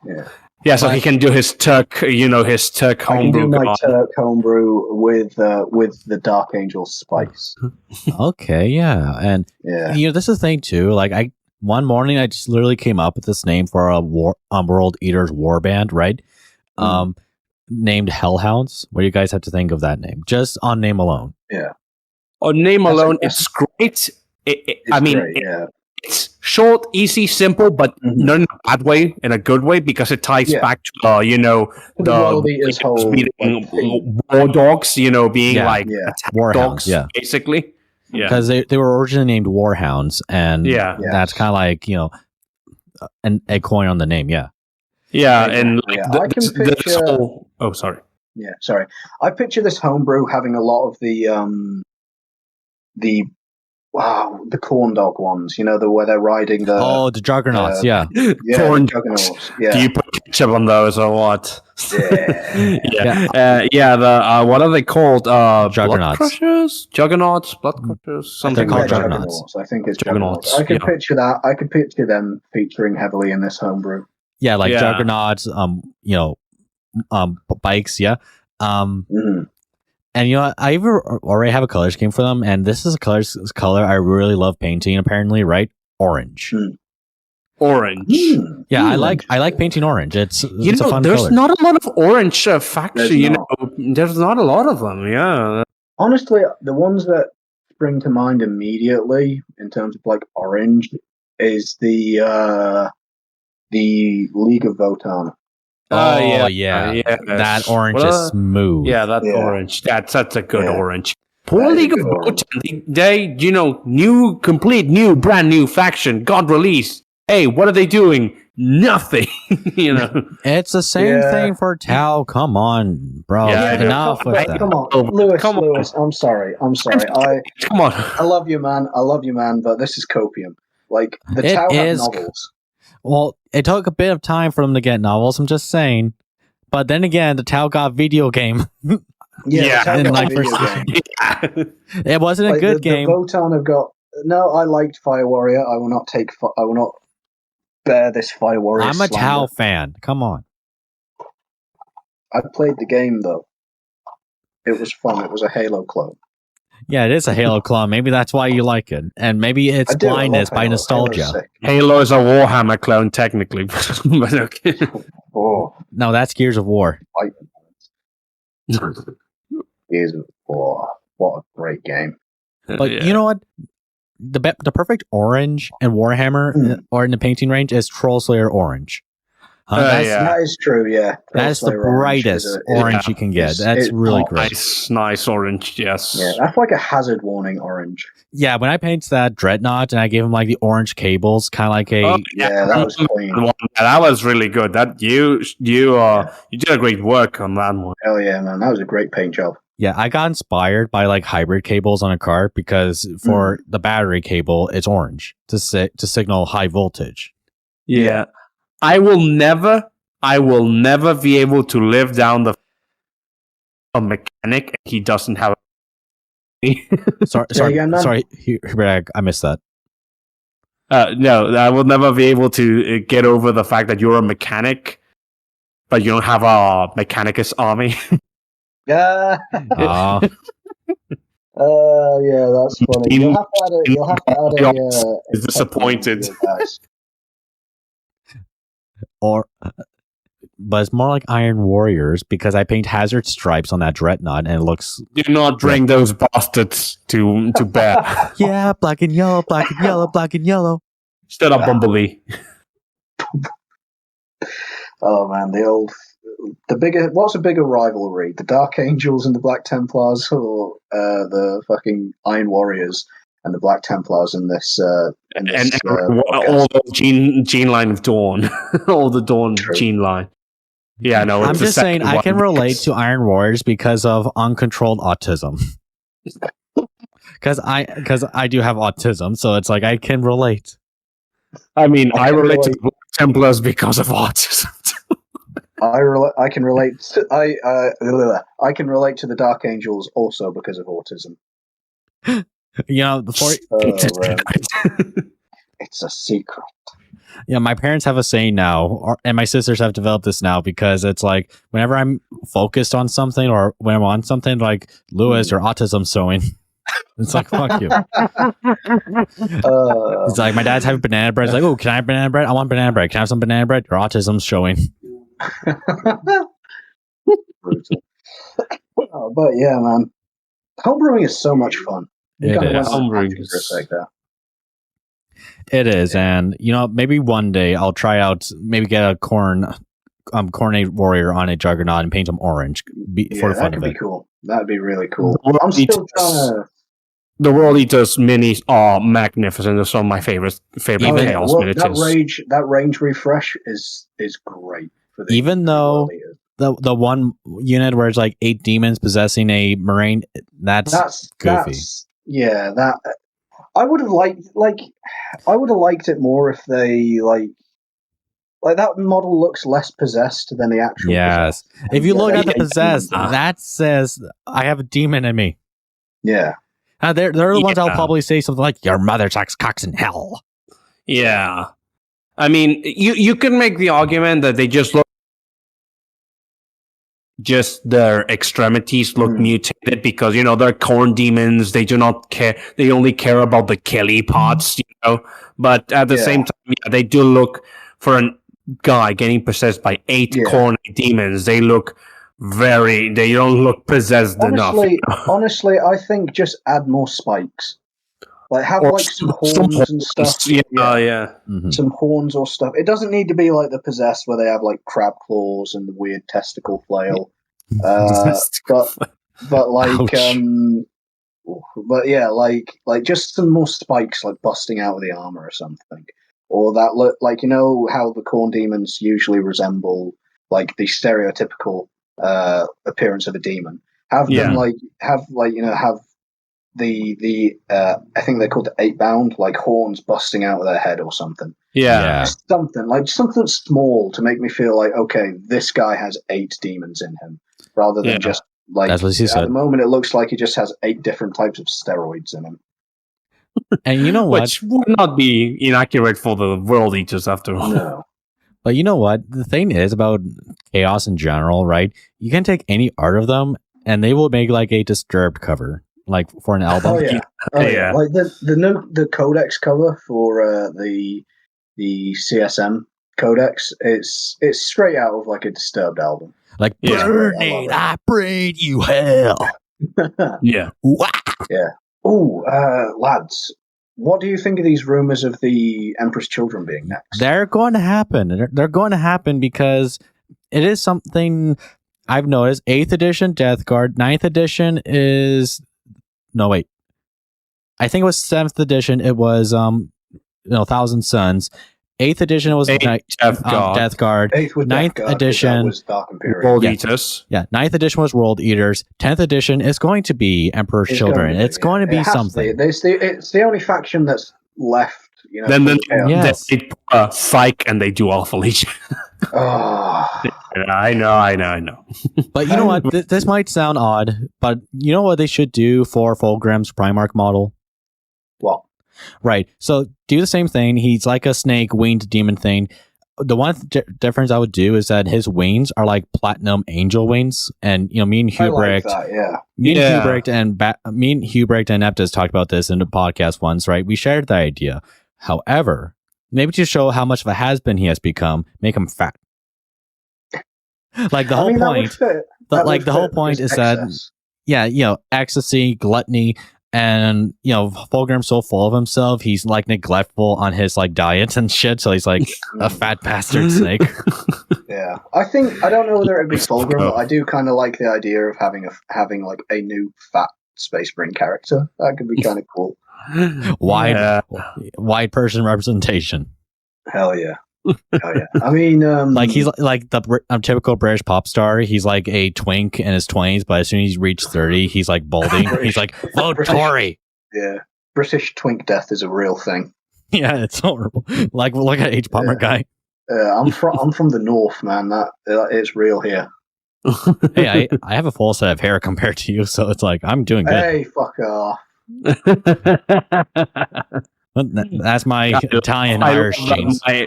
Yeah. Yeah, so he can do his Turk, his Turk homebrew. I can do my Turk homebrew with the Dark Angel spice. Okay, yeah, and this is the thing too. Like, one morning I just literally came up with this name for a World Eaters warband, right? Named Hellhounds. What do you guys have to think of that name? Just on name alone. Yeah. On name alone, it's great. I mean, great, yeah. it's short, easy, simple, but not in a bad way, in a good way, because it ties back to the World Eater's whole being theme. war dogs, being like Yeah. attack Warhounds, dogs, basically. Yeah, Because they were originally named Warhounds, and that's kind of like a coin on the name. Yeah. Yeah, and I can picture. Oh, sorry. Yeah, sorry. I picture this homebrew having a lot of the corn dog ones. Where they're riding the the Juggernauts. corn juggernauts. Yeah. Do you put ketchup on those or what? Yeah. The what are they called? Juggernauts. Blood crushers, juggernauts, blood crushers, something called like that. Juggernauts. I think it's Juggernauts, Juggernauts. I can picture that. I could picture them featuring heavily in this homebrew. Yeah, like Juggernauts. Bikes. Yeah. And I already have a color scheme for them, and this is a color I really love painting. Apparently, right? Orange. Orange. Yeah, I like painting orange. It's a fun there's color. not a lot of orange factory. There's not a lot of them. Yeah. Honestly, the ones that spring to mind immediately in terms of like orange is the League of Votan. That orange is smooth. Yeah, that orange. That's such a good orange. Poor League of Votan. They, brand new faction got released. Hey, what are they doing? Nothing. It's the same thing for Tau. Come on, bro. Enough with that. Come on, Lewis. I'm sorry. Come on. I love you, man. But this is copium. Like the Tau have novels. Well, it took a bit of time for them to get novels. I'm just saying. But then again, the Tau got video game. It wasn't a good game. The Votan have got. No, I liked Fire Warrior. I will not bear this Fire Warrior. I'm a Tau fan. Come on. I played the game though. It was fun. It was a Halo clone. Yeah, it is a Halo clone. Maybe that's why you like it. And maybe it's blindness by nostalgia. Halo is a Warhammer clone, technically. But okay. No, that's Gears of War. Gears of War. What a great game. But you know what? The perfect orange in Warhammer or in the painting range is Troll Slayer orange. That is true, yeah. That's the brightest orange you can get. That's really great. Nice orange, yes. Yeah, that's like a hazard warning orange. Yeah, when I painted that Dreadnought and I gave him like the orange cables, kind of like a... that was clean. That was really good. That you did a great work on that one. Hell yeah, man. That was a great paint job. Yeah, I got inspired by like hybrid cables on a car because for the battery cable, it's orange to signal high voltage. Yeah. I will never be able to live down a mechanic. He doesn't have. sorry, Hubrecht, I missed that. No, I will never be able to get over the fact that you're a mechanic, but you don't have a mechanicus army. Yeah. Yeah, that's funny. You'll have to add a is disappointed. But it's more like Iron Warriors because I paint hazard stripes on that Dreadnought and it looks... Do not bring those bastards to bear. Yeah, black and yellow, black and yellow, black and yellow. Shut up, Bumblebee. Oh man, what's a bigger rivalry? The Dark Angels and the Black Templars, or the fucking Iron Warriors and the Black Templars in this? All the gene line of Dawn, all the Dawn gene line. Yeah, no. I'm just saying I can relate to Iron Warriors because of uncontrolled autism. Because I do have autism, so it's like I can relate. I mean, I relate to the Black Templars because of autism. I can relate to the Dark Angels also because of autism. It's a secret. Yeah, my parents have a saying now, and my sisters have developed this now because it's like whenever I'm focused on something or when I'm on something, like Lewis, your autism's showing. It's like, fuck you. It's like my dad's having banana bread. It's like, oh, can I have banana bread? I want banana bread. Can I have some banana bread? Your autism's showing. But yeah, man, homebrewing is so much fun. It is. Homebrewing is like that. It is, and maybe one day I'll try out, maybe get a Khornate warrior on a Juggernaut and paint him orange for the fun that of could it. be cool. That'd be really cool. I'm still trying to. The World Eaters minis are magnificent. They're some of my favorite Chaos miniatures. That range refresh is great. For the Even though the one unit where it's like 8 demons possessing a Marine, that's goofy. That I would have liked it more if they like that model looks less possessed than the actual. Yes, possessed. if you look at the possessed, that says I have a demon in me. Yeah. They're the ones I'll probably say something like, your mother sucks cocks in hell. Yeah. I mean, you can make the argument that they just look, just their extremities look mutated because, they're corn demons. They do not care. They only care about the killy parts, But at the same time, they do look, for a guy getting possessed by 8 corn demons, they don't look possessed enough. Honestly, I think just add more spikes. Like have some horns and stuff. Yeah. Mm-hmm. Some horns or stuff. It doesn't need to be like the possessed where they have like crab claws and the weird testicle flail. But just some more spikes like busting out of the armor or something. Or that look like how the corn demons usually resemble like the stereotypical appearance of a demon. Have them have the I think they're called the 8-bound, like horns busting out of their head or something. Yeah. Something small to make me feel like, okay, this guy has 8 demons in him, rather than just like that's what he said. At the moment it looks like he just has 8 different types of steroids in him. And you know what? Which would not be inaccurate for the World Eaters after all. No. But you know what? The thing is about Chaos in general, right? You can take any art of them and they will make like a Disturbed cover, like for an album. Oh yeah. Like the Codex cover for the CSM Codex, it's straight out of like a Disturbed album. Like, burn it, I bring you hell. Yeah. Wow. Yeah. Oh, lads, what do you think of these rumors of the Emperor's Children being next? They're going to happen. They're going to happen because it is something I've noticed. 8th edition Death Guard. 9th edition is... No, wait. I think it was 7th edition. It was, Thousand Suns. 8th edition was Death Guard. 8th was 9th Death Guard, edition that was Dark Imperium. World Eaters. Yeah, 9th edition was World Eaters. 10th edition is going to be Emperor's Children. It's going to be something. It's the only faction that's left. Then they psych and they do Alpha Legion. Oh. I know. But you know what? This might sound odd, but you know what they should do for Fulgrim's Primarch model? What? Right. So do the same thing. He's like a snake winged demon thing. The one difference I would do is that his wings are like platinum angel wings, and me and Hubrecht, me and Hubrecht and Neptus talked about this in the podcast once, right? We shared the idea. However, maybe to show how much of a has-been he has become, make him fat. Like the whole point, the whole point is excess. that ecstasy, gluttony. And, Fulgrim's so full of himself, he's like neglectful on his like diet and shit. So he's like a fat bastard snake. Yeah. I don't know whether it'd be Fulgrim, but I do kind of like the idea of having like a new fat Space Marine character. That could be kind of cool. Wide person representation. Hell yeah. I mean, like he's like the typical British pop star. He's like a twink in his 20s, but as soon as he's reached 30, he's like balding. He's like, vote Tory. Yeah, British twink death is a real thing. Yeah, it's horrible. Like, look at H Palmer guy. I'm from the north, man. That it's real here. Hey, I have a full set of hair compared to you, so it's like I'm doing good. Hey, fuck off. That's my Italian Irish genes. I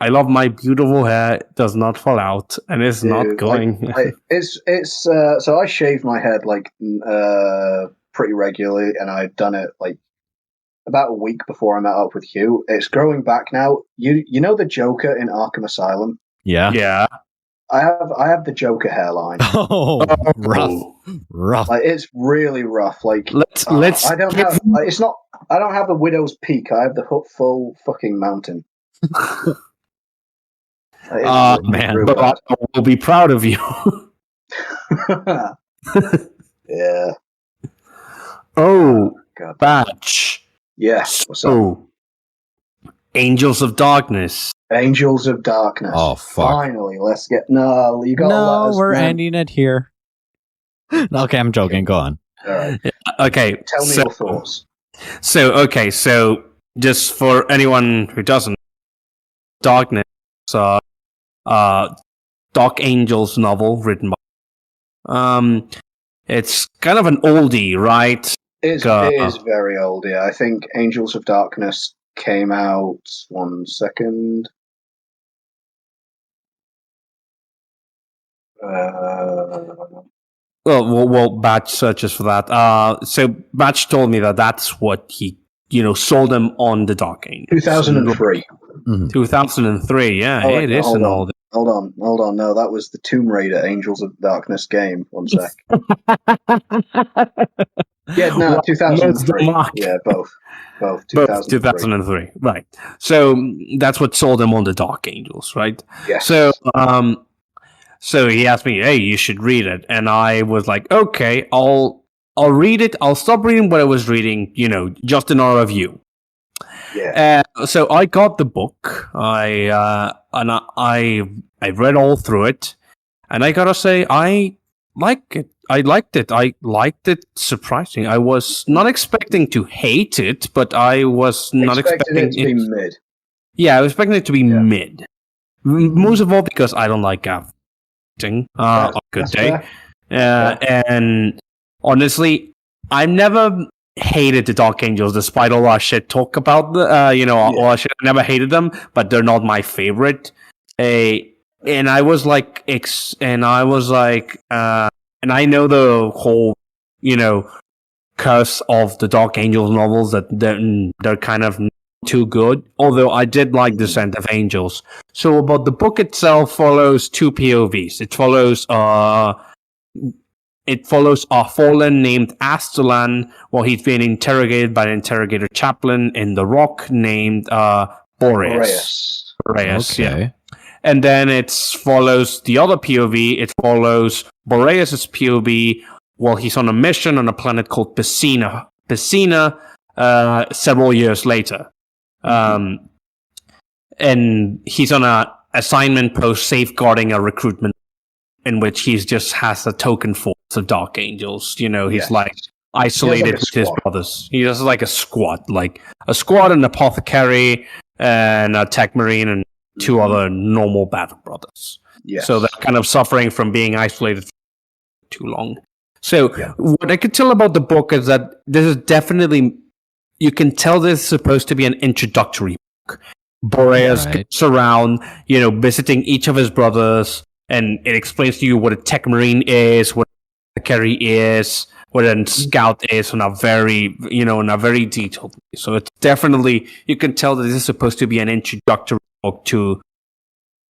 love my beautiful hair. It does not fall out, and it's not going. So I shave my head like pretty regularly, and I've done it like about a week before I met up with Hugh. It's growing back now. You know the Joker in Arkham Asylum? Yeah. Yeah. I have the Joker hairline. Oh, rough. Rough. Like it's really rough. Like Let's I don't have. It's not. I don't have the Widow's Peak. I have the full fucking mountain. Oh man, but I will be proud of you. Yeah. Oh, God. Batch. Yes. What's up? So, Angels of Darkness. Angels of Darkness. Oh fuck! Finally, let's get. No, you got. No, we're man. ending it here. Okay, I'm joking. Go on. All right. Okay. Tell me your thoughts. So just for anyone who doesn't, Darkness, Dark Angels novel written by. It's kind of an oldie, right? It is very old. Yeah, I think Angels of Darkness came out. 1 second. Well, Batch searches for that. So Batch told me that that's what he, sold him on the Dark Angels. 2003. 2003, yeah, it is an old. Hold on. No, that was the Tomb Raider Angels of Darkness game. 1 sec. Yeah, no, 2003. Yeah, both 2003. Right. So that's what sold him on the Dark Angels, right? Yes. So he asked me, "Hey, you should read it," and I was like, "Okay, I'll read it. I'll stop reading what I was reading, just in our review." Yeah. So I got the book. I read all through it, and I gotta say, I like it. I liked it. I liked it surprisingly. I was not expecting to hate it, but I was not expecting it to be mid. Yeah, I was expecting it to be mid. Most of all because I don't like acting on a good day. And honestly, I've never hated the Dark Angels despite all our shit talk about all our shit. I never hated them, but they're not my favorite. And I was like, and I know the whole, curse of the Dark Angels novels that they're kind of not too good. Although I did like Descent of Angels. So, about the book itself follows two POVs. It follows a fallen named Astalan while he's being interrogated by an interrogator chaplain in the Rock named Boreas. Okay. Yeah. And then it follows the other POV. It follows Boreas' POV while he's on a mission on a planet called Piscina, several years later. And he's on a assignment post safeguarding a recruitment in which he just has a token force of Dark Angels. He's like isolated with his brothers. He has like a squad, an apothecary and a tech marine and two other normal battle brothers. Yes. So they're kind of suffering from being isolated for too long. So what I could tell about the book is that this is definitely, you can tell this is supposed to be an introductory book. Boreas goes around, visiting each of his brothers, and it explains to you what a tech marine is, what a carry is, what a scout is, in a very detailed way. So it's definitely, you can tell that this is supposed to be an introductory book to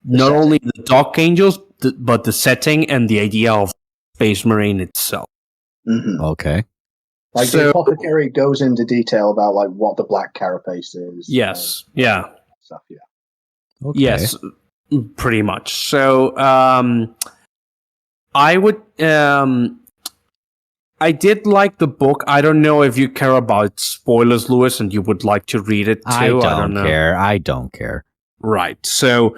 not only the Dark Angels, but the setting and the idea of Space Marine itself. Mm-hmm. Okay. The apothecary goes into detail about what the black carapace is. Yes. Stuff. Yeah. Okay. Yes. Pretty much. So, I would. I did like the book. I don't know if you care about spoilers, Lewis, and you would like to read it too. I don't care. Right. So,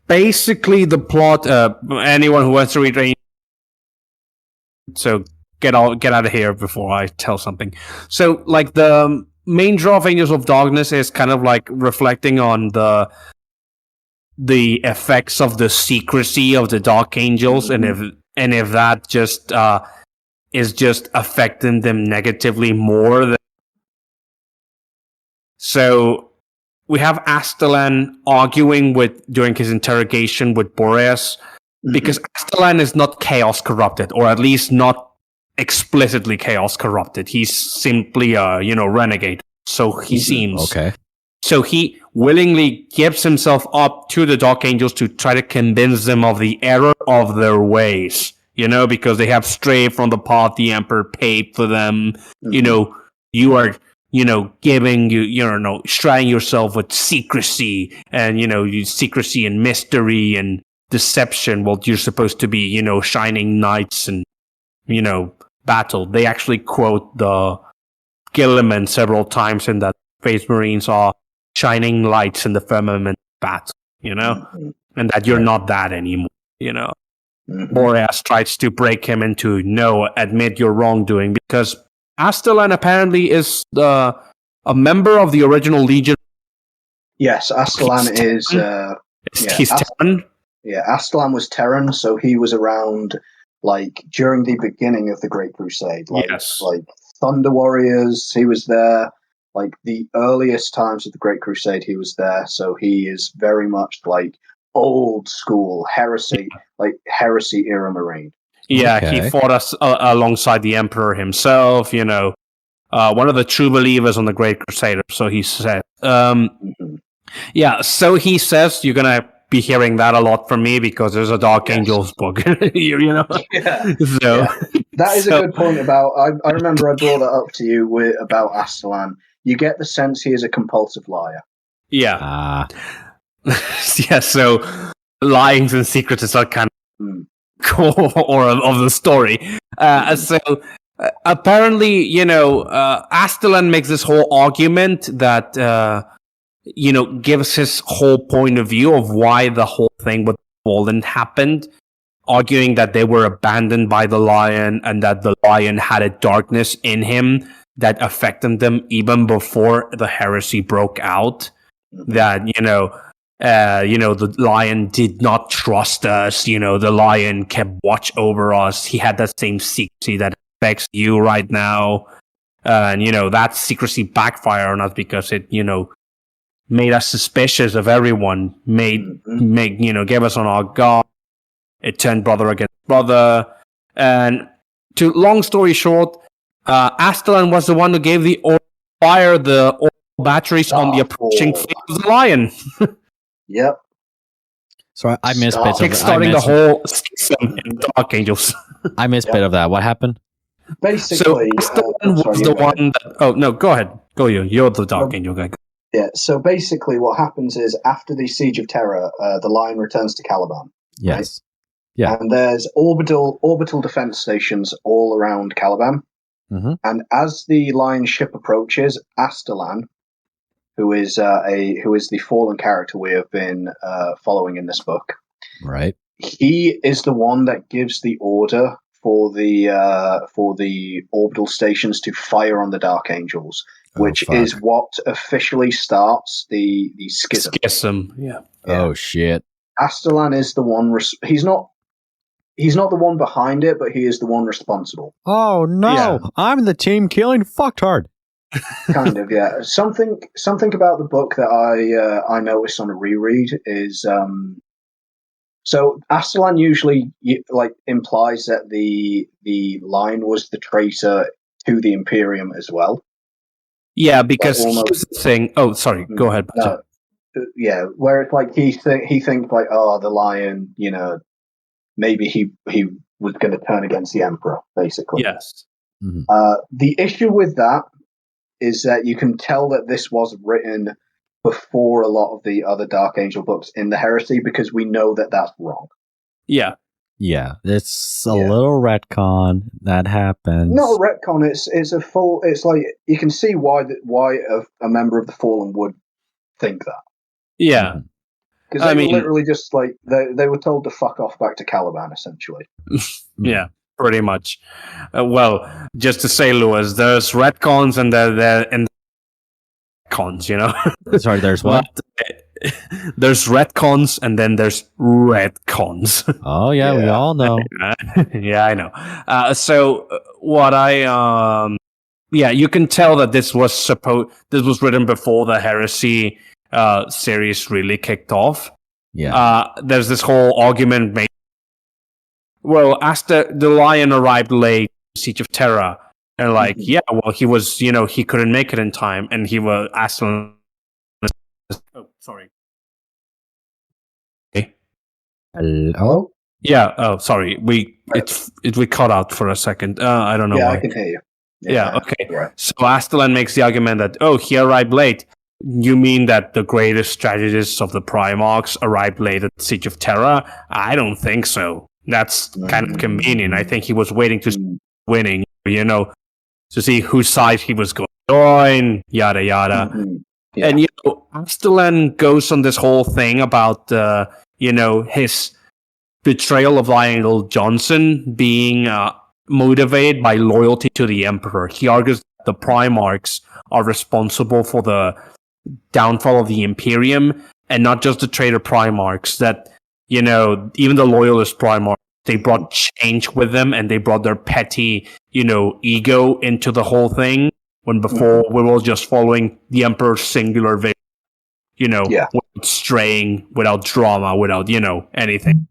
basically, the plot. Anyone who wants to read, so get out of here before I tell something. So, the main draw of Angels of Darkness is kind of reflecting on the effects of the secrecy of the Dark Angels, and if that just is just affecting them negatively more. So we have Astalan arguing during his interrogation with Boreas, because Astalan is not chaos corrupted, or at least not explicitly chaos corrupted. He's simply a renegade. So he seems. Okay. So he willingly gives himself up to the Dark Angels to try to convince them of the error of their ways because they have strayed from the path the Emperor paved for them. Mhm. You are, straying yourself with secrecy and, secrecy and mystery and deception. Well, you're supposed to be, shining knights and, battle. They actually quote the Gilliman several times in that Space Marines are shining lights in the firmament battle, Mhm. and that you're not that anymore, Mhm. Boreas tries to break him into admit your wrongdoing, because Astellan apparently is a member of the original Legion. Yes, Astellan is. He's Terran. Yeah, Astellan was Terran, so he was around during the beginning of the Great Crusade. Yes. Like Thunder Warriors, he was there. Like the earliest times of the Great Crusade, he was there. So he is very much old school heresy, heresy era Marine. Yeah, Okay. he fought us alongside the Emperor himself. One of the true believers on the Great Crusader. So he said, Mhm. yeah. So he says you're gonna be hearing that a lot from me because there's a Dark Angels book. Yeah. So That is a good point about. I remember I brought that up to you about Astellan. You get the sense he is a compulsive liar. Yeah. Yeah. So lying and secrets is not kind of core or of the story. So apparently, Astellan makes this whole argument that gives his whole point of view of why the whole thing with Fallen happened, arguing that they were abandoned by the Lion and that the Lion had a darkness in him that affected them even before the heresy broke out. That the Lion did not trust us. The Lion kept watch over us. He had that same secrecy that affects you right now, and that secrecy backfired on us because it made us suspicious of everyone. Gave us on our guard. It turned brother against brother, and to long story short, Astellan was the one who gave the order to fire the batteries on the approaching fleet of the Lion. Yep. So I missed bits of Kickstarting the whole system in Dark Angels. I missed bit of that. What happened? Basically, so Astellan was the one that. Oh no, go ahead. Go you. You're the Dark Angel guy. Yeah. So basically, what happens is after the Siege of Terra, the Lion returns to Caliban. Yes. Right? Yeah. And there's orbital defense stations all around Caliban. Mm-hmm. And as the Lion ship approaches, Astellan, who is the fallen character we have been following in this book, right? He is the one that gives the order for the orbital stations to fire on the Dark Angels, which is what officially starts the schism. Yeah. Oh shit. Astellan is the one. He's not the one behind it, but he is the one responsible. Oh no! Yeah. I'm the team killing fucktard. Kind of, yeah. Something about the book that I noticed on a reread is so Astellan usually implies that the Lion was the traitor to the Imperium as well. Yeah, because here's the thing. Oh, sorry. Go ahead. Yeah, where it's he thinks the Lion, maybe he was going to turn against the Emperor, basically. Yes. Mm-hmm. The issue with that is that you can tell that this was written before a lot of the other Dark Angel books in the Heresy, because we know that that's wrong. Yeah. Yeah, it's a little retcon that happens. Not a retcon. It's a full. It's like you can see why a member of the Fallen would think that. Yeah. Because they were literally just they were told to fuck off back to Caliban, essentially. Yeah, pretty much. Well, just to say, Lewis, there's retcons and there cons. Sorry, there's what? There's retcons and then there's retcons. Oh yeah, we all know. Yeah, I know. So what you can tell that this was written before the Heresy series really kicked off. Yeah. There's this whole argument made. Well, as the Lion arrived late, Siege of Terra, and he was, he couldn't make it in time, and he was Astellan. Oh, sorry. Hello. Yeah. Oh, sorry. We cut out for a second. I don't know Yeah, why. I can hear you. Yeah. Okay. Right. So Astellan makes the argument that he arrived late. You mean that the greatest strategists of the Primarchs arrived late at Siege of Terra? I don't think so. That's kind of convenient. I think he was waiting to winning, to see whose side he was going to join, yada yada. Yeah. And Astellan goes on this whole thing about his betrayal of Lionel Johnson being motivated by loyalty to the Emperor. He argues that the Primarchs are responsible for the downfall of the Imperium, and not just the traitor Primarchs. That even the loyalist Primarchs, they brought change with them, and they brought their petty ego into the whole thing. When before we were just following the Emperor's singular vision, without straying, without drama, without anything.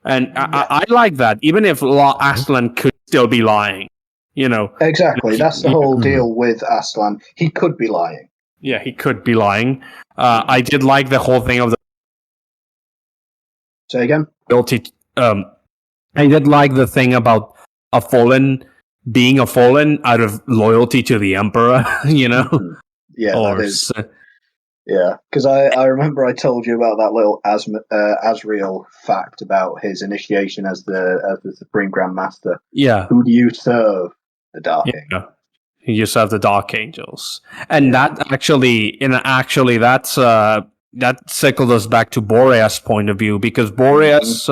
And I like that, even if Astellan could still be lying, Exactly, that's the whole deal with Astellan. He could be lying. Yeah, he could be lying. I did like the whole thing of the. Say again. I did like the thing about a fallen being a fallen out of loyalty to the Emperor. Yeah, that is. Yeah, because I remember I told you about that little Asriel fact about his initiation as the Supreme Grand Master. Yeah. Who do you serve? The Dark Angel. You serve the Dark Angels, and that actually, that circles us back to Boreas' point of view, because Boreas'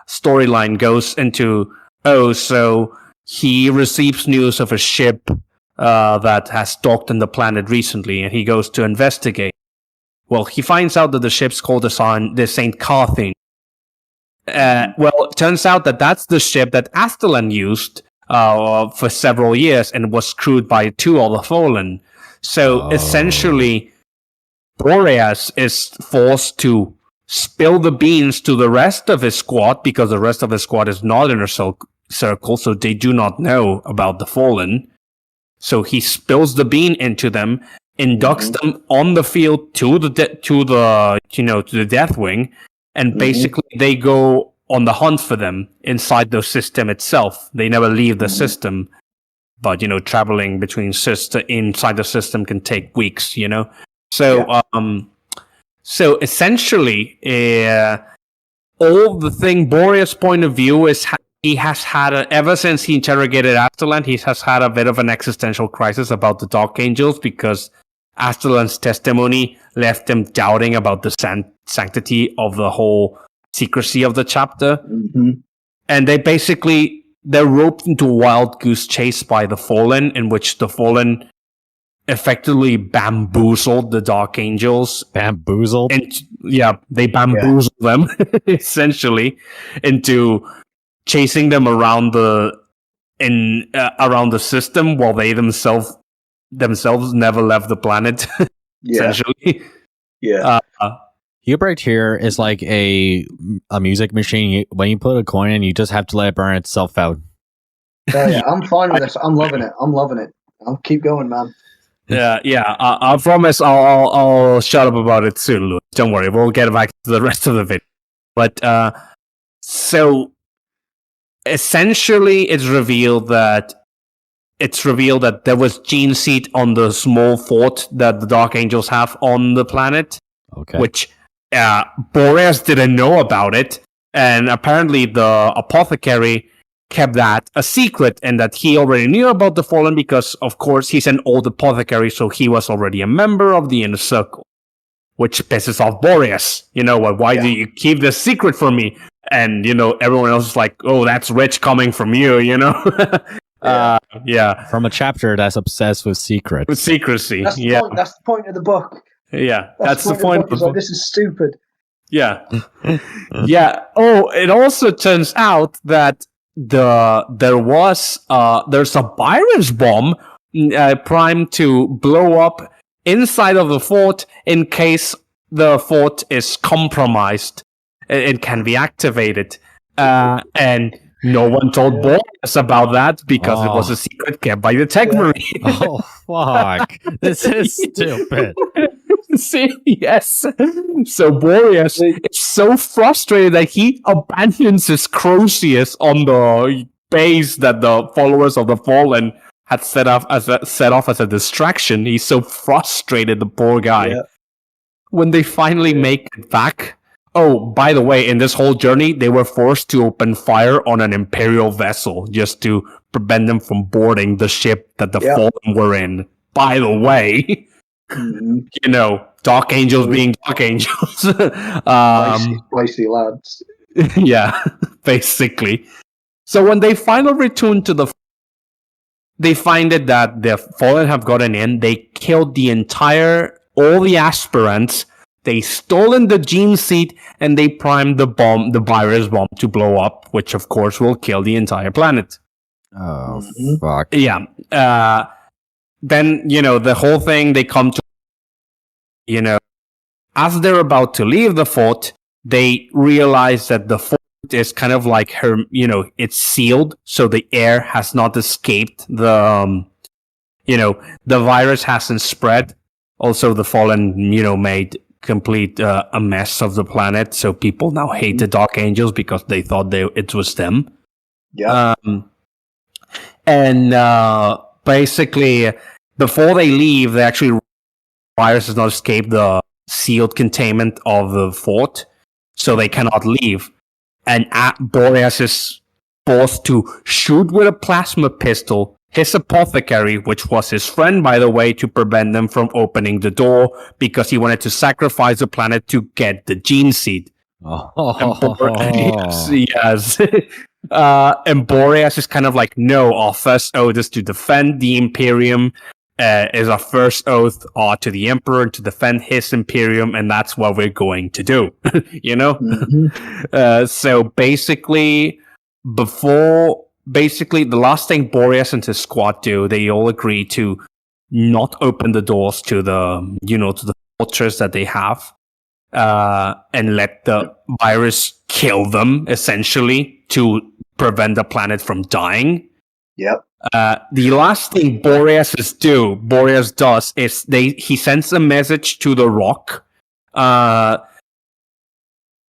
storyline goes into so he receives news of a ship that has docked on the planet recently, and he goes to investigate. Well, he finds out that the ship's called the Saint Carthine. It turns out that that's the ship that Astellan used for several years and was crewed by two of the Fallen. So essentially, Boreas is forced to spill the beans to the rest of his squad, because the rest of his squad is not in a circle, so they do not know about the Fallen. So he spills the bean into them, inducts them on the field to the Deathwing, and basically they go on the hunt for them inside the system itself. They never leave the system, but traveling between inside the system can take weeks. So so essentially, all the thing Boreas' point of view is. He has had ever since he interrogated Astellan, he has had a bit of an existential crisis about the Dark Angels, because Astellan's testimony left him doubting about the sanctity of the whole secrecy of the chapter. And they're roped into a wild goose chase by the Fallen, in which the Fallen effectively bamboozled the Dark Angels. Bamboozled? They bamboozled them, essentially, into chasing them around the system, while they themselves never left the planet. Essentially, Hubrecht here is like a music machine. When you put a coin in, you just have to let it burn itself out. I'm fine with this. I'm loving it. I'll keep going, man. I promise I'll shut up about it soon, Louis. Don't worry, we'll get back to the rest of the video. But so. Essentially, it's revealed that there was gene seed on the small fort that the Dark Angels have on the planet. Okay. Which Boreas didn't know about it, and apparently the apothecary kept that a secret, and that he already knew about the Fallen because, of course, he's an old apothecary, so he was already a member of the Inner Circle. Which pisses off Boreas. Why do you keep this secret from me? And, everyone else is like, oh, that's rich coming from you, From a chapter that's obsessed with secrets. With secrecy, that's the point of the book. Yeah, that's the point of the book. This is stupid. Yeah. Oh, it also turns out that there's a Byron's bomb primed to blow up inside of the fort in case the fort is compromised. It can be activated. And no one told Boreas about that because it was a secret kept by the Tech Marine. Oh, fuck. This is stupid. See, yes. So Boreas is so frustrated that he abandons his Croesus on the base that the followers of the Fallen had set off as a distraction. He's so frustrated, the poor guy. Yeah. When they finally make it back. Oh, by the way, in this whole journey, they were forced to open fire on an Imperial vessel just to prevent them from boarding the ship that the Fallen were in. By the way, you know, Dark Angels being Dark Angels. Spicy lads. Yeah, basically. So when they finally return to they find it that the Fallen have gotten in. They killed all the aspirants. They stolen the gene seed and they primed the virus bomb to blow up, which of course will kill the entire planet. Oh, fuck. Yeah. Then, you know, the whole thing, they come to, you know, as they're about to leave the fort, they realize that the fort is kind of like it's sealed, so the air has not escaped. The virus hasn't spread. Also, the Fallen, made complete a mess of the planet, so people now hate the Dark Angels because they thought it was them. Yeah. Basically, before they leave, the virus has not escaped the sealed containment of the fort, so they cannot leave. And Boreas is forced to shoot with a plasma pistol his apothecary, which was his friend, by the way, to prevent them from opening the door because he wanted to sacrifice the planet to get the gene seed. Yes. And Boreas is kind of like, no, our first oath is to defend the Imperium, is our first oath to the Emperor and to defend his Imperium, and that's what we're going to do, you know? Mm-hmm. So basically, the last thing Boreas and his squad do, they all agree to not open the doors to the fortress that they have, and let the virus kill them, essentially, to prevent the planet from dying. Yep. The last thing Boreas does is he sends a message to the Rock,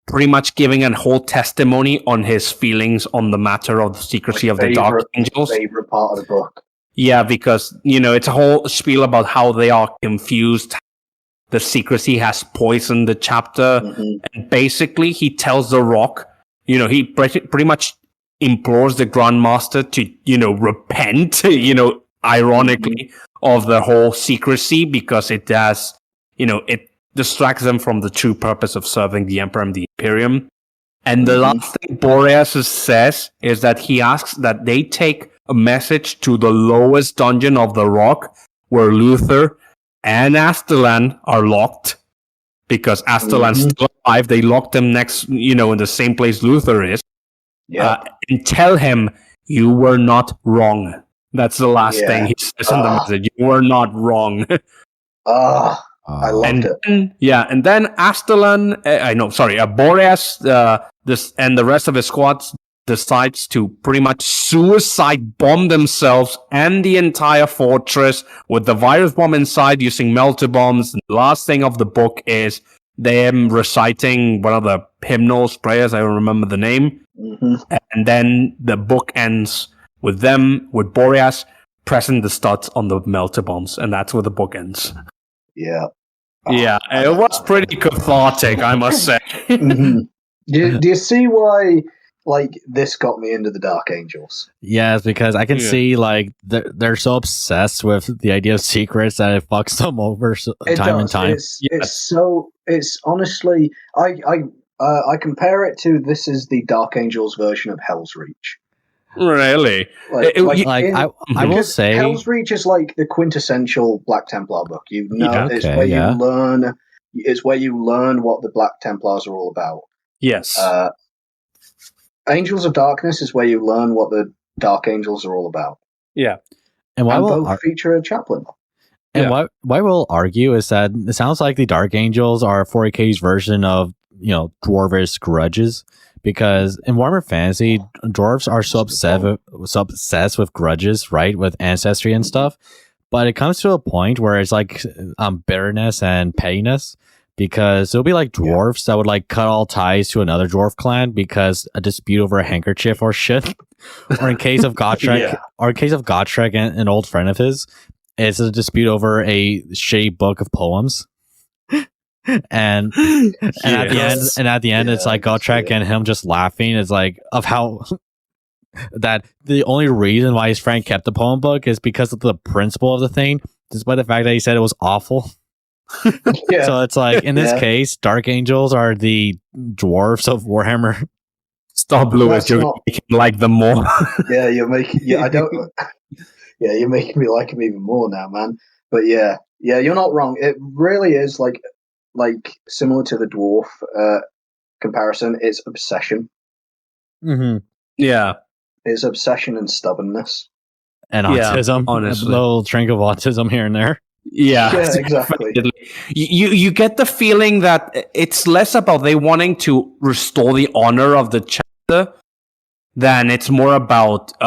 pretty much giving a whole testimony on his feelings on the matter of the secrecy of the Dark Angels. Favorite part of the book. Yeah, because, it's a whole spiel about how they are confused. The secrecy has poisoned the chapter. Mm-hmm. And basically, he tells the Rock, he pretty much implores the Grandmaster to, repent, ironically, of the whole secrecy because it does, it distracts them from the true purpose of serving the Emperor and the Imperium. And the last thing Boreas says is that he asks that they take a message to the lowest dungeon of the Rock, where Luther and Astelan are locked. Because Astelan's still alive, they locked him next, in the same place Luther is. Yeah. And tell him, you were not wrong. That's the last thing he says in the message. You were not wrong. I loved it. And then Astelan, Boreas, and the rest of his squads decides to pretty much suicide bomb themselves and the entire fortress with the virus bomb inside using melter bombs. And the last thing of the book is them reciting one of the hymnals, prayers, I don't remember the name. Mm-hmm. And then the book ends with Boreas pressing the studs on the melter bombs, and that's where the book ends. Yeah. Yeah, it was pretty cathartic, I must say. Mm-hmm. Do you see why, this got me into the Dark Angels? Yes, because I can see, they're so obsessed with the idea of secrets that it fucks them over time and time. It's honestly, I compare it to, this is the Dark Angels version of Hell's Reach. Really? I will say Hell's Reach is like the quintessential Black Templar book. It's where you learn what the Black Templars are all about. Yes. Angels of Darkness is where you learn what the Dark Angels are all about. Yeah. And both feature a chaplain. And why we'll argue is that it sounds like the Dark Angels are 40K's version of, Dwarvish grudges. Because in Warhammer Fantasy, dwarves are so obsessed with grudges, right? With ancestry and stuff. But it comes to a point where it's like bitterness and pettiness. because it'll be like dwarfs that would like cut all ties to another dwarf clan because a dispute over a handkerchief or shit. Or in case of Gotrek, and an old friend of his, it's a dispute over a shitty book of poems. and at the end, it's like Gotrek and him just laughing. It's like of how that the only reason why his friend kept the poem book is because of the principle of the thing, despite the fact that he said it was awful. So it's like in this case, Dark Angels are the dwarfs of Warhammer. Stop, Lewis. You're making me like them more. You're making. I don't. You're making me like him even more now, man. But you're not wrong. It really is like similar to the dwarf comparison. It's obsession. Mm-hmm. Yeah, it's obsession and stubbornness and autism. Honestly, a little drink of autism here and there. Yeah, exactly. You get the feeling that it's less about they wanting to restore the honor of the chapter than it's more about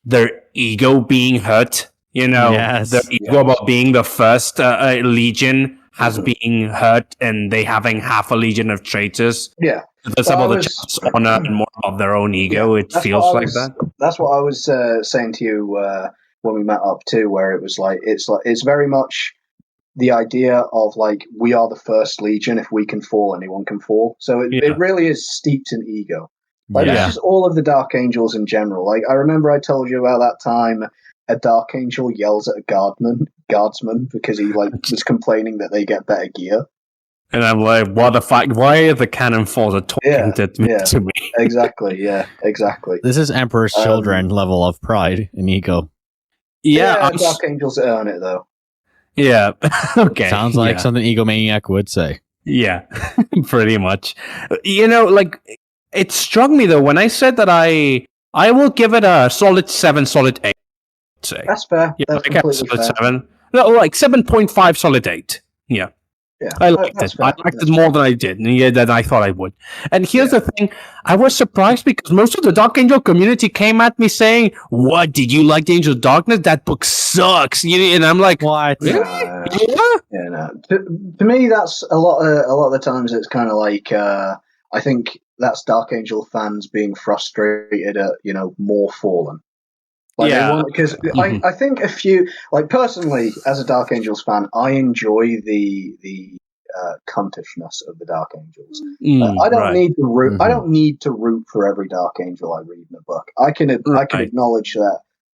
their ego being hurt. Their ego about being the first legion has been hurt, and they having half a legion of traitors. Yeah, that's about the chapter's honor and more of their own ego. It feels like that. That's what I was saying to you. When we met up too, where it was like it's very much the idea of like we are the first legion. If we can fall, anyone can fall. So it really is steeped in ego. Like that's just all of the Dark Angels in general. Like I remember I told you about that time a Dark Angel yells at a guardsman because he was complaining that they get better gear. And I'm like, what the fuck? Why are the cannon falls talking to me? Exactly. Yeah. Exactly. This is Emperor's Children level of pride and ego. Yeah, Dark Angels earn it though. Yeah. Okay. Sounds like something Egomaniac would say. Yeah, pretty much. It struck me though when I said that I will give it a solid 7, solid 8. Say. That's fair. Yeah, that's completely solid fair. 7. No, like 7.5, solid 8. Yeah. Yeah, I liked it. I liked it more than I did, than I thought I would. And here's the thing: I was surprised because most of the Dark Angel community came at me saying, "What did you like, the Angel of Darkness? That book sucks." And I'm like, "What? Really? No. To me, that's a lot of the times. It's kind of like I think that's Dark Angel fans being frustrated at more Fallen. Because I think a few, personally, as a Dark Angels fan, I enjoy the cuntishness of the Dark Angels. I don't need to root. I don't need to root for every Dark Angel I read in a book. I can acknowledge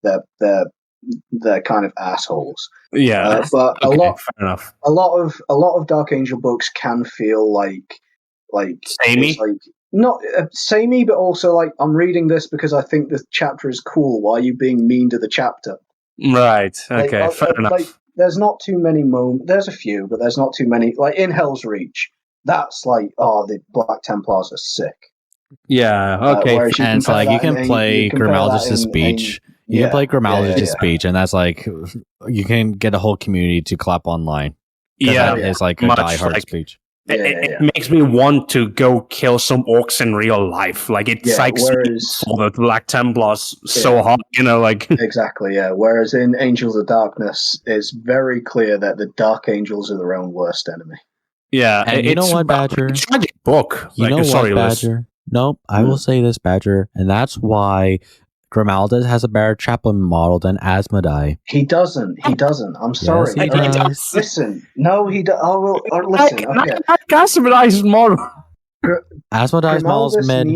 that they're kind of assholes. Yeah, but fair enough. A lot of Dark Angel books can feel like samey. Not samey, but also I'm reading this because I think the chapter is cool. Why are you being mean to the chapter? Right. Okay. Fair enough. There's not too many moments. There's a few, but there's not too many. Like in Hell's Reach, that's the Black Templars are sick. Yeah. Okay. And it's you can play Grimaldus' speech. You can play Grimaldus' speech, and that's you can get a whole community to clap online. Yeah, it's like a diehard speech. It makes me want to go kill some orcs in real life. It psychs me for the Black Templars so hard, Exactly, yeah. Whereas in Angels of Darkness, it's very clear that the Dark Angels are their own worst enemy. Yeah, and you know what, Badger? It's a tragic book. You know what, Badger? Nope, I will say this, Badger, and that's why Grimaldus has a better chaplain model than Asmodai. He doesn't. I'm sorry. Yes, he does. Listen. No, he does. Listen. Okay. Asmodai's model. Asmodai's model's mid.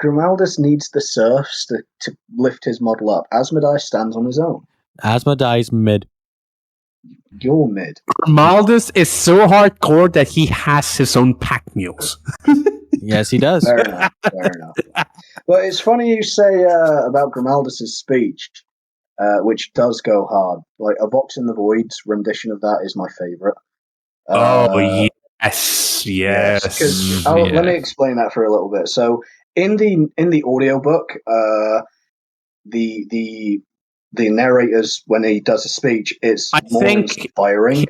Grimaldus needs the serfs to lift his model up. Asmodai stands on his own. Asmodai's mid. You're mid. Grimaldus is so hardcore that he has his own pack mules. Yes, he does. Fair enough. But it's funny you say about Grimaldus' speech, which does go hard. A Vox in the Void's rendition of that is my favorite. Yes. Let me explain that for a little bit. So in the audiobook, the narrator's when he does a speech, it's inspiring.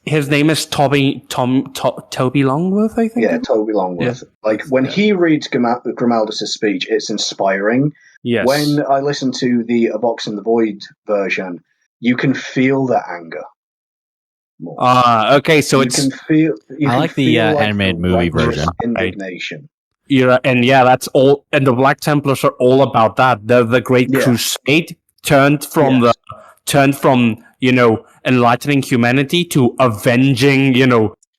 His name is Toby Longworth, I think. Yeah, Toby Longworth. Yeah. When he reads Grimaldus' speech, it's inspiring. Yes. When I listen to the A Box in the Void version, you can feel the anger. more. Okay, so you can feel. You I can like the feel, animated movie righteous version. indignation. yeah, and that's all. And the Black Templars are all about that. The Great Yeah. Crusade turned from enlightening humanity to avenging,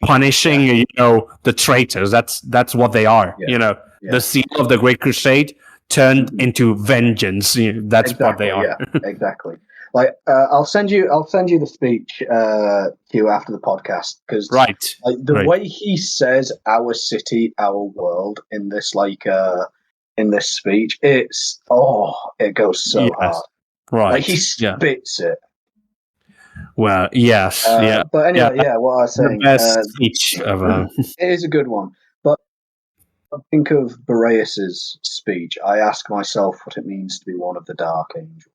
punishing, the traitors. That's what they are. Yeah. The seal of the Great Crusade turned into vengeance. That's exactly, what they are. Yeah, exactly. Like I'll send you the speech, Q, after the podcast, because Right. like the way he says "our city, our world" in this in this speech, it goes so hard. Right. Like he spits it. Well, yes. But anyway, what I was saying, the best speech ever. it is a good one. But I think of Boreas's speech. I ask myself what it means to be one of the Dark Angels.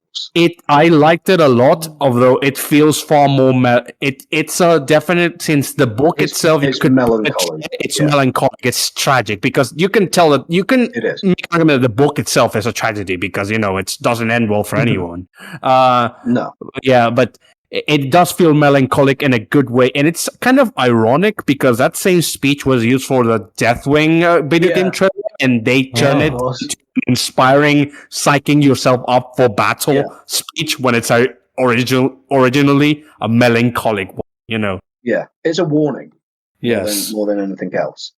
I liked it a lot, although it feels far more. It's a definite, since the book itself is melancholy. It's melancholic. It's tragic because you can tell that you can. It is. Make argument that the book itself is a tragedy because it doesn't end well for anyone. No. Yeah, but it does feel melancholic in a good way, and it's kind of ironic because that same speech was used for the Deathwing bit of intro, and they turn it into inspiring, psyching yourself up for battle speech when it's originally a melancholic one. Yeah, it's a warning. Yes, more than anything else.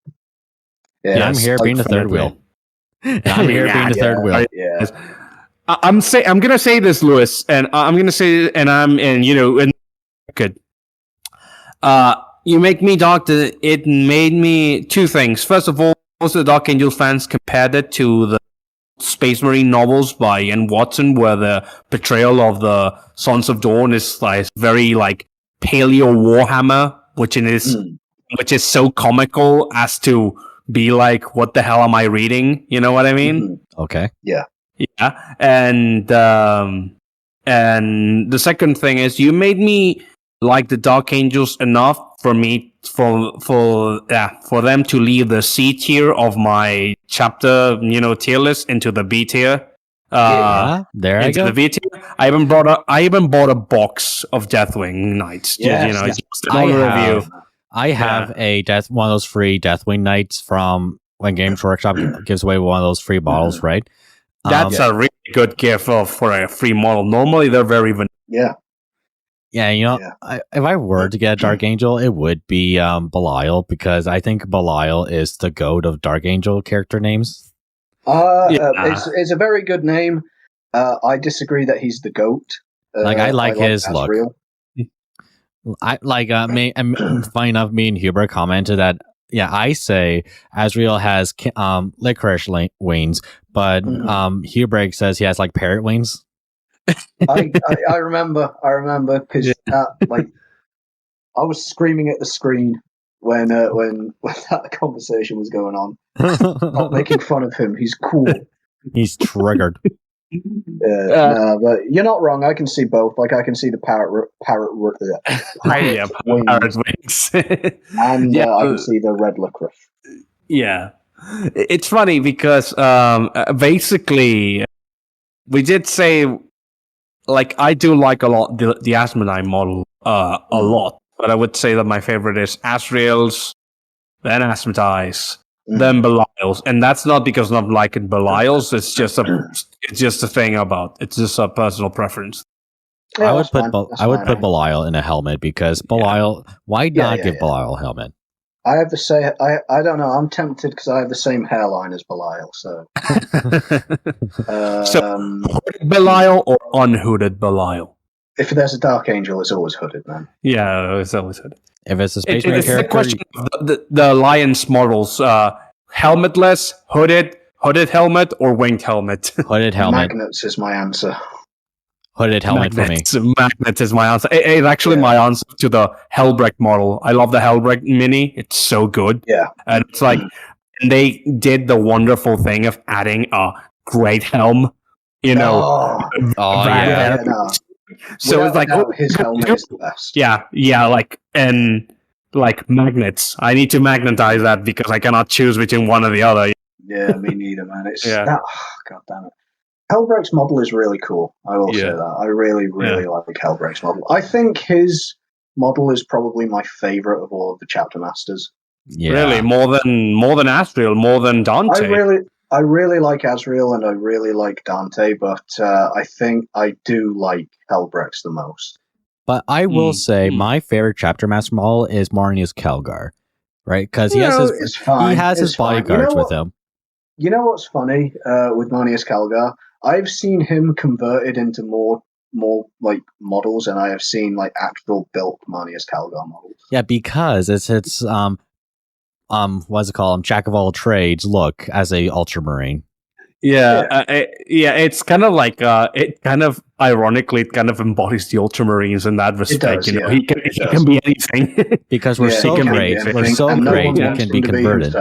Yeah, I'm here being the third wheel. I'm here being the third wheel. Yeah. I'm gonna say this, Lewis, and I'm gonna say, good. You make me doctor. It made me two things. First of all, most of the Dark Angel fans compared it to the Space Marine novels by Ian Watson, where the portrayal of the Sons of Dawn is like very like Paleo Warhammer, which is so comical as to be like, what the hell am I reading? You know what I mean? Mm-hmm. Okay. Yeah. Yeah, and the second thing is you made me like the Dark Angels enough for me for them to leave the C tier of my chapter tier list into the B tier. There I go. The V tier. I even bought a box of Deathwing Knights. Yes. I have one of those free Deathwing Knights from when Games Workshop gives away one of those free bottles, right? That's a really good gift for a free model. Normally, they're very vanilla. Yeah. Yeah, if I were to get a Dark Angel, it would be Belial, because I think Belial is the goat of Dark Angel character names. It's a very good name. I disagree that he's the goat. I like his look. I like funny enough, me and Hubert commented that I say Azrael has licorice wings, but Hubert says he has like parrot wings. I remember because I was screaming at the screen when that conversation was going on. Not making fun of him. He's cool. He's triggered. No, but you're not wrong. I can see both. Like I can see the parrot wings, and I can see the red licorice. Yeah, it's funny because basically we did say, like, I do like a lot the Asmodai model a lot, but I would say that my favorite is Asriel's, then Asmodai's, then Belial's, and that's not because I'm liking Belial's. It's just a thing about it's just a personal preference. Yeah, I would put Belial in a helmet because Belial. Why not give Belial a helmet? I have the same. I don't know. I'm tempted because I have the same hairline as Belial. So, hooded Belial or unhooded Belial? If there's a Dark Angel, it's always hooded, man. Yeah, it's always hooded. If it's a Space Marine character, the question of the Alliance models: helmetless, hooded helmet, or winged helmet. Hooded helmet. Magnets is my answer. Hooded helmet for me. Magnets is my answer. It's actually my answer to the Hubrecht model. I love the Hubrecht Mini. It's so good. Yeah. And it's like, they did the wonderful thing of adding a great helm, yeah. So it's like, his helmet is the best. Yeah, and magnets. I need to magnetize that because I cannot choose between one or the other. Yeah, me neither, man. It's God damn it. Hubrecht's model is really cool. I will say that. I really like Hubrecht's model. I think his model is probably my favorite of all of the chapter masters. Yeah. Really, more than Asriel, more than Dante. I really like Asriel and I really like Dante, but I think I do like Hubrecht the most. But I will say my favorite chapter master model is Marnius Kelgar, right? Because he has his bodyguards with him. You know what's funny with Marnius Kelgar? I've seen him converted into more like models, and I have seen like actual built Marnius Kelgar models. Yeah, because it's what's it called? Jack of all trades look as a Ultramarine. Yeah, it's kind of like it kind of ironically it kind of embodies the Ultramarines in that respect. Does, he can be anything because we're so great. We're so great. We can be converted.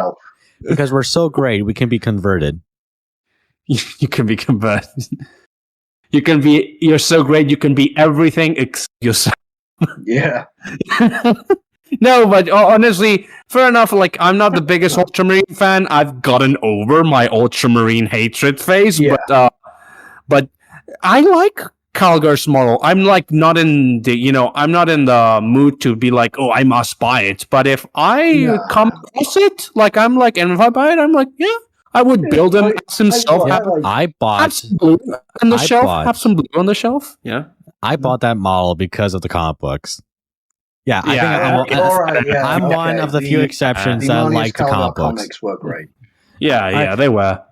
Because we're so great, we can be converted. You can be converted. You're so great. You can be everything except yourself. Yeah. No, but honestly, fair enough. Like, I'm not the biggest Ultramarine fan. I've gotten over my Ultramarine hatred phase, but I like Calgar's model. I'm like not in the mood to be like, oh, I must buy it. But if I come across it, like I'm like, and if I buy it, I'm like, yeah, I would build him himself. I bought some blue on the shelf. Have some blue on the shelf. Yeah, I bought that model because of the comic books. Yeah, I think I'm one of the few exceptions that like the comic books. Comics were great. Yeah, they were.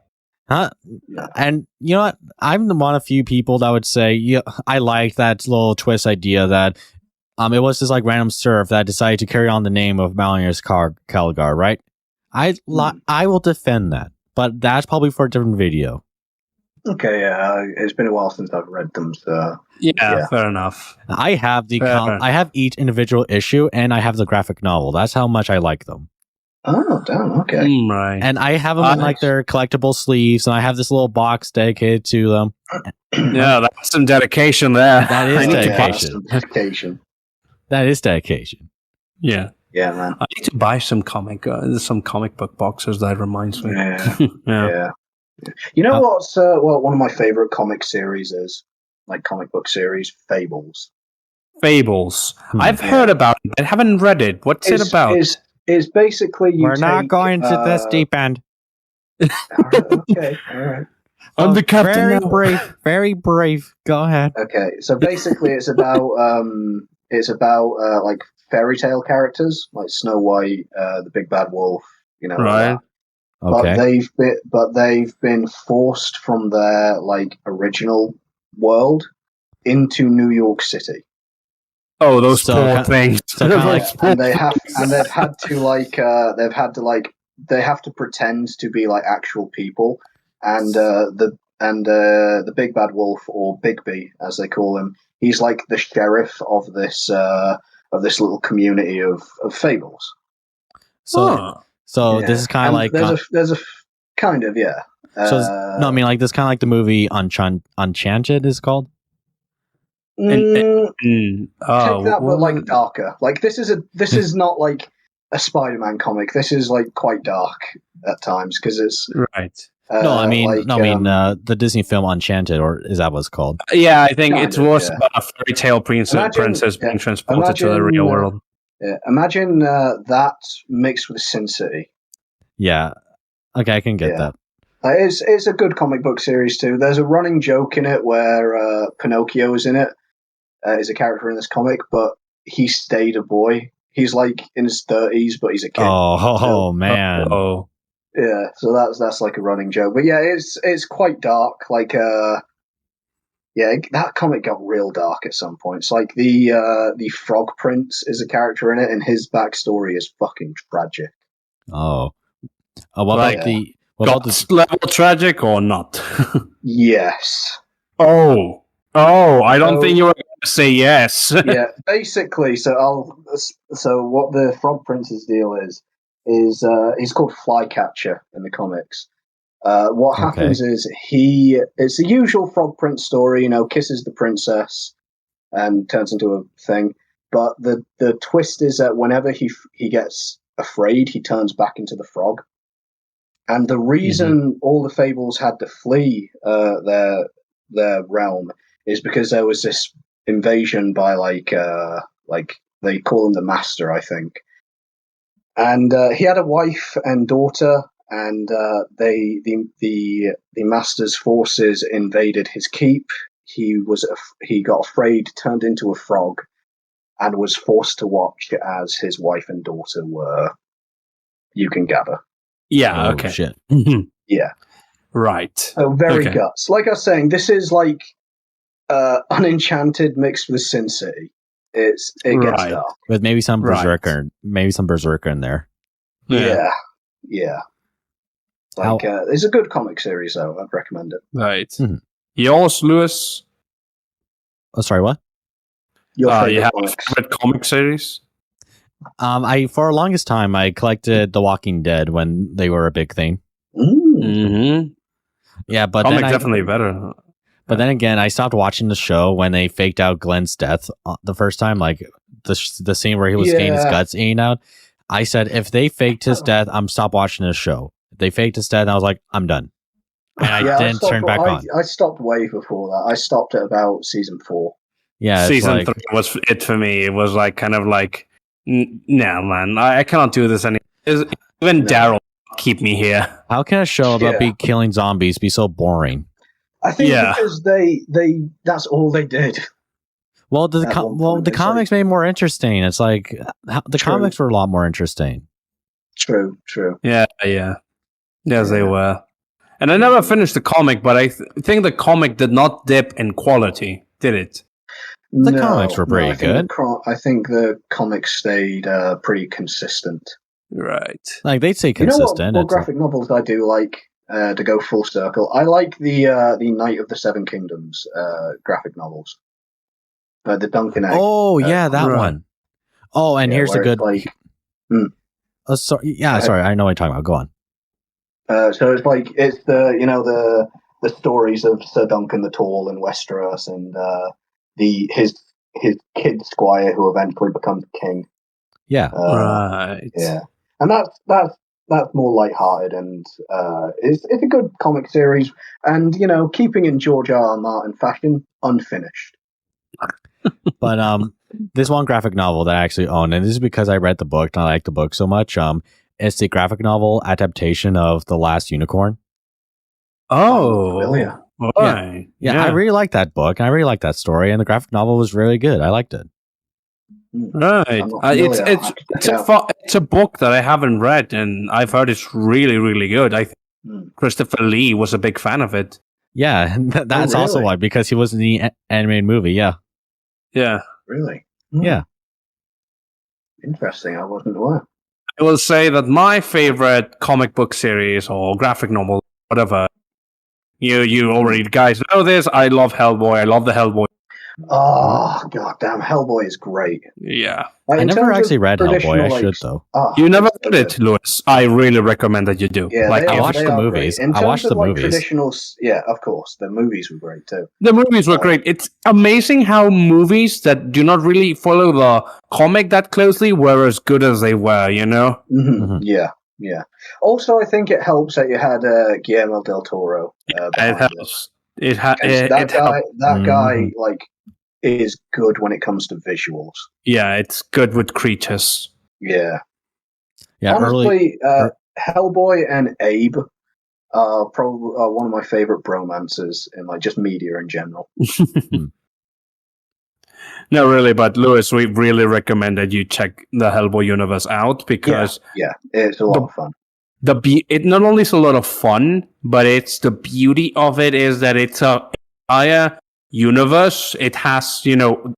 Huh? Yeah. And you know what? I'm one of few people that would say, yeah, I like that little twist idea that it was just like random serf that decided to carry on the name of Marnius Kelgar, right? I will defend that, but that's probably for a different video. Okay, it's been a while since I've read them, so yeah. Fair enough. I have I have each individual issue, and I have the graphic novel. That's how much I like them. Oh, damn, okay. Right. And I have them in like their collectible sleeves, and I have this little box dedicated to them. Yeah, that's some dedication there. That is dedication. Dedication. That is dedication. Yeah. Yeah, man. I need to buy some comic book boxes. That reminds me. Yeah. You know what's one of my favorite comic series is, like comic book series, Fables. Fables. I've heard about it. I haven't read it. What's it about? Is basically we're not going to this deep end. All right. I'm the captain. Very brave. Go ahead. Okay, so basically, it's about like fairy tale characters like Snow White, the Big Bad Wolf. You know, right? Okay. But they've been forced from their like original world into New York City. Oh, those poor things! And they have to pretend to be like actual people, and the Big Bad Wolf, or Bigby as they call him, he's like the sheriff of this little community of fables. So this is kind of like there's a kind of I mean like this kind of like the movie Uncharted is called. Take that, but like darker. Like this is not like a Spider-Man comic. This is like quite dark at times because it's right. I mean the Disney film Uncharted, or is that what it's called? Yeah, I think it was about a fairy tale princess being transported to the real world. Yeah, imagine that mixed with Sin City. Yeah, okay, I can get that. It's a good comic book series too. There's a running joke in it where Pinocchio is in it. Is a character in this comic, but he stayed a boy. He's like in his 30s, but he's a kid. Oh man. Oh. Yeah, so that's like a running joke. But yeah, it's quite dark. Like that comic got real dark at some points. Like the Frog Prince is a character in it, and his backstory is fucking tragic. Oh. What about the level tragic or not? Yes. Oh, I don't think you were going to say yes. Yeah, basically. So what the Frog Prince's deal is he's called Flycatcher in the comics. What happens is it's the usual Frog Prince story, kisses the princess and turns into a thing. But the twist is that whenever he gets afraid, he turns back into the frog. And the reason all the fables had to flee their realm is because there was this invasion by like They call him the Master, I think. And he had a wife and daughter, and the Master's forces invaded his keep. He got afraid, turned into a frog, and was forced to watch as his wife and daughter were, you can gather. Yeah, Oh, okay. shit. Yeah. Right. So very Okay. guts. Like I was saying, this is like Unenchanted mixed with Sin City. It gets Right. dark. With maybe some Right. Berserker in there. Yeah. How- Like it's a good comic series, though. I'd recommend it. Right. Mhm. Yours, Lewis? Oh, sorry, what? Your favorite You have comics? a favorite comic series? I for the longest time I collected The Walking Dead when they were a big thing. Mm-hmm. Yeah, but Comic then definitely better. But then again, I stopped watching the show when they faked out Glenn's death the first time, like the scene where he was getting his guts eaten out. I said, if they faked his death, I'm stop watching this show. If they faked his death, I was like, I'm done. And I didn't turn back on. I stopped way before that. I stopped at about season 4. Yeah, Season 3 was it for me. It was like kind of like, no, man, I cannot do this anymore. Even Daryl keep me here. How can a show about be killing zombies be so boring? I think because they that's all they did. Well, the comics made it more interesting. It's like the comics were a lot more interesting. True. Yeah. Yes, they were. And I never finished the comic, but I think the comic did not dip in quality, did it? The comics were pretty good. I think the comics stayed pretty consistent. Right. Like they'd say consistent. You know what graphic novels I do like to go full circle? I like the Night of the Seven Kingdoms graphic novels. The Duncan Egg. Oh yeah, that one. Oh, and here's the good. Sorry, I know what you're talking about. Go on. So it's the stories of Sir Duncan the Tall in Westeros and his kid squire who eventually becomes king. Yeah. Right. Yeah, and that's more lighthearted and it's a good comic series, and keeping in George R. R. Martin fashion, unfinished. But this one graphic novel that I actually own, and this is because I read the book and I like the book so much. It's the graphic novel adaptation of The Last Unicorn. Oh, yeah. I really like that book and I really like that story, and the graphic novel was really good. I liked it. Right. It's a book that I haven't read, and I've heard it's really, really good. I think Christopher Lee was a big fan of it. Yeah, that's also why, because he was in the animated movie. Yeah. Yeah. Really? Yeah. Interesting. I wasn't aware. I will say that my favorite comic book series or graphic novel, whatever, you already guys know this. I love Hellboy. I love the Hellboy. Oh, goddamn. Hellboy is great. Yeah. I never actually read Hellboy. I should, though. You never read it, Lewis. I really recommend that you do. Yeah, I watched the movies. I watched the movies. Traditional, yeah, of course. The movies were great, too. The movies were great. It's amazing how movies that do not really follow the comic that closely were as good as they were, Yeah. Also, I think it helps that you had Guillermo del Toro. It helps. That guy, is good when it comes to visuals. Yeah, it's good with creatures. Yeah. Yeah. Honestly, Hellboy and Abe are probably one of my favorite bromances in just media in general. No, really, but Lewis, we really recommend that you check the Hellboy universe out because it's a lot of fun. It not only is a lot of fun, but it's the beauty of it is that it's a entire universe. It has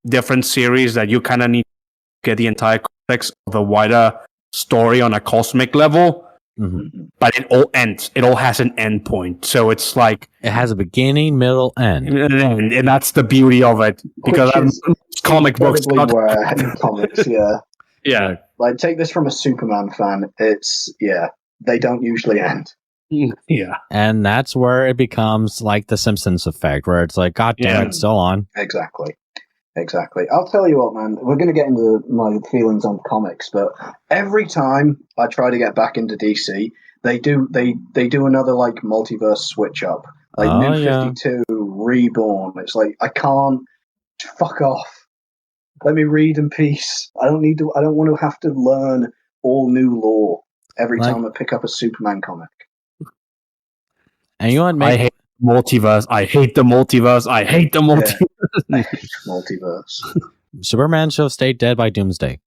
different series that you kind of need to get the entire context of a wider story on a cosmic level. Mm-hmm. But it all ends. It all has an end point. So it's like it has a beginning, middle, end, and that's the beauty of it. Because comic books, comics, yeah. Take this from a Superman fan. It's they don't usually end. Yeah, and that's where it becomes like the Simpsons effect, where it's like, God damn it, it's still on. Exactly. I'll tell you what, man. We're going to get into my feelings on comics, but every time I try to get back into DC, they do another multiverse switch up, New 52, Reborn. It's like I can't. Fuck off. Let me read in peace. I don't want to have to learn all new lore every time I pick up a Superman comic. And you want I hate multiverse. I hate the multiverse. I hate the multiverse. I hate multiverse. Superman should have stayed dead by Doomsday.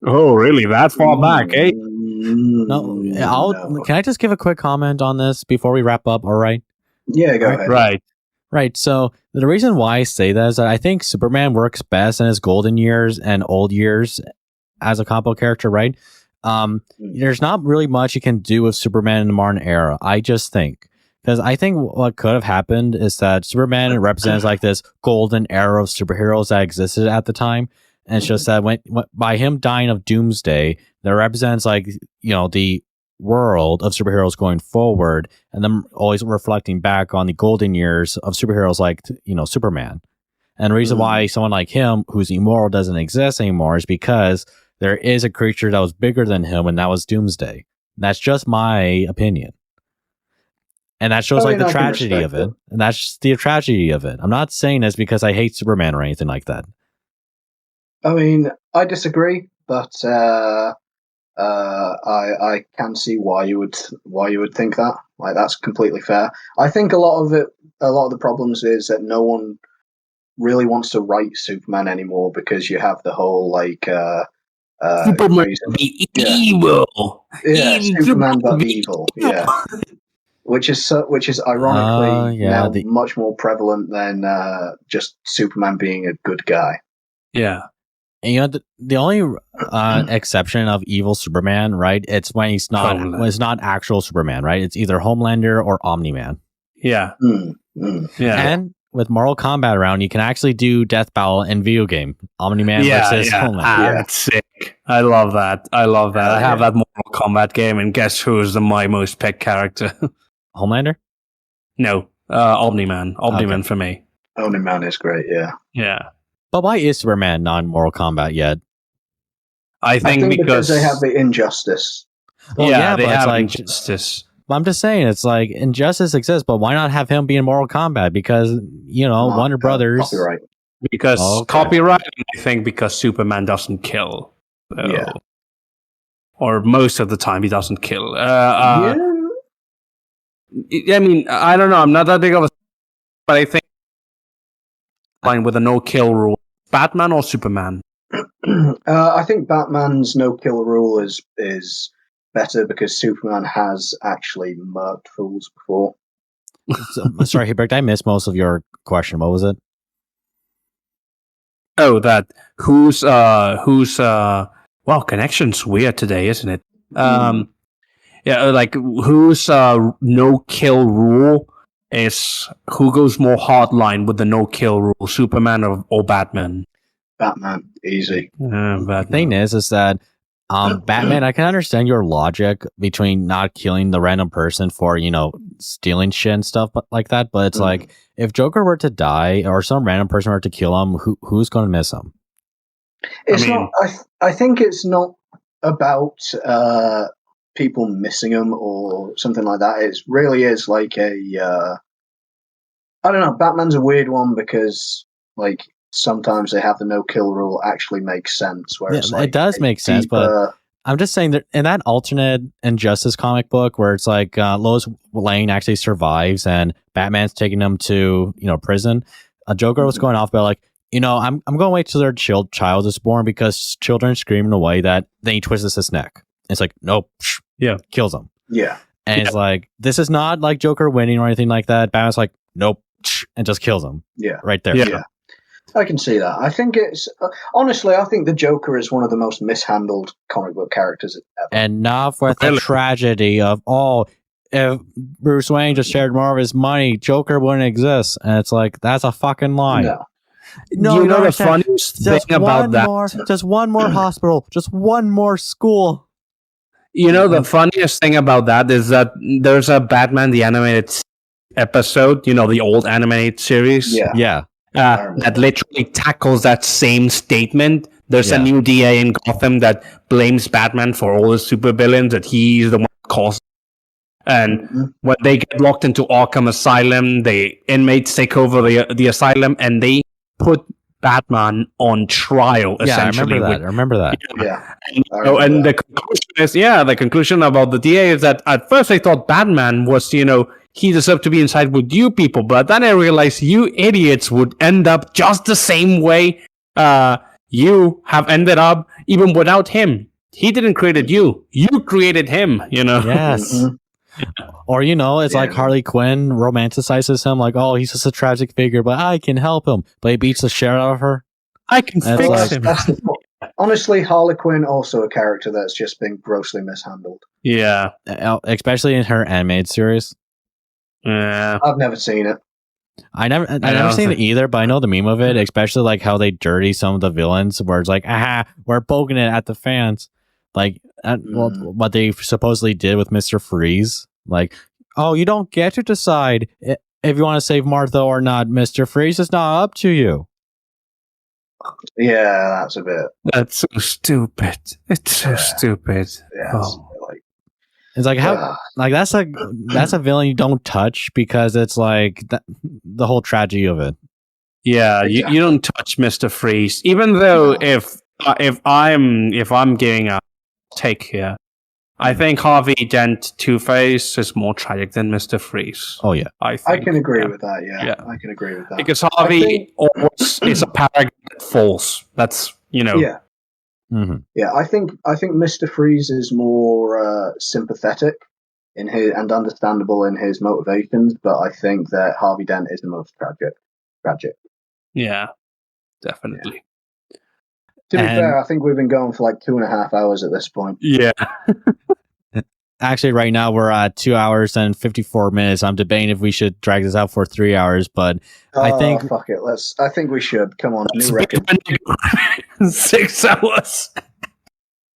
Oh, really? That far back, eh? No, No. Can I just give a quick comment on this before we wrap up? All right. Yeah, go ahead. Right. So the reason why I say that is that I think Superman works best in his golden years and old years as a comic book character, right? There's not really much you can do with Superman in the modern era. I just think. Because I think what could have happened is that Superman represents like this golden era of superheroes that existed at the time. And it's just that when by him dying of Doomsday, that represents like, the world of superheroes going forward, and them always reflecting back on the golden years of superheroes like, Superman. And the reason why someone like him, who's immortal, doesn't exist anymore is because there is a creature that was bigger than him, and that was Doomsday. That's just my opinion. And that shows the tragedy of it. And that's just the tragedy of it. I'm not saying this because I hate Superman or anything like that. I mean, I disagree, but I can see why you would think that. Like, that's completely fair. I think a lot of the problems is that no one really wants to write Superman anymore because you have the whole Superman be evil. Yeah, Superman but evil. Yeah. Which is ironically now much more prevalent than just Superman being a good guy. Yeah. And the only exception of evil Superman, right? It's when he's not actual Superman, right? It's either Homelander or Omni-Man. Yeah. Yeah. And with Mortal Kombat around, you can actually do Death Battle in video game. Omni-Man versus Homelander. That's sick. I love that. I have that Mortal Kombat game, and guess who's my most picked character? Homelander? No. Omni-Man. Omni-Man for me. Omni-Man is great, yeah. Yeah. But why is Superman not in Mortal Kombat yet? I think because they have the Injustice. Well, they have like, Injustice. I'm just saying, it's like Injustice exists, but why not have him be in Mortal Kombat? Because, Warner Brothers. Copyright. Because copyright, I think because Superman doesn't kill. Yeah. Or most of the time he doesn't kill. I mean, I don't know. I'm not that big of a... But I think with a no-kill rule. Batman or Superman? I think Batman's no-kill rule is better because Superman has actually murked fools before. Sorry, Hubrecht, I missed most of your question. What was it? Oh, that who's connection's weird today, isn't it? Yeah, like whose no-kill rule is who goes more hardline with the no-kill rule, Superman or Batman? Batman, easy. The thing is that Batman, I can understand your logic between not killing the random person for, stealing shit and stuff like that, but it's like, if Joker were to die or some random person were to kill him, who's going to miss him? I think it's not about people missing him or something like that. It really is like I don't know, Batman's a weird one because, like, sometimes they have the no-kill rule actually makes sense. Where it does make sense, but I'm just saying that in that alternate Injustice comic book where it's like Lois Lane actually survives and Batman's taking him to prison, a Joker was going off about like, I'm going to wait till their child is born because children scream in a way that then he twists his neck. It's like, nope, kills him. Yeah, and it's like, this is not like Joker winning or anything like that. Batman's like, nope, and just kills him. Yeah, right there. Yeah. I can see that. I think it's honestly, I think the Joker is one of the most mishandled comic book characters ever. And not with the tragedy of if Bruce Wayne just shared more of his money, Joker wouldn't exist. And it's like, that's a fucking lie. No, the funniest thing about that? Just one more hospital, just one more school. The funniest thing about that is that there's a Batman the Animated episode, the old animated series. Yeah. That literally tackles that same statement. There's a new DA in Gotham that blames Batman for all the supervillains, that he's the one who caused. And when they get locked into Arkham Asylum, the inmates take over the asylum, and they put Batman on trial. Yeah, I Essentially, remember that. Yeah. And the conclusion is, the conclusion about the DA is that at first I thought Batman was, he deserved to be inside with you people, but then I realized you idiots would end up just the same way you have ended up, even without him. He didn't create you. You created him, Yes. Mhm. Or, it's like Harley Quinn romanticizes him, like, oh, he's just a tragic figure, but I can help him. But he beats the shit out of her. I can fix like- him. Honestly, Harley Quinn also a character that's just been grossly mishandled. Yeah. Especially in her animated series. Yeah. I've never seen it. I never seen it either, but I know the meme of it, especially like how they dirty some of the villains, where it's like, aha, we're poking it at the fans. Like, what they supposedly did with Mr. Freeze. Like, oh, you don't get to decide if you want to save Martha or not, Mr. Freeze. It's not up to you. Yeah, that's a bit. That's so stupid. It's so stupid. Yeah, Oh. It's like how like that's a villain you don't touch because it's like the whole tragedy of it. Yeah, Exactly. you don't touch Mr. Freeze. Even though if I'm giving a take here, I think Harvey Dent Two-Face is more tragic than Mr. Freeze. Oh yeah, I can agree with that. Yeah, I can agree with that. Because Harvey always is a paragon that falls. That's Yeah. Mm-hmm. Yeah, I think Mr. Freeze is more sympathetic in his and understandable in his motivations, but I think that Harvey Dent is the most tragic. Yeah, definitely. To be fair, I think we've been going for like 2.5 hours at this point. Yeah. Actually, right now we're at 2 hours and 54 minutes. I'm debating if we should drag this out for 3 hours, but I think fuck it. I think we should. Come on, new record. 6 hours.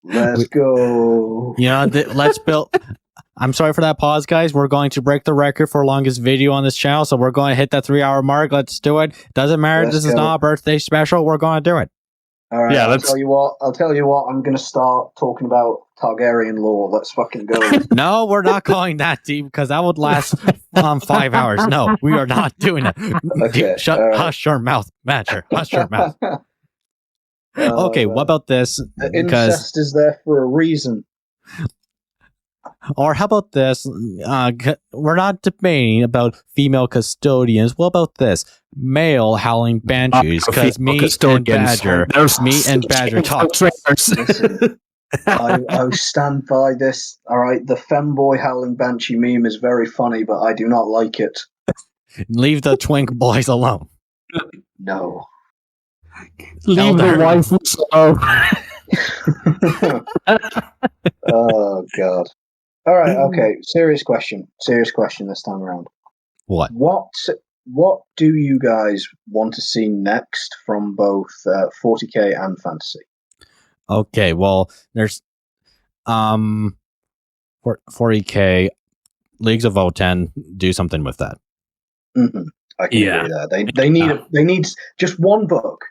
Let's go. Let's build. I'm sorry for that pause, guys. We're going to break the record for longest video on this channel, so we're going to hit that 3 hour mark. Let's do it. Doesn't matter. Let's This is go. not a birthday special. We're going to do it. All right. Yeah, I'll tell you what. I'm going to start talking about Targaryen lore. Let's fucking go. No, we're not going that deep because that would last 5 hours. No, we are not doing that. Okay, all right. Hush your mouth, Matcher. Hush your mouth. Okay, what about this? Because, Incest is there for a reason. or how about this? We're not debating about female custodians. What about this? Male howling banshees. Because me and Badger talk. Listen, I stand by this. All right, the femboy howling banshee meme is very funny, but I do not like it. Leave the twink boys alone. No. Leave the wife alone. Oh God. All right. Okay. Serious question this time around. What? What do you guys want to see next from both 40k and fantasy? Okay, well, there's 40k Leagues of Votan. Do something with that. Mm-hmm. I can agree there. They need just one book,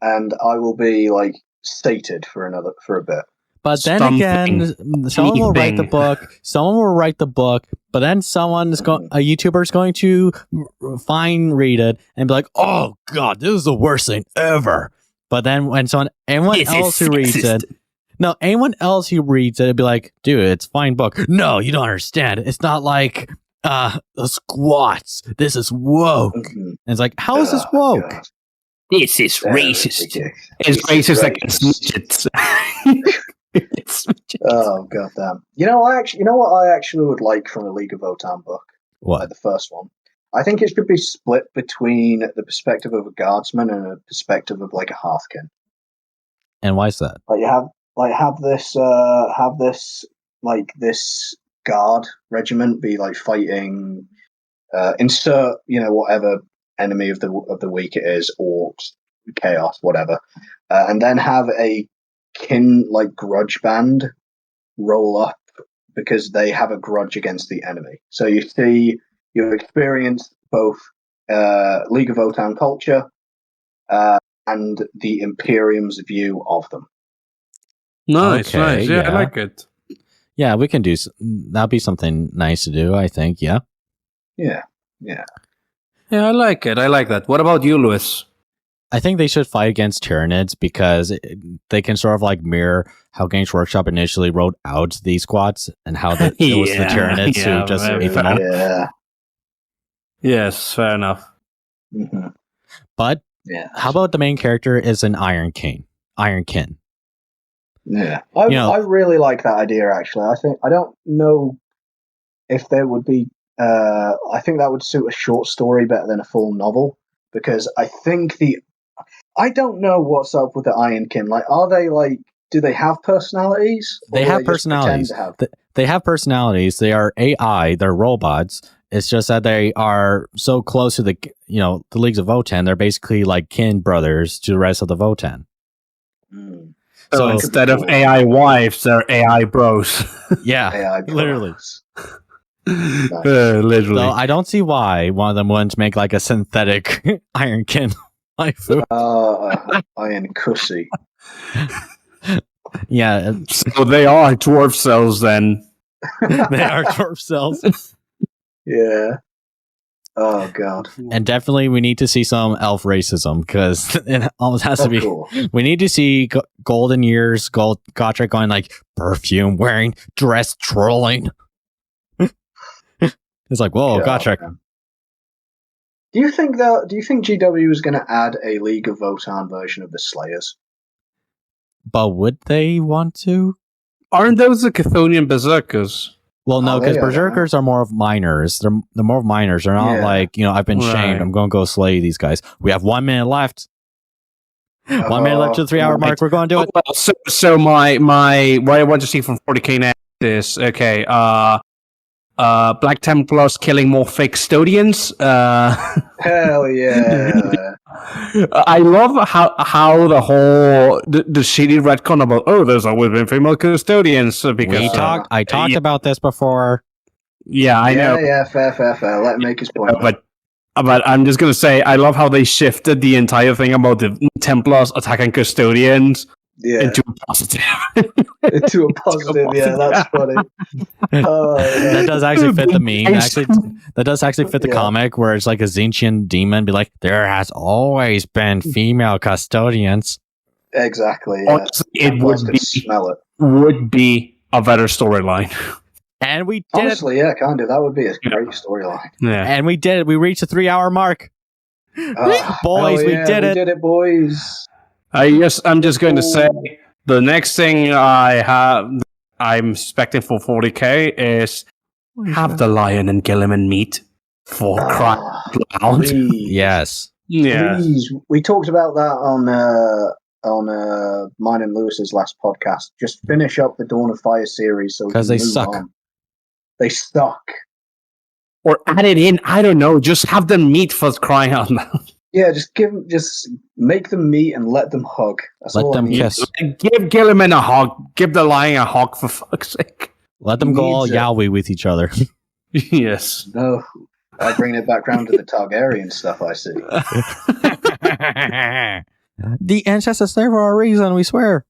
and I will be like sated for a bit. But then again, someone will write the book. But then a YouTuber is going to read it and be like, "Oh God, this is the worst thing ever." But then when anyone else who reads it, it'd be like, "Dude, it's a fine book." No, you don't understand. It's not like the squats. This is woke. Mm-hmm. And it's like, how is this woke? God. This is racist. It's racist against midgets. Oh God damn! You know what I actually would like from a League of Votan book. What? Like the first one. I think it should be split between the perspective of a guardsman and a perspective of like a hearthkin. And why is that? Like you have this guard regiment be like fighting insert whatever enemy of the week it is, orcs, chaos, whatever, and then have a kin like grudge band roll up because they have a grudge against the enemy. So you experience both League of Votan culture and the Imperium's view of them. Nice. Yeah, yeah. I like it. Yeah, we can do. That'll be something nice to do, I think. Yeah. Yeah. Yeah, I like it. I like that. What about you, Lewis? I think they should fight against Tyranids because they can sort of like mirror how Games Workshop initially wrote out these squats and how it was the Tyranids who just ate them all. Yeah. Yes, fair enough. Mm-hmm. But how about the main character is an Ironkin? Yeah, I really like that idea. Actually, I don't know if there would be. I think that would suit a short story better than a full novel because I think I don't know what's up with the Ironkin. Like, are they like? Do they have personalities? They have personalities. They have personalities. They are AI. They're robots. It's just that they are so close to the leagues of Votan. They're basically like kin brothers to the rest of the Votan. Mm. So instead of AI wives, they're AI bros. Yeah, AI bros. Literally. Nice. Literally. So I don't see why one of them wouldn't make like a synthetic Ironkin waifu. Iron Cussy. Yeah. So they are dwarf cells then. They are dwarf cells. Yeah. Oh god. And definitely we need to see some elf racism because it almost has to be. Cool. We need to see Golden Years, Gotrek going like perfume wearing, dress trolling. It's like, whoa, Gotrek. Do you think GW is going to add a League of Votan version of the Slayers? But would they want to? Aren't those the Chthonian berserkers? Well, no, because berserkers are more of miners. They're more of miners. They're not like, I've been shamed. I'm going to go slay these guys. We have 1 minute left. 1 minute left to the 3-hour mark. We're going to do it. Well, so my what I want to see from 40k next is okay. Black Templars killing more fake custodians. Hell yeah! I love how the whole the shitty retcon about there's always been female custodians because I talked about this before. Yeah, I know. Yeah, fair. Let him make his point. But I'm just gonna say I love how they shifted the entire thing about the Templars attacking custodians into a positive. Into a positive, yeah, that's funny. That does actually fit the meme. That does actually fit the comic where it's like a Zinchian demon be like, there has always been female custodians. Exactly. Yeah. Honestly, it would be a better storyline. And we did Honestly, yeah, kind of. That would be a great storyline. Yeah. And we did it. We reached the 3-hour mark. Boys, we did it. We did it, boys. I'm just going to say the next thing I'm expecting for 40k is have the lion and Gilliman meet for crying out loud. Yes. Yeah. Please. We talked about that on mine and Lewis's last podcast. Just finish up the Dawn of Fire series because they suck. On. They suck. Or add it in. I don't know. Just have them meet for crying out loud. Yeah, just make them meet and let them hug. That's let all them I need. kiss. Give Gilliman a hug. Give the lion a hug for fuck's sake. Let them go all yaoi with each other. Yes. No, I bring it back round to the Targaryen stuff. I see. The ancestors there for a reason. We swear.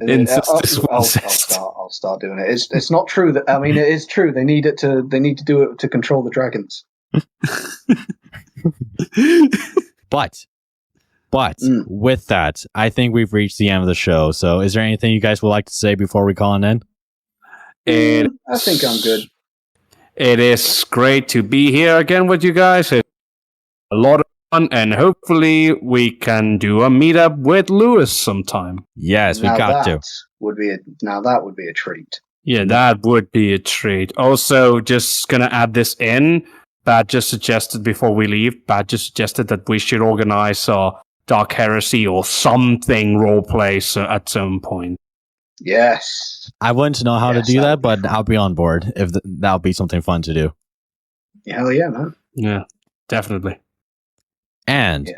I'll start doing it. It's not true that it is true. They need to do it to control the dragons. But with that, I think we've reached the end of the show. So is there anything you guys would like to say before we call it in? I think I'm good. It is great to be here again with you guys. It's a lot of fun, and hopefully we can do a meetup with Lewis sometime. Yes, we got to. That would be a treat. Yeah, that would be a treat. Also, just gonna add this in. Bat just suggested before we leave, Bat just suggested that we should organize a Dark Heresy or something roleplay at some point. Yes. I wouldn't know how to do that, but I'll be on board if that'll be something fun to do. Hell yeah, man. Yeah, definitely. And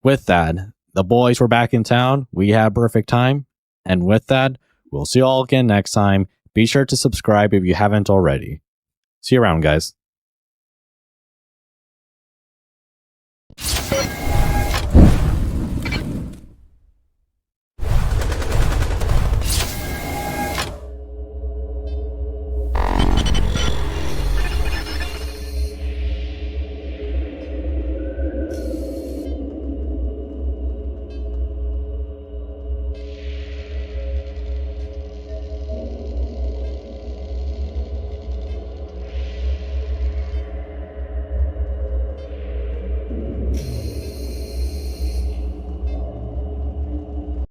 with that, the boys were back in town. We had a perfect time. And with that, we'll see you all again next time. Be sure to subscribe if you haven't already. See you around, guys.